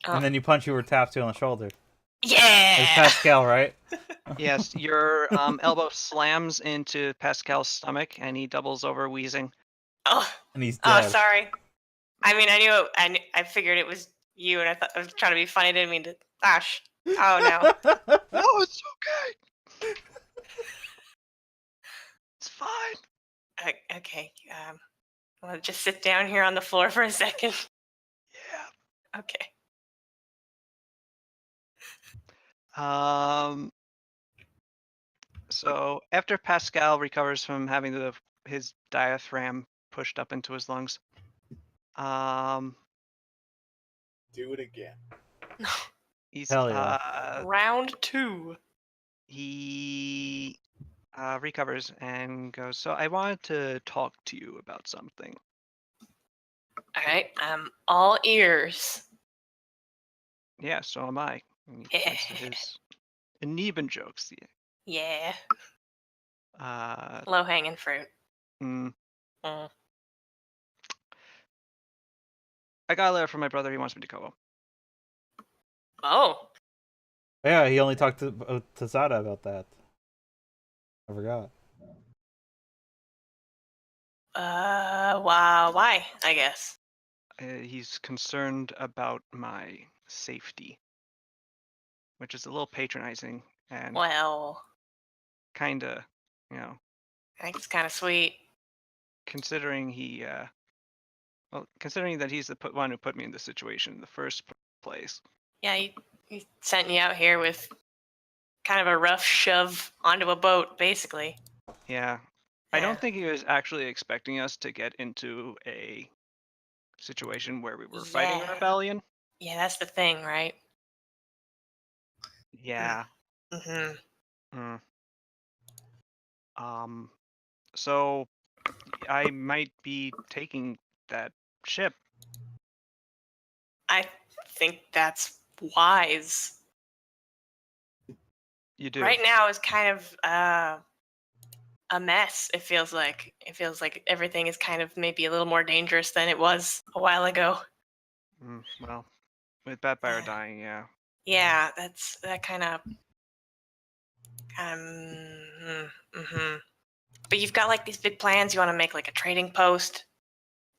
Oh. And then you punch who were tapped to on the shoulder. It's Yeah. Pascal, right? Yes, your elbow slams into Pascal's stomach, and he doubles over, wheezing. Oh, And he's oh, dead. sorry. I mean, I figured it was you, and I was trying to be funny. I didn't mean to. Gosh. Oh no. No, it's okay. It's fine. Okay. I'm gonna just sit down here on the floor for a second. Yeah. Okay. So after Pascal recovers from having his diaphragm pushed up into his lungs, Do it again. he's Hell yeah. Round 2. he recovers and goes, so I wanted to talk to you about something. All right. I'm all ears. Yeah, so am I. And he points to his Neben jokes. Yeah. Uh, Low hanging fruit. mm, Mm. I got a letter from my brother. He wants me to go home. Oh. Yeah, he only talked to Sada about that. I forgot. Wow. Why? I guess. He's concerned about my safety, which is a little patronizing and Well, kind of, you know, I think it's kind of sweet. considering considering that he's the one who put me in this situation in the first place. Yeah, he sent you out here with kind of a rough shove onto a boat, basically. Yeah. I don't think he was actually expecting us to get into a situation where we were fighting a Yeah. rebellion. Yeah, that's the thing, right? Yeah. Mm-hmm. So I might be taking that ship. I think that's wise. You do. Right now is kind of a mess. It feels like everything is kind of maybe a little more dangerous than it was a while ago. Well, with Pathfinder dying, yeah. Yeah, that kind of. Mm-hmm. But you've got like these big plans. You want to make like a trading post,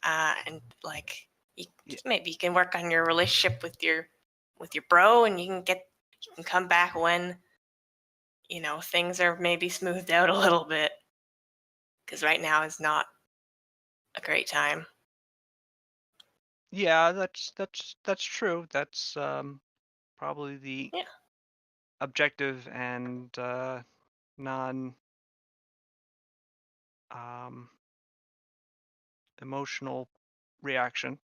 and like maybe you can work on your relationship with your bro, and you can come back when things are maybe smoothed out a little bit. Because right now is not a great time. Yeah, that's true. That's probably the objective and non emotional reaction.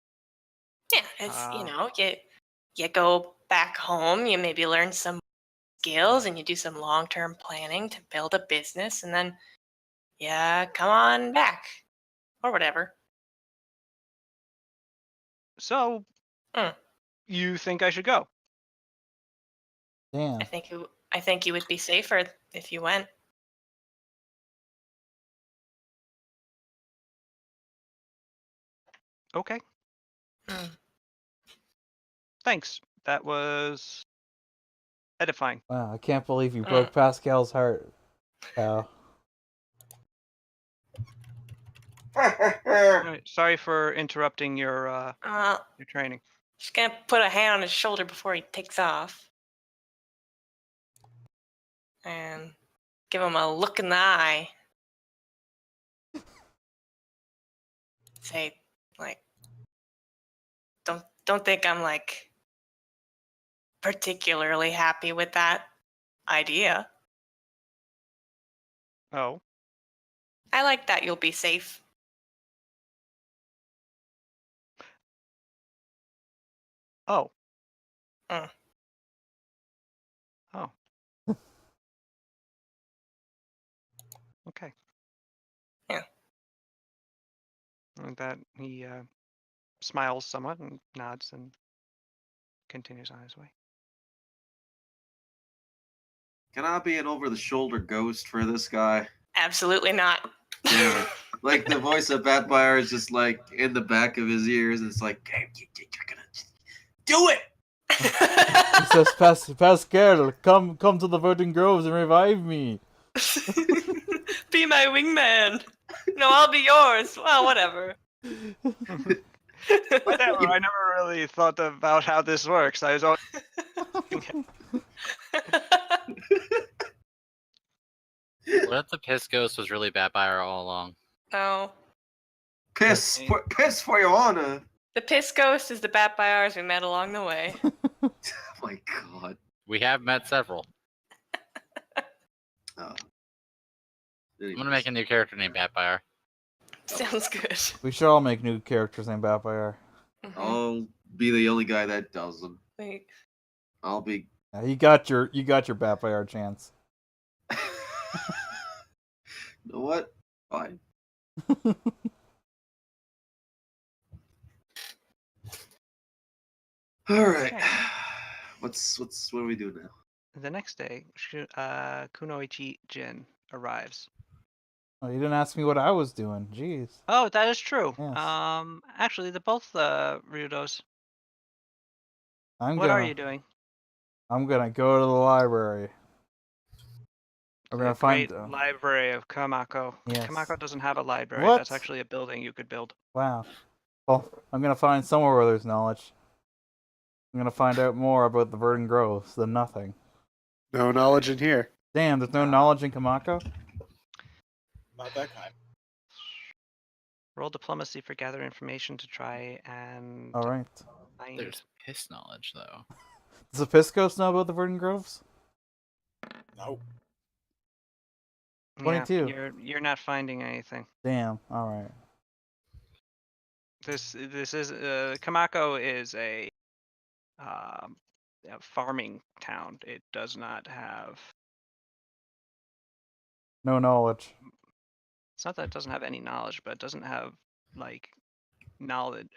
Yeah, it's you go back home, you maybe learn some skills, and you do some long-term planning to build a business, and then come on back or whatever. So, you think I should go? Damn. I think you would be safer if you went. Okay. Thanks. That was edifying. Wow, I can't believe you broke Pascal's heart. Wow. Right, sorry for interrupting your training. Just gonna put a hand on his shoulder before he takes off, and give him a look in the eye. Say, like, don't think I'm like particularly happy with that idea. Oh. I like that you'll be safe. Oh. Oh. Okay. Yeah. And that he smiles somewhat and nods and continues on his way. Can I be an over-the-shoulder ghost for this guy? Absolutely not. Yeah. Like the voice of Batfire is just like in the back of his ears, and it's like, hey, you're gonna do it. He says, Pascal, come to the Verdant Groves and revive me. Be my wingman. No, I'll be yours. Well, whatever. Whatever. I never really thought about how this works. I was always What if the piss ghost was really Batfire all along? Oh. Piss for your honor. The piss ghost is the Batfires we met along the way. Oh my god. We have met several. Oh. I'm gonna make a new character named Batfire. Sounds good. We should all make new characters named Batfire. I'll be the only guy that does them. Wait. I'll be. Yeah, you got your Batfire chance. You know what? Fine. All right. Okay. What do we do now? The next day, Kunoichi Jin arrives. Oh, you didn't ask me what I was doing. Jeez. Oh, that is true. Yes. Actually, they're both Ryudos. What are you doing? I'm gonna go to the library. We're gonna find Great library of Kamako. Yes. Kamako doesn't have a library. What? That's actually a building you could build. Wow. Well, I'm gonna find somewhere where there's knowledge. I'm gonna find out more about the Verdant Groves than nothing. No knowledge in here. Damn, there's no knowledge in Kamako? Not that kind. Roll diplomacy for gather information to try and Alright. find. There's piss knowledge though. Does the Piscos know about the Verdant Groves? No. 22. Yeah, you're not finding anything. Damn, alright. This is Kamako is a farming town. It does not have. No knowledge. It's not that it doesn't have any knowledge, but it doesn't have like knowledge,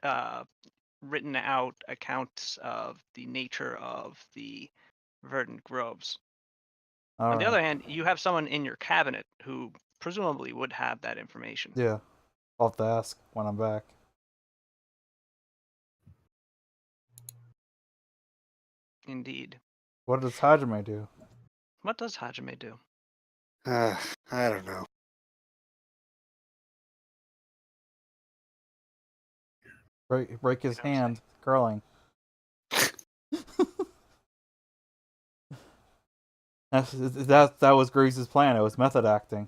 written out accounts of the nature of the verdant groves. On the other hand, you have someone in your cabinet who presumably would have that information. Yeah. I'll have to ask when I'm back. Indeed. What does Hajime do? What does Hajime do? I don't know. Break his hand curling. that was Grease's plan. It was method acting.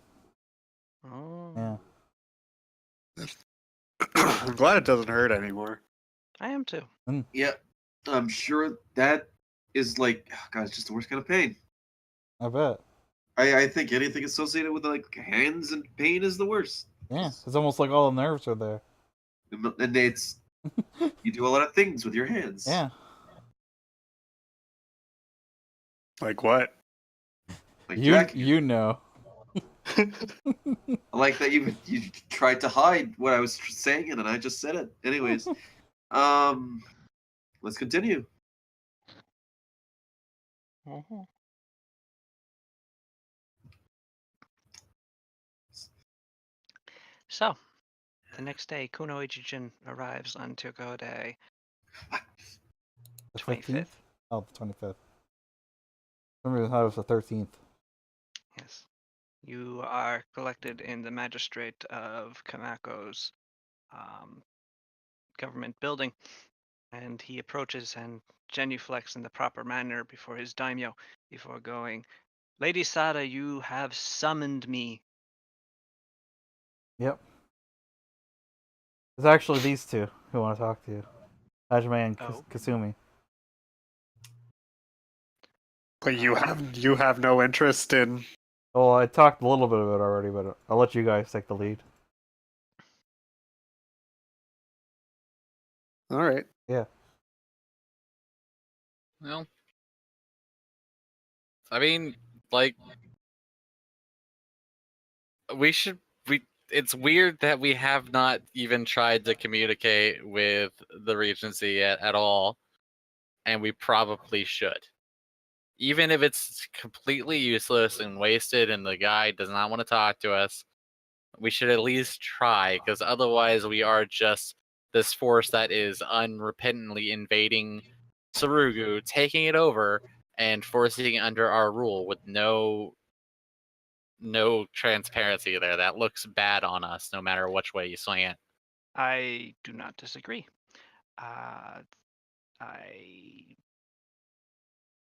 Oh. Yeah. I'm glad it doesn't hurt anymore. I am too. Yeah, I'm sure that is like, oh God, it's just the worst kind of pain. I bet. I think anything associated with like hands and pain is the worst. Yeah, it's almost like all the nerves are there. And it's you do a lot of things with your hands. Yeah. Like what? Like You know. I like that you tried to hide what I was saying, and I just said it. Anyways, let's continue. Mm-hmm. So, the next day, Kunoichi Jin arrives on Tokyo Day The 25th. Oh, the 25th. For some reason I thought it was the 13th. Yes. You are collected in the magistrate of Kamako's government building, and he approaches and genuflects in the proper manner before his daimyo, before going, "Lady Sada, you have summoned me." Yep. It's actually these two who want to talk to you. Hajime and Kasumi. But you have no interest in. Well, I talked a little bit about it already, but I'll let you guys take the lead. All right. Yeah. Well, I mean, like, it's weird that we have not even tried to communicate with the Regency yet at all, and we probably should. Even if it's completely useless and wasted and the guy does not want to talk to us, we should at least try, because otherwise we are just this force that is unrepentantly invading Sarugu, taking it over, and forcing it under our rule with no transparency there. That looks bad on us, no matter which way you swing it. I do not disagree. I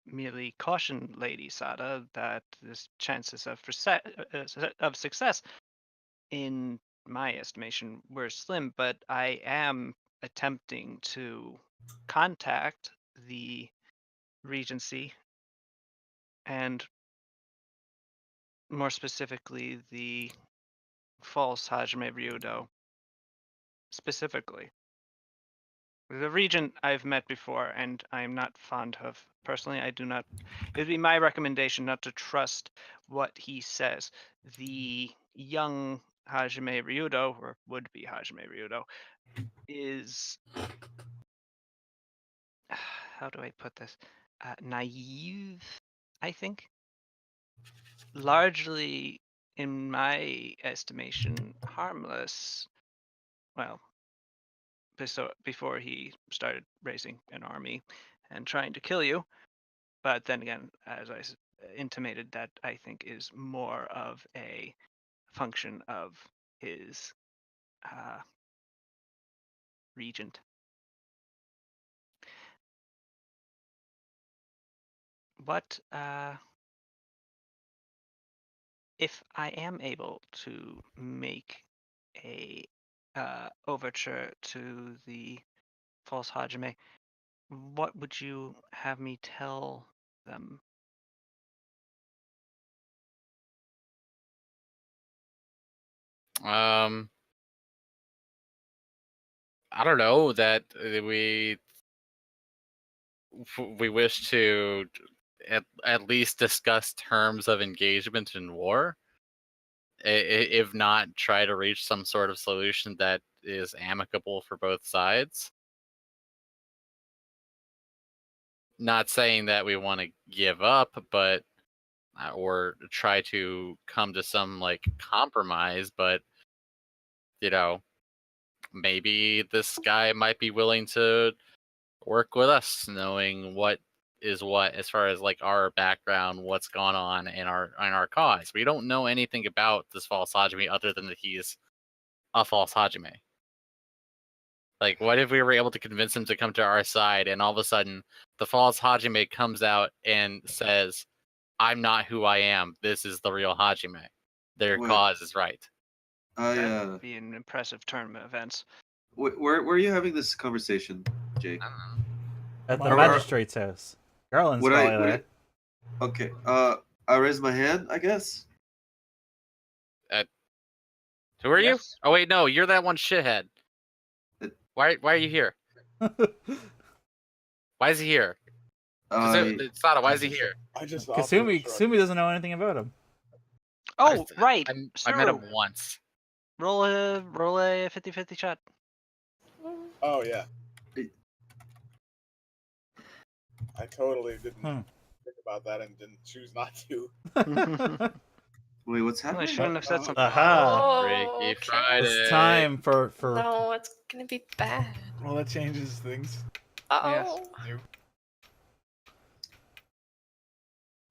merely caution Lady Sada that the chances of success, in my estimation, were slim, but I am attempting to contact the Regency and more specifically the false Hajime Ryudo specifically. The Regent I've met before, and I'm not fond of. Personally, I do not. It would be my recommendation not to trust what he says. The young Hajime Ryudo, or would-be Hajime Ryudo, is... How do I put this? Naive, I think. Largely, in my estimation, harmless. Well, before he started raising an army and trying to kill you. But then again, as I intimated, that I think is more of a function of his regent. What if I am able to make a overture to the false Hajime? What would you have me tell them? I don't know, that we wish to at least discuss terms of engagement in war. If not, try to reach some sort of solution that is amicable for both sides. Not saying that we want to give up, but or try to come to some like compromise, but maybe this guy might be willing to work with us, knowing what is what as far as like our background, what's gone on in our cause. We don't know anything about this false Hajime other than that he's a false Hajime. Like, what if we were able to convince him to come to our side, and all of a sudden the false Hajime comes out and says, "I'm not who I am. This is the real Hajime. Their cause is right." That would be an impressive turn of events. Where are you having this conversation, Jake? At the magistrate's house. Garland's probably there. Okay. I raise my hand, I guess. Who are you? Oh wait, no, you're that one shithead. Why are you here? Why is he here? Sada, why is he here? Kasumi doesn't know anything about him. Oh, right. I met him once. Roll a 50-50 shot. Oh yeah. I totally didn't think about that and didn't choose not to. Wait, what's happening? I shouldn't have said something. Oh, Ricky Friday. It's time for. No, it's gonna be bad. Well, that changes things. Oh. Yes.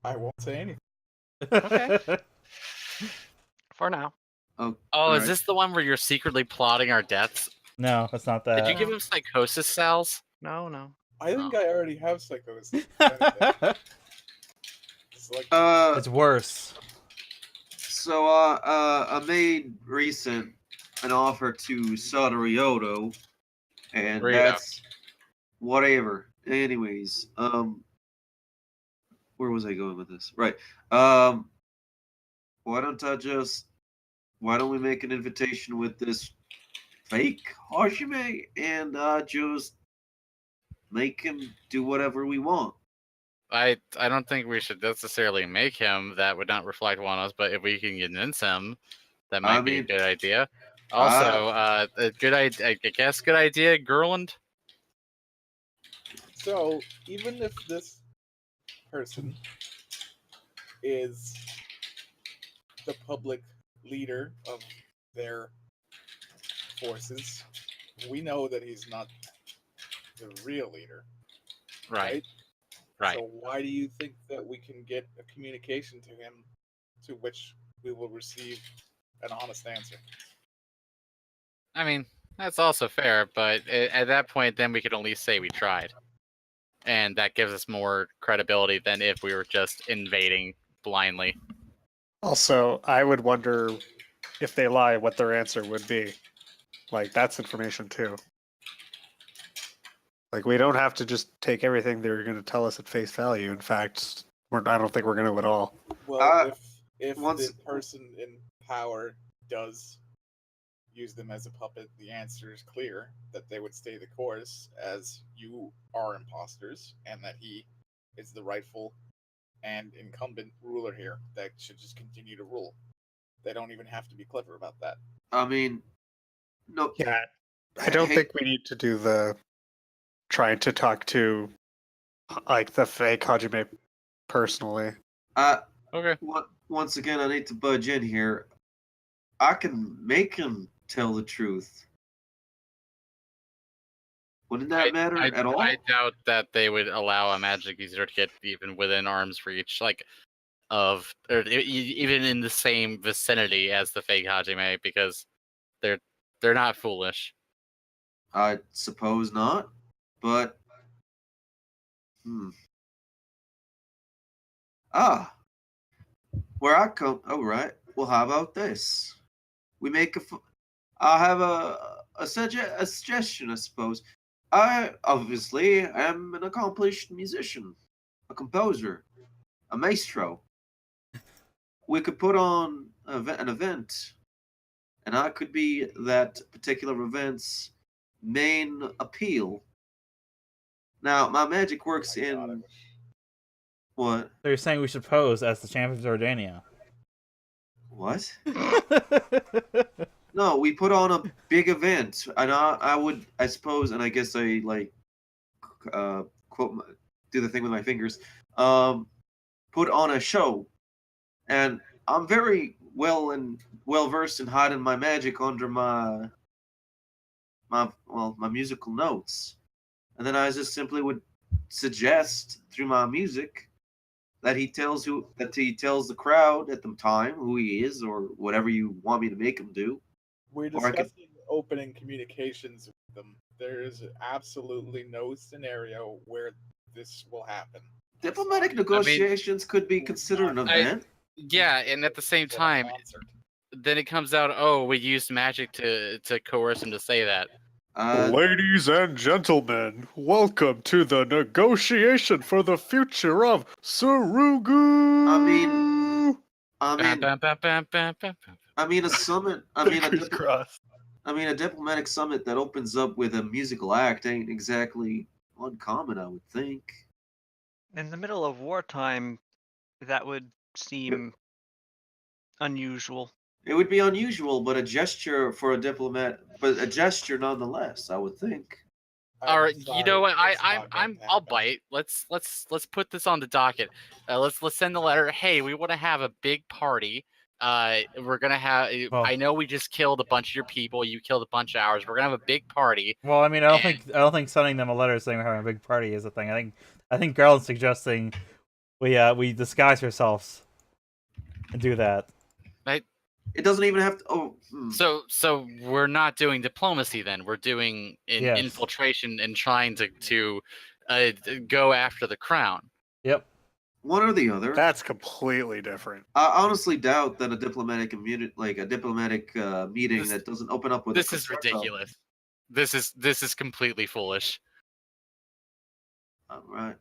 I won't say anything. Okay. For now. Oh, is this the one where you're secretly plotting our deaths? No, it's not that. Did you give him psychosis cells? No. I think I already have psychosis. It's worse. So I made recent an offer to Sadarioto, and that's whatever. Anyways, where was I going with this? Right. Why don't we make an invitation with this fake Hajime and just make him do whatever we want? I don't think we should necessarily make him. That would not reflect on us. But if we can convince him, that might be a good idea. Also, a good idea. I guess good idea, Gerland. So even if this person is the public leader of their forces, we know that he's not the real leader. Right. So why do you think that we can get a communication to him to which we will receive an honest answer? I mean, That's also fair, but at that point, then we could at least say we tried. And that gives us more credibility than if we were just invading blindly. Also, I would wonder if they lie, what their answer would be. Like, that's information too. Like, we don't have to just take everything they're going to tell us at face value. In fact, I don't think we're going to at all. Well, if the person in power does use them as a puppet, the answer is clear that they would stay the course, as you are imposters, and that he is the rightful and incumbent ruler here that should just continue to rule. They don't even have to be clever about that. I mean, no. Yeah, I don't think we need to do the trying to talk to like the fake Hajime personally. Okay. Once again, I need to budge in here. I can make him tell the truth. Wouldn't that matter at all? I doubt that they would allow a magic user to get even within arm's reach, or even in the same vicinity as the fake Hajime, because they're not foolish. I suppose not, but where I come. Oh, right. Well, how about this? We make I have a suggestion, I suppose. I obviously am an accomplished musician, a composer, a maestro. We could put on an event, and I could be that particular event's main appeal. Now, my magic works in what? So you're saying we should pose as the champion of Jordania? What? No, we put on a big event, and I suppose, and I guess I do the thing with my fingers, put on a show, and I'm very well versed in hiding my magic under my musical notes, and then I just simply would suggest through my music that he tells the crowd at the time who he is, or whatever you want me to make him do. We're discussing opening communications with them. There is absolutely no scenario where this will happen. Diplomatic negotiations could be considered an event. Yeah, and at the same time, then it comes out, oh, we used magic to coerce him to say that. Ladies and gentlemen, welcome to the negotiation for the future of Surugu. I mean a summit. I mean a diplomatic summit that opens up with a musical act ain't exactly uncommon, I would think. In the middle of wartime, that would seem unusual. It would be unusual, but a gesture for a diplomat, but a gesture nonetheless, I would think. All right, you know what? I'll bite. Let's put this on the docket. Let's send the letter. Hey, we want to have a big party. We're gonna have. I know we just killed a bunch of your people. You killed a bunch of ours. We're gonna have a big party. Well, I mean, I don't think sending them a letter saying we're having a big party is a thing. I think Garland's suggesting we disguise ourselves and do that. It doesn't even have to. So we're not doing diplomacy then. We're doing infiltration and trying to go after the crown. Yep. One or the other. That's completely different. I honestly doubt that a diplomatic meeting that doesn't open up with. This is ridiculous. This is completely foolish. All right.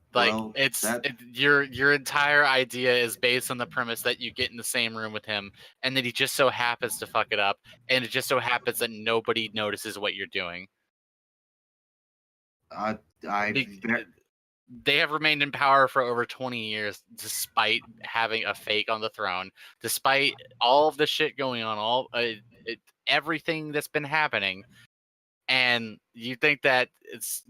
Your entire idea is based on the premise that you get in the same room with him, and that he just so happens to fuck it up, and it just so happens that nobody notices what you're doing. They have remained in power for over 20 years, despite having a fake on the throne, despite all of the shit going on, everything that's been happening. And you think that it's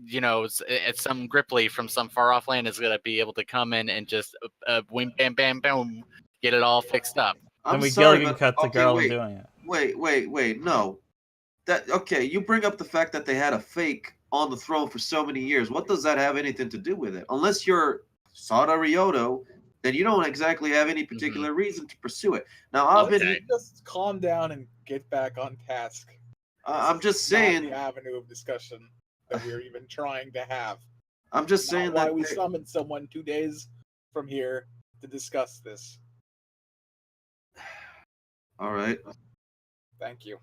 some Gripply from some far off land is gonna be able to come in and just wing bam bam boom get it all fixed up. And we Gilligan cut the girl doing it. Wait, no. You bring up the fact that they had a fake on the throne for so many years. What does that have anything to do with it? Unless you're Sada Ryoto, then you don't exactly have any particular reason to pursue it. Now, just calm down and get back on task. I'm just Not saying. the avenue of discussion that we're even trying to have. I'm just Not saying why that. we summoned someone 2 days from here to discuss this. All right. Thank you.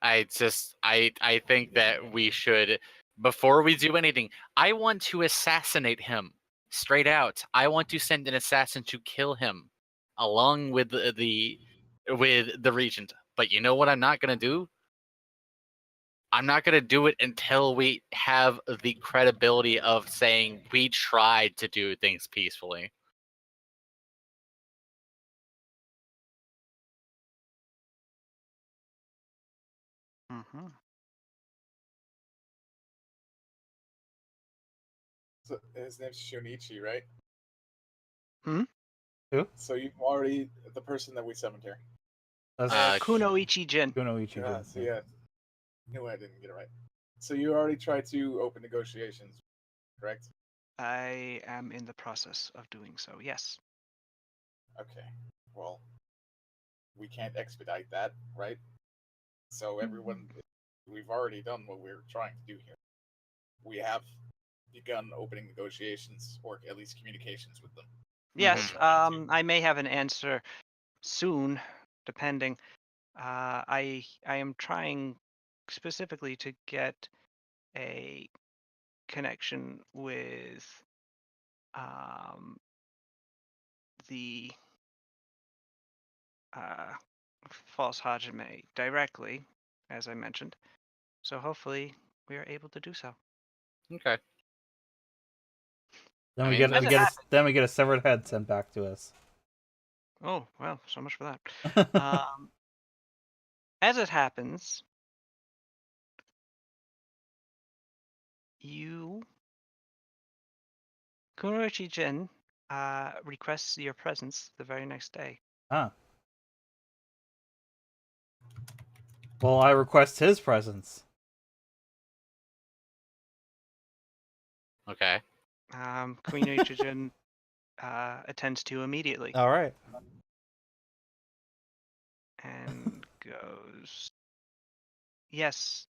I think that we should, before we do anything, I want to assassinate him straight out. I want to send an assassin to kill him along with the regent. But you know what I'm not gonna do? I'm not gonna do it until we have the credibility of saying we tried to do things peacefully. Mm-hmm. So his name's Shunichi, right? Hmm? Who? So you've already the person that we summoned here. That's Kunoichi Jin. Kunoichi. Yeah, so yeah. Knew I didn't get it right. So you already tried to open negotiations, correct? I am in the process of doing so, yes. Okay. Well, we can't expedite that, right? So everyone, we've already done what we're trying to do here. We have begun opening negotiations, or at least communications with them. Yes, Trying to- I may have an answer soon, depending. I am trying specifically to get a connection with the false Hajime directly, as I mentioned. So hopefully we are able to do so. Okay. Then I we mean, then we get a severed head sent back to us. Oh, well, so much for that. As it happens, Kunoichi Jin, requests your presence the very next day. Huh. Well, I request his presence. Okay. Kunoichi Jin attends to immediately All right. and goes, "Yes,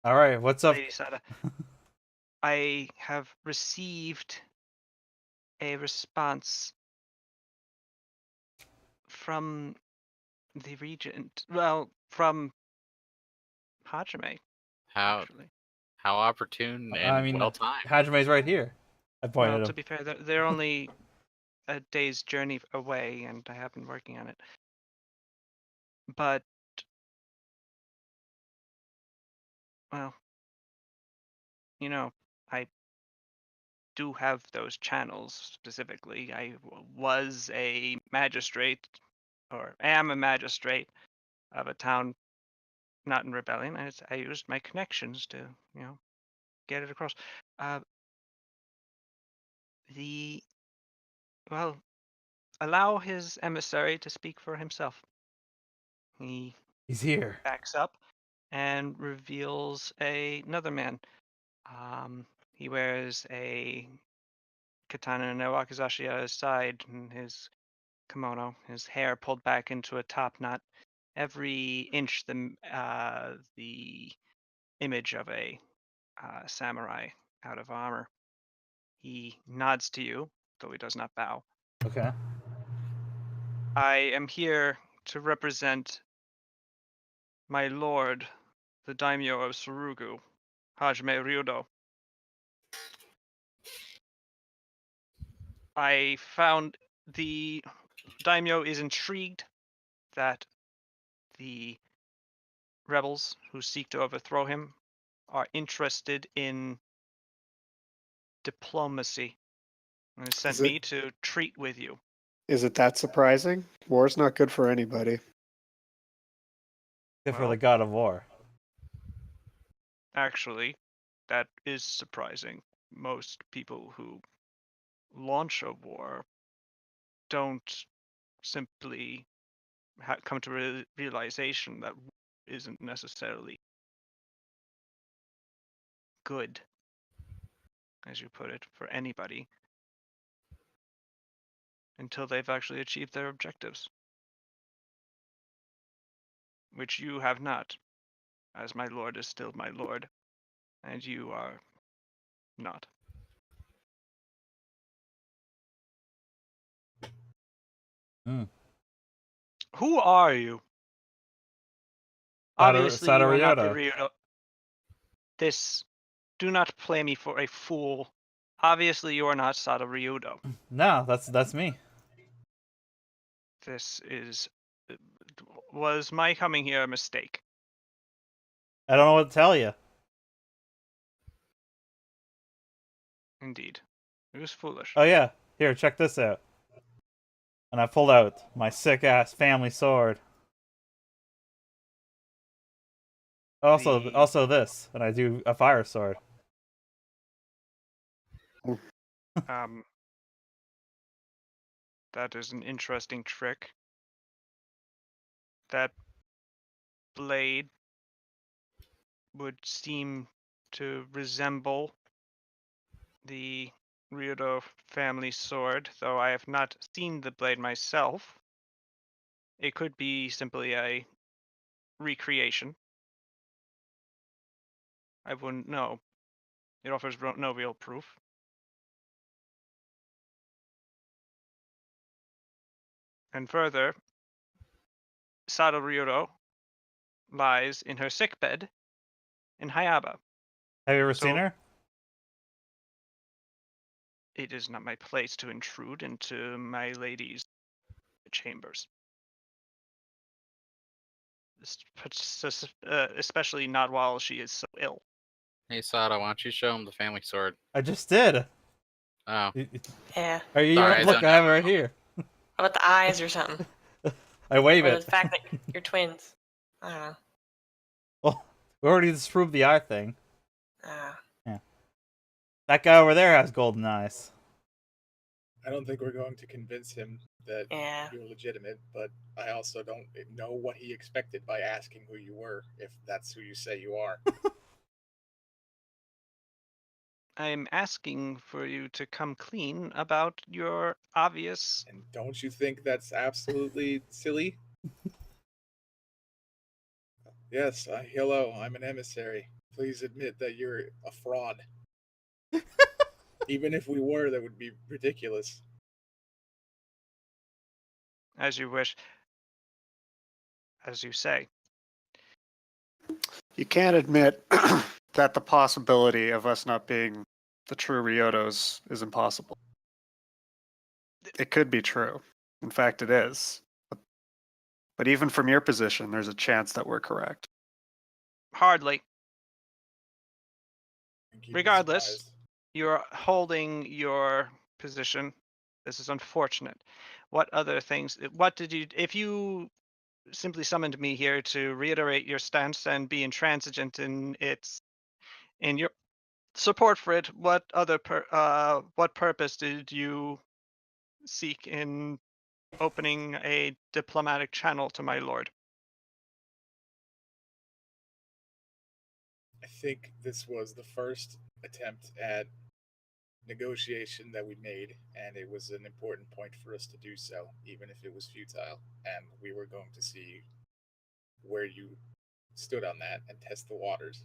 All right. What's up? Lady Sada. I have received a response from the regent. Well, from Hajime, How actually. opportune I and mean, well timed. Hajime's right here. I pointed Well, him. to be fair, they're only a day's journey away, and I have been working on it. But, well, I do have those channels specifically. I was a magistrate, or am a magistrate of a town not in rebellion. I used my connections to, get it across. Uh, the well, allow his emissary to speak for himself. He He's here. backs up and reveals another man. He wears a katana no wakizashi at his side, and his kimono, his hair pulled back into a top knot. Every inch the image of a samurai out of armor. He nods to you, though he does not bow. Okay. I am here to represent my lord, the daimyo of Surugu, Hajime Ryudo. I found the daimyo is intrigued that the rebels who seek to overthrow him are interested in diplomacy and has sent me to treat with you. Is it that surprising? War's not good for anybody. Good for the god of war. Actually, that is surprising. Most people who launch a war don't simply come to realization that isn't necessarily good, as you put it, for anybody. until they've actually achieved their objectives. Which you have not, as my lord is still my lord, and you are not. Who are you? Obviously, you are not the Ryudo. Do not play me for a fool. Obviously, you are not Sada Ryudo. No, that's me. Was my coming here a mistake? I don't know what to tell you. Indeed. It was foolish. Oh yeah, here, check this out. And I pulled out my sick-ass family sword. Also this, and I do a fire sword. That is an interesting trick. That blade would seem to resemble the Ryudo family sword, though I have not seen the blade myself. It could be simply a recreation. I wouldn't know. It offers no real proof. And further, Sada Ryudo lies in her sickbed in Hayaba. Have you ever seen her? It is not my place to intrude into my lady's chambers. Especially not while she is so ill. Hey, Sada, why don't you show him the family sword? I just did. Oh. Yeah. Are you Sorry, look, I have it right here. How about the eyes or something? I wave Or it. the fact that you're twins. I don't know. Well, we already disproved the eye thing. Yeah. That guy over there has golden eyes. I don't think we're going to convince him that Yeah. you're legitimate, but I also don't know what he expected by asking who you were, if that's who you say you are. I'm asking for you to come clean about your obvious... And don't you think that's absolutely silly? Yes, hello, I'm an emissary. Please admit that you're a fraud. Even if we were, that would be ridiculous. As you wish. As you say. You can't admit that the possibility of us not being the true Ryotos is impossible. It could be true. In fact, it is. But even from your position, there's a chance that we're correct. Hardly. Regardless, you're holding your position. This is unfortunate. What other things? What did you? If you simply summoned me here to reiterate your stance and be intransigent in your support for it, what other what purpose did you seek in opening a diplomatic channel to my lord? I think this was the first attempt at negotiation that we made, and it was an important point for us to do so, even if it was futile. And we were going to see where you stood on that and test the waters,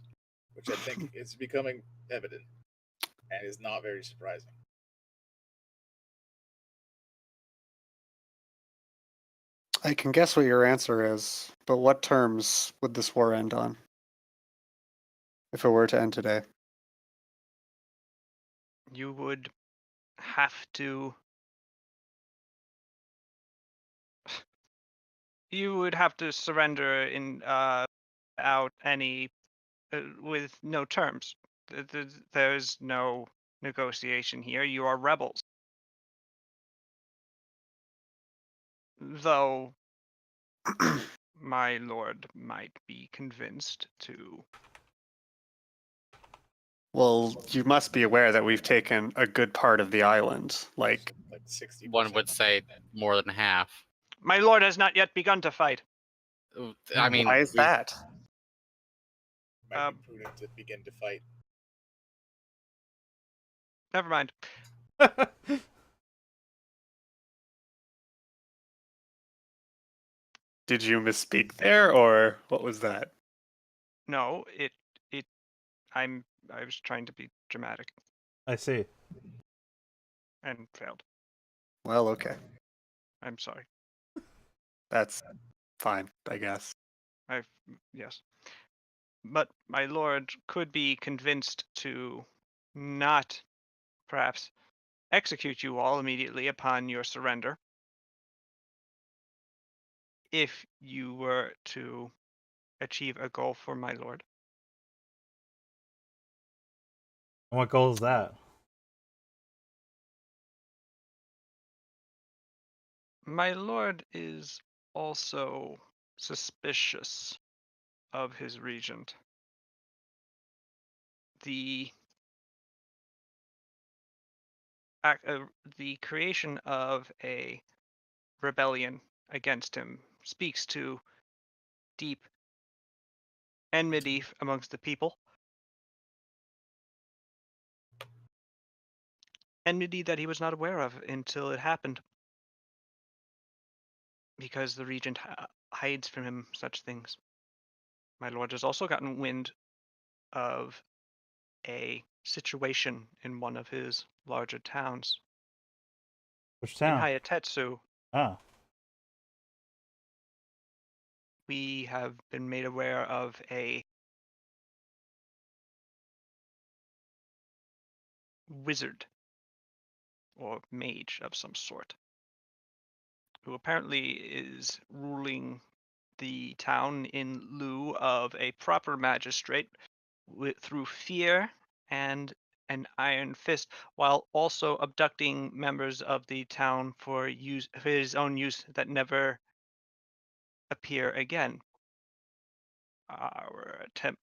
which I think is becoming evident and is not very surprising. I can guess what your answer is, but what terms would this war end on? If it were to end today? You would have to... You would have to surrender in out any with no terms. There's no negotiation here. You are rebels. Though my lord might be convinced to... Well, you must be aware that we've taken a good part of the island. Like 60%. One would say more than half. My lord has not yet begun to fight. I mean, why is that? Might be prudent to begin to fight. Never mind. Did you misspeak there, or what was that? No, it. I was trying to be dramatic I see. and failed. Well, okay. I'm sorry. That's fine, I guess. Yes. But my lord could be convinced to not, perhaps, execute you all immediately upon your surrender if you were to achieve a goal for my lord. And what goal is that? My lord is also suspicious of his regent. The creation of a rebellion against him speaks to deep enmity amongst the people. Enmity that he was not aware of until it happened, because the regent hides from him such things. My lord has also gotten wind of a situation in one of his larger towns. Which In town? Hayatetsu, Ah. we have been made aware of a wizard or mage of some sort who apparently is ruling the town in lieu of a proper magistrate through fear and an iron fist, while also abducting members of the town for his own use that never appear again. The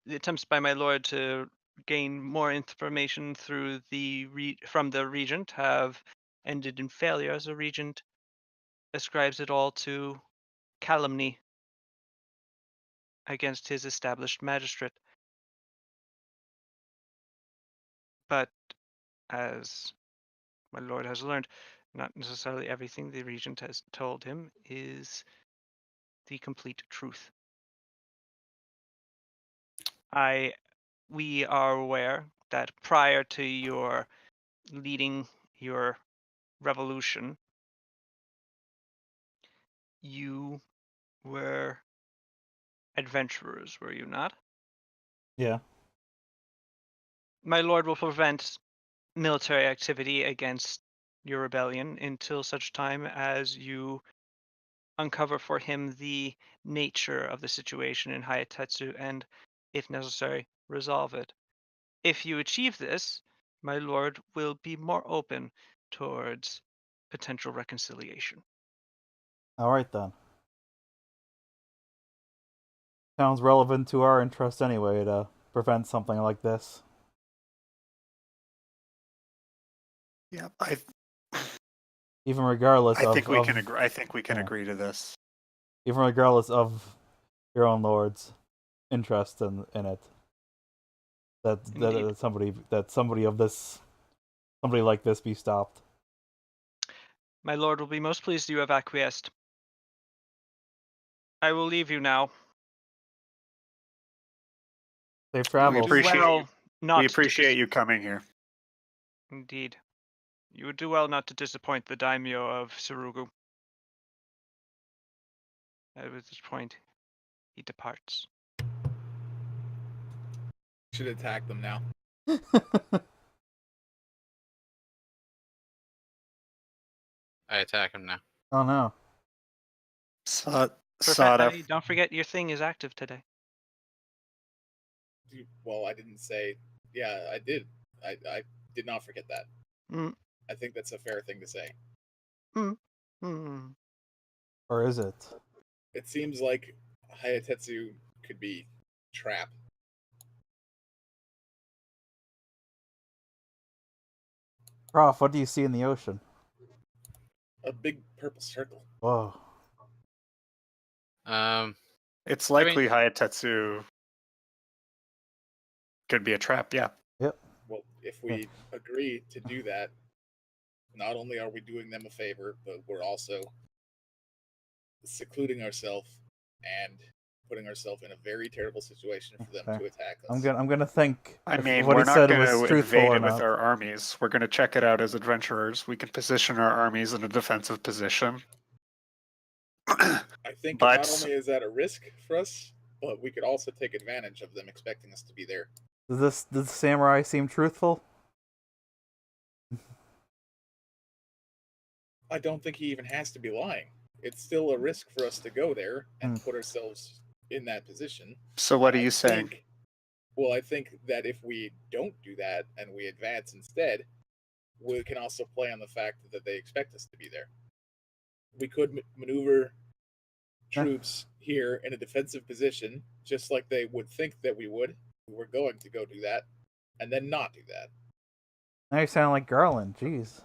attempts by my lord to gain more information through from the regent have ended in failure, as the regent ascribes it all to calumny against his established magistrate. But as my lord has learned, not necessarily everything the regent has told him is the complete truth. We are aware that prior to your leading your revolution, you were adventurers, were you not? Yeah. My lord will prevent military activity against your rebellion until such time as you uncover for him the nature of the situation in Hayatetsu and, if necessary, resolve it. If you achieve this, my lord will be more open towards potential reconciliation. All right then. Sounds relevant to our interest anyway to prevent something like this. Yeah, Even regardless I of, think we can agree. I think we can yeah. agree to this. Even regardless of your own lord's interest in it. That somebody like this be stopped. My lord will be most pleased you have acquiesced. I will leave you now. Safe travels. We appreciate you coming here. Indeed. You would do well not to disappoint the daimyo of Surugu. At this point, he departs. Should attack them now. I attack him now. Oh no. Sada. Don't forget your thing is active today. Well, I didn't say. Yeah, I did. I did not forget that. Mm. I think that's a fair thing to say. Or is it? It seems like Hayatetsu could be trapped. Prof, what do you see in the ocean? A big purple circle. Whoa. It's likely Hayatetsu could be a trap, yeah. Yep. Well, if we agree to do that, not only are we doing them a favor, but we're also secluding ourselves and putting ourselves in a very terrible situation for them to attack us. I'm gonna think. I mean, what we're he not said going was to truthful invade or it with not. our armies. We're going to check it out as adventurers. We can position our armies in a defensive position. I think But- not only is that a risk for us, but we could also take advantage of them expecting us to be there. Does the samurai seem truthful? I don't think he even has to be lying. It's still a risk for us to go there and put ourselves in that position. So what are you saying? Well, I think that if we don't do that and we advance instead, we can also play on the fact that they expect us to be there. We could maneuver troops here in a defensive position, just like they would think that we would. We were going to go do that, and then not do that. Now you sound like Garland. Jeez.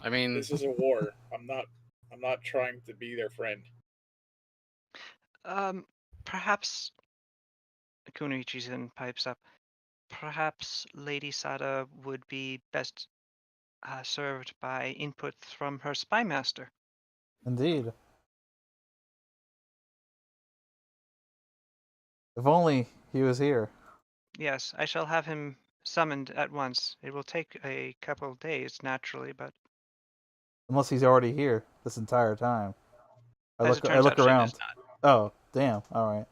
I mean, This is a war. I'm not trying to be their friend. Perhaps Kunichi-san pipes up. Perhaps Lady Sada would be best served by input from her spy master. Indeed. If only he was here. Yes, I shall have him summoned at once. It will take a couple of days, naturally, but Unless he's already here this entire time. I as it look turns out, Shin around. is not. Oh, damn. All right.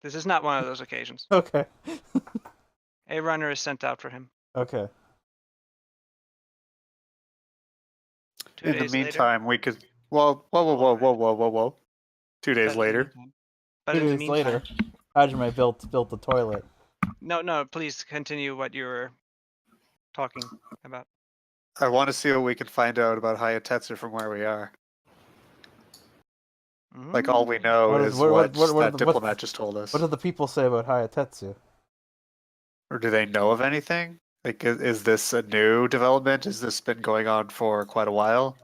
This is not one of those occasions. Okay. A runner is sent out for him. Okay. 2 In days the meantime, we could. Whoa. 2 days later. But 2 in the days meantime, later, Hajime built the toilet. No, please continue what you were talking about. I want to see what we can find out about Hayatetsu from where we are. Like, all we know What is is- what what- that diplomat just told us. What do the people say about Hayatetsu? Or do they know of anything? Like, is this a new development? Has this been going on for quite a while?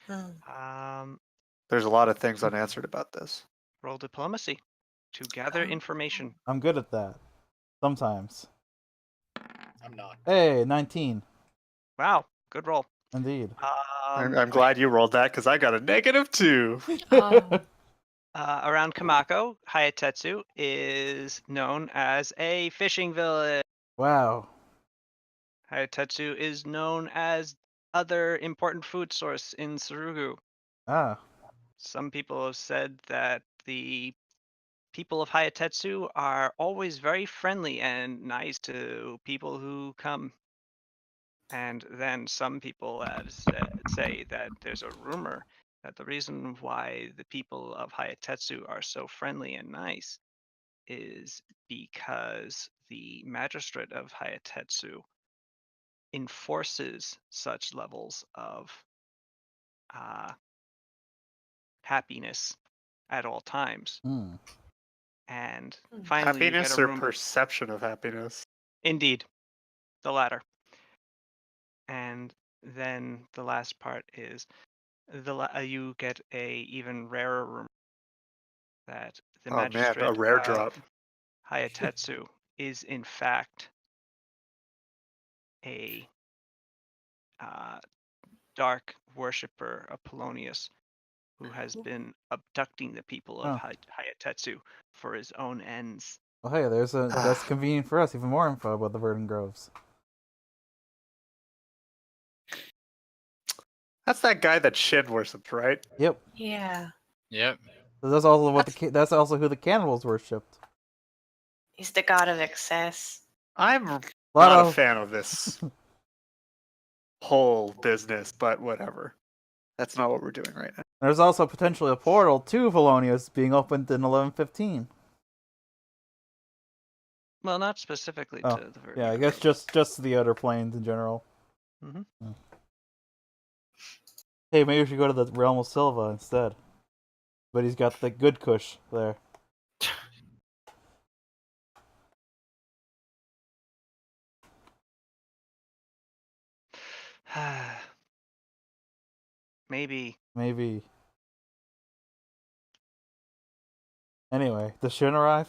There's a lot of things unanswered about this. Roll diplomacy to gather information. I'm good at that. Sometimes. I'm not. Hey, 19. Wow, good roll. Indeed. I'm glad you rolled that because I got a -2. Around Kamako, Hayatetsu is known as a fishing village. Wow. Hayatetsu is known as other important food source in Tsurugu. Ah. Some people have said that the people of Hayatetsu are always very friendly and nice to people who come. And then some people say that there's a rumor that the reason why the people of Hayatetsu are so friendly and nice is because the magistrate of Hayatetsu enforces such levels of happiness at all times. And finally, Happiness you get a or rumor. perception of happiness? Indeed, the latter. And then the last part is you get a even rarer rumor that the magistrate a rare of drop. Hayatetsu is in fact a dark worshipper of Polonius who has been abducting the people of Hayatetsu for his own ends. Well, hey, that's convenient for us. Even more info about the Verdant Groves. That's that guy that Shin worshipped, right? Yep. Yeah. Yep. So that's also that's also who the cannibals worshipped. He's the god of excess. I'm not a fan of this whole business, but whatever. That's not what we're doing right now. There's also potentially a portal to Polonius being opened in 1115. Well, not specifically to the Verdant Yeah, I guess Groves. just the outer planes in general. Mm-hmm. Hey, maybe we should go to the realm of Silva instead. But he's got the good kush there. Maybe. Anyway, does Shin arrive?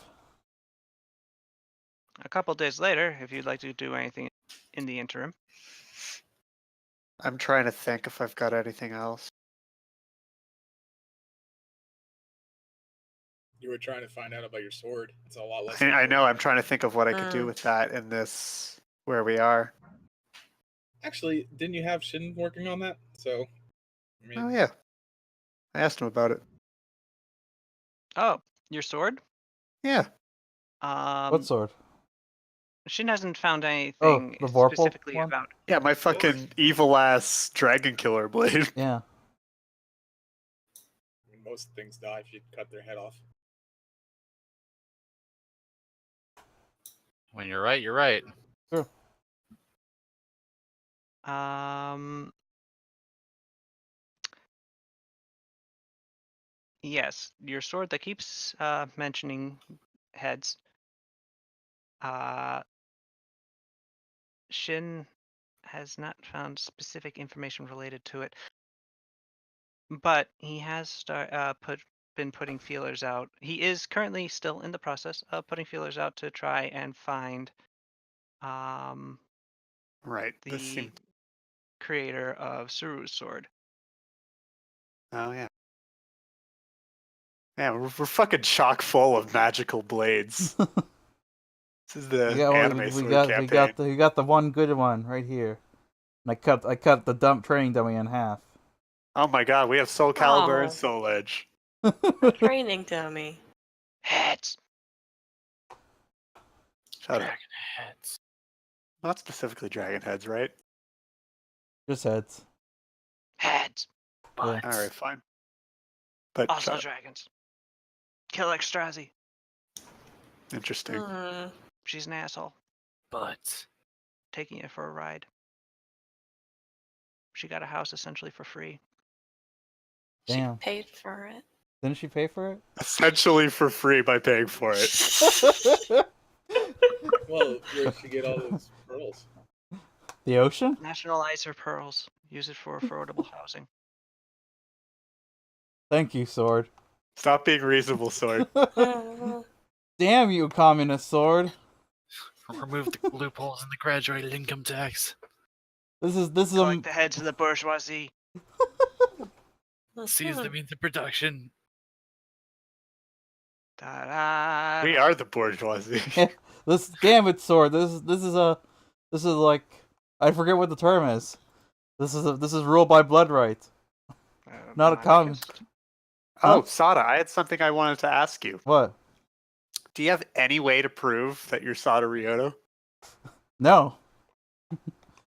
A couple days later, if you'd like to do anything in the interim. I'm trying to think if I've got anything else. You were trying to find out about your sword. It's a lot less. I know. I'm trying to think of what I could do with that in this where we are. Actually, didn't you have Shin working on that? So, I mean, Oh yeah, I asked him about it. Oh, your sword? Yeah. What sword? Shin hasn't found Oh, anything the Vorpal specifically one? about. Yeah, my fucking evil ass dragon killer blade. Yeah. I mean, most things die if you cut their head off. When you're right, you're right. Sure. Yes, your sword that keeps mentioning heads. Shin has not found specific information related to it, but he has been putting feelers out. He is currently still in the process of putting feelers out to try and find Right. the creator of Suru's sword. Oh yeah. Man, we're fucking chock full of magical blades. This is the anime sword campaign. We got the one good one right here. And I cut the training dummy in half. Oh my god, we have Soul Calibur and Soul Edge. Training dummy. Heads. Shut up. Dragon heads. Not specifically dragon heads, right? Just heads. Heads. Yeah. All right, fine. But Also dragons. Kill Extrazi. Interesting. She's an asshole. But Taking it for a ride. She got a house essentially for free. Damn. She paid for it. Didn't she pay for it? Essentially for free by paying for it. Well, where'd she get all those pearls? The ocean? Nationalize her pearls. Use it for affordable housing. Thank you, sword. Stop being reasonable, sword. Damn you, communist sword. remove the loopholes in the graduated income tax. This is Collect the heads of the bourgeoisie. Seize the means of production. Da-da. We are the bourgeoisie. this damn it, sword. This is like, I forget what the term is. This is ruled by blood right. Not a communist. Oh, Sada, I had something I wanted to ask you. What? Do you have any way to prove that you're Sada Ryoto? No.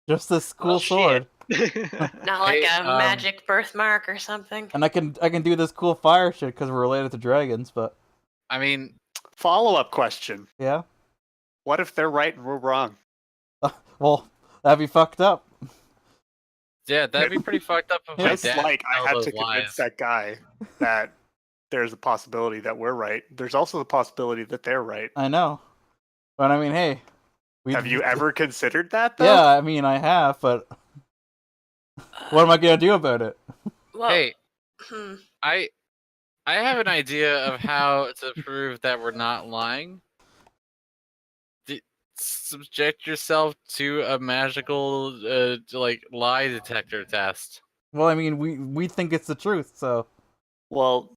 Just this cool sword. Not like a magic birthmark or something. And I can do this cool fire shit because we're related to dragons, but I mean, follow-up question. Yeah? What if they're right and we're wrong? Well, that'd be fucked up. Yeah, that'd be pretty fucked up. If my Just dad like I told had those to convince lies. that guy that there's a possibility that we're right. There's also the possibility that they're right. I know. But I mean, hey. Have you ever considered that, though? Yeah, I mean, I have, but what am I going to do about it? Well, Hey, I have an idea of how to prove that we're not lying. Subject yourself to a magical lie detector test. Well, I mean, we think it's the truth, so. Well,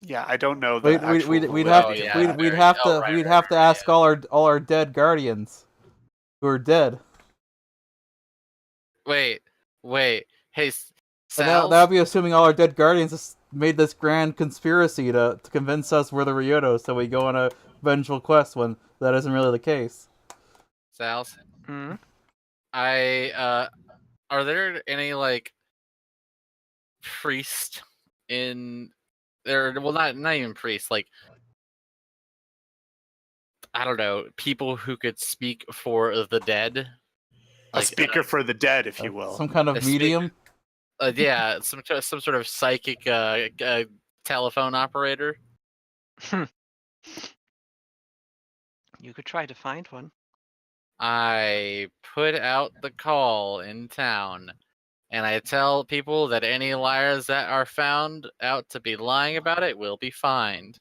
yeah, I don't know the We'd have to ask all our dead guardians who are dead. Wait. Hey, That would be assuming all our dead guardians made this grand conspiracy to convince us we're the Ryotos, so we go on a vengeful quest when that isn't really the case. Sals? Are there any priest in there? Well, not even priests. I don't know, people who could speak for the dead. A speaker for the dead, if you will. Some kind of medium. Yeah, some sort of psychic telephone operator. You could try to find one. I put out the call in town, and I tell people that any liars that are found out to be lying about it will be fined.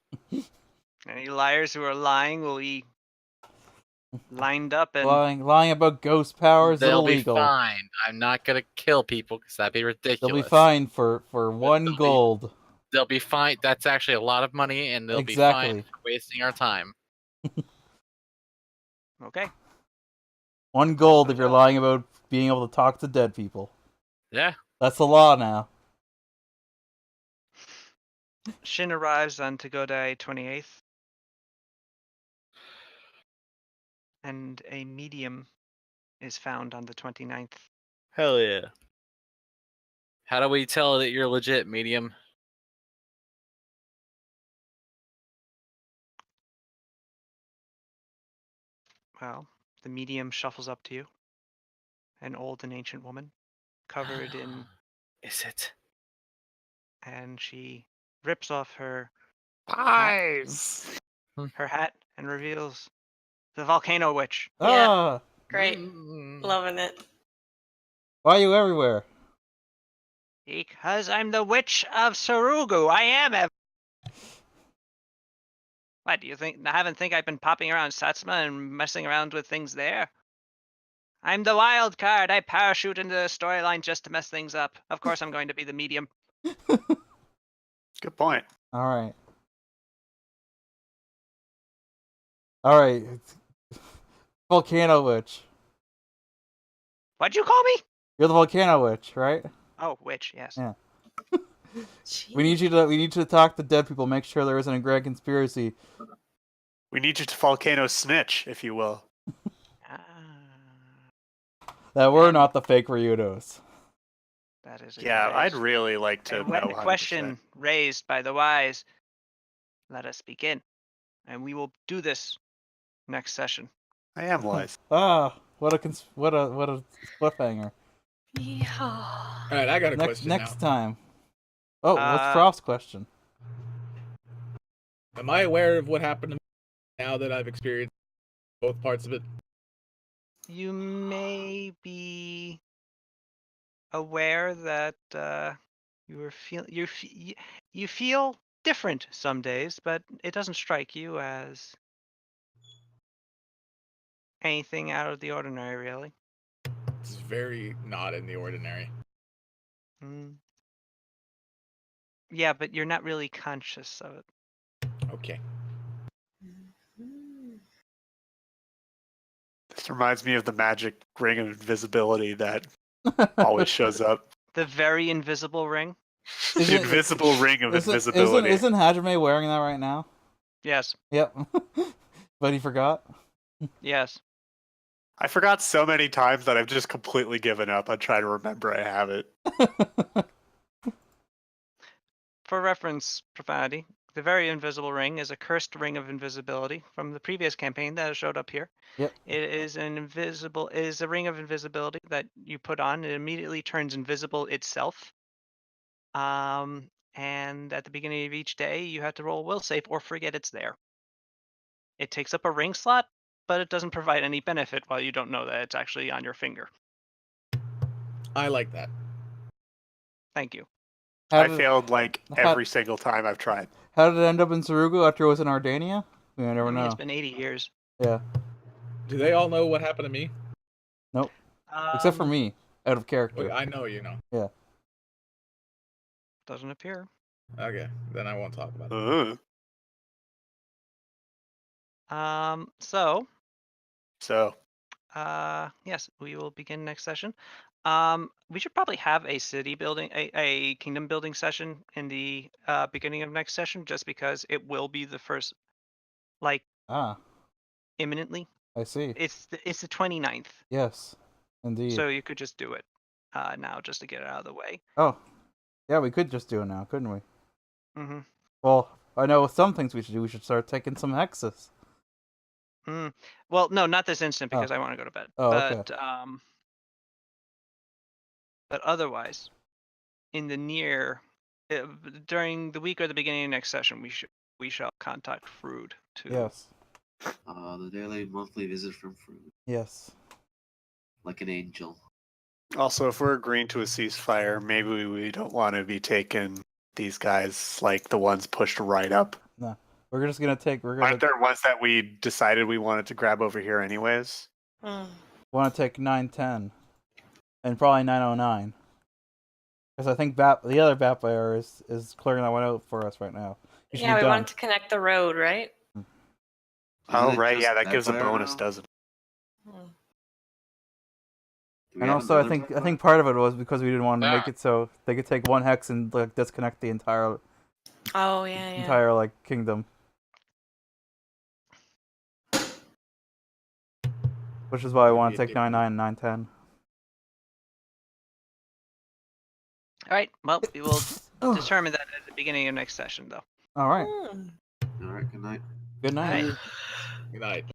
Any liars who are lying will be lined up and lying about ghost powers is illegal. They'll be fined. I'm not gonna kill people because that'd be ridiculous. They'll be fined for 1 gold. They'll be fine. That's actually a lot of money, and they'll be Exactly. fine for wasting our time. Okay. 1 gold if you're lying about being able to talk to dead people. Yeah. That's the law now. Shin arrives on Togodai 28th. And a medium is found on the 29th. Hell yeah. How do we tell that you're legit, medium? Well, the medium shuffles up to you. An old and ancient woman, covered in... Is it? And she rips off her Eyes. hat and reveals the volcano witch. Yeah. Ah! Great. Mm. Loving it. Why are you everywhere? Because I'm the witch of Sarugu. I am. What do you think? I haven't think I've been popping around Satsuma and messing around with things there. I'm the wild card. I parachute into the storyline just to mess things up. Of course, I'm going to be the medium. Good point. Alright. Alright. Volcano Witch. What'd you call me? You're the Volcano Witch, right? Oh, witch. Yes. Yeah. We need you to talk to dead people, make sure there isn't a grand conspiracy. We need you to volcano snitch, if you will. That we're not the fake Ryudos. That is a Yeah, good I'd answer. really like to And when know the 100%. question raised by the wise, let us begin, and we will do this next session. I am wise. Ah, what a cliffhanger. Yeehaw. All right, I got a question Next now. time. Oh, what's Frost's question? Am I aware of what happened to me now that I've experienced both parts of it? You may be aware that you feel different some days, but it doesn't strike you as anything out of the ordinary, really. It's very not in the ordinary. Mm. Yeah, but you're not really conscious of it. Okay. This reminds me of the magic ring of invisibility that always shows up. The very invisible ring? The invisible ring of invisibility. Isn't Hajime wearing that right now? Yes. Yep. But he forgot? Yes. I forgot so many times that I've just completely given up on trying to remember I have it. For reference, Profanity, the very invisible ring is a cursed ring of invisibility from the previous campaign that showed up here. Yep. It is a ring of invisibility that you put on. It immediately turns invisible itself. And at the beginning of each day, you have to roll a will save or forget it's there. It takes up a ring slot, but it doesn't provide any benefit while you don't know that it's actually on your finger. I like that. Thank you. I failed like every single time I've tried. How did it end up in Sarugu after it was in Ardania? We never know. It's been 80 years. Yeah. Do they all know what happened to me? Nope. Except for me, out of character. Well, I know you know. Yeah. Doesn't appear. Okay, then I won't talk about it. Yes, we will begin next session. We should probably have a city building, a kingdom building session in the beginning of next session, just because it will be the first, imminently. I see. It's the 29th. Yes, indeed. So you could just do it now, just to get it out of the way. Oh, yeah, we could just do it now, couldn't we? Mm-hmm. Well, I know some things we should do. We should start taking some hexes. Well, no, not this instant because I want to go to bed. Okay. But otherwise, in the during the week or the beginning of next session, we shall contact Frood to. Yes. The daily monthly visit from Frood. Yes. Like an angel. Also, if we're agreeing to a ceasefire, maybe we don't want to be taking these guys like the ones pushed right up. No, we're just gonna take. Aren't there ones that we decided we wanted to grab over here anyways? Want to take 910, and probably 909. Because I think the other bat player is clearing that one out for us right now. He should Yeah, be we done. wanted to connect the road, right? Oh, Isn't it right. just Yeah, that gives a Pathfinder bonus, now? doesn't it? Hmm. Do we And have also, I another think Pathfinder? part of it was because we didn't want to make Ah. it so they could take one hex and like disconnect the entire Oh yeah, yeah. entire like kingdom, which is why I want to take 9/9 and 9/10. All right. Well, we will determine that at the beginning of next session, though. All right. Hmm. All right. Good night. Good night. Night. Good night.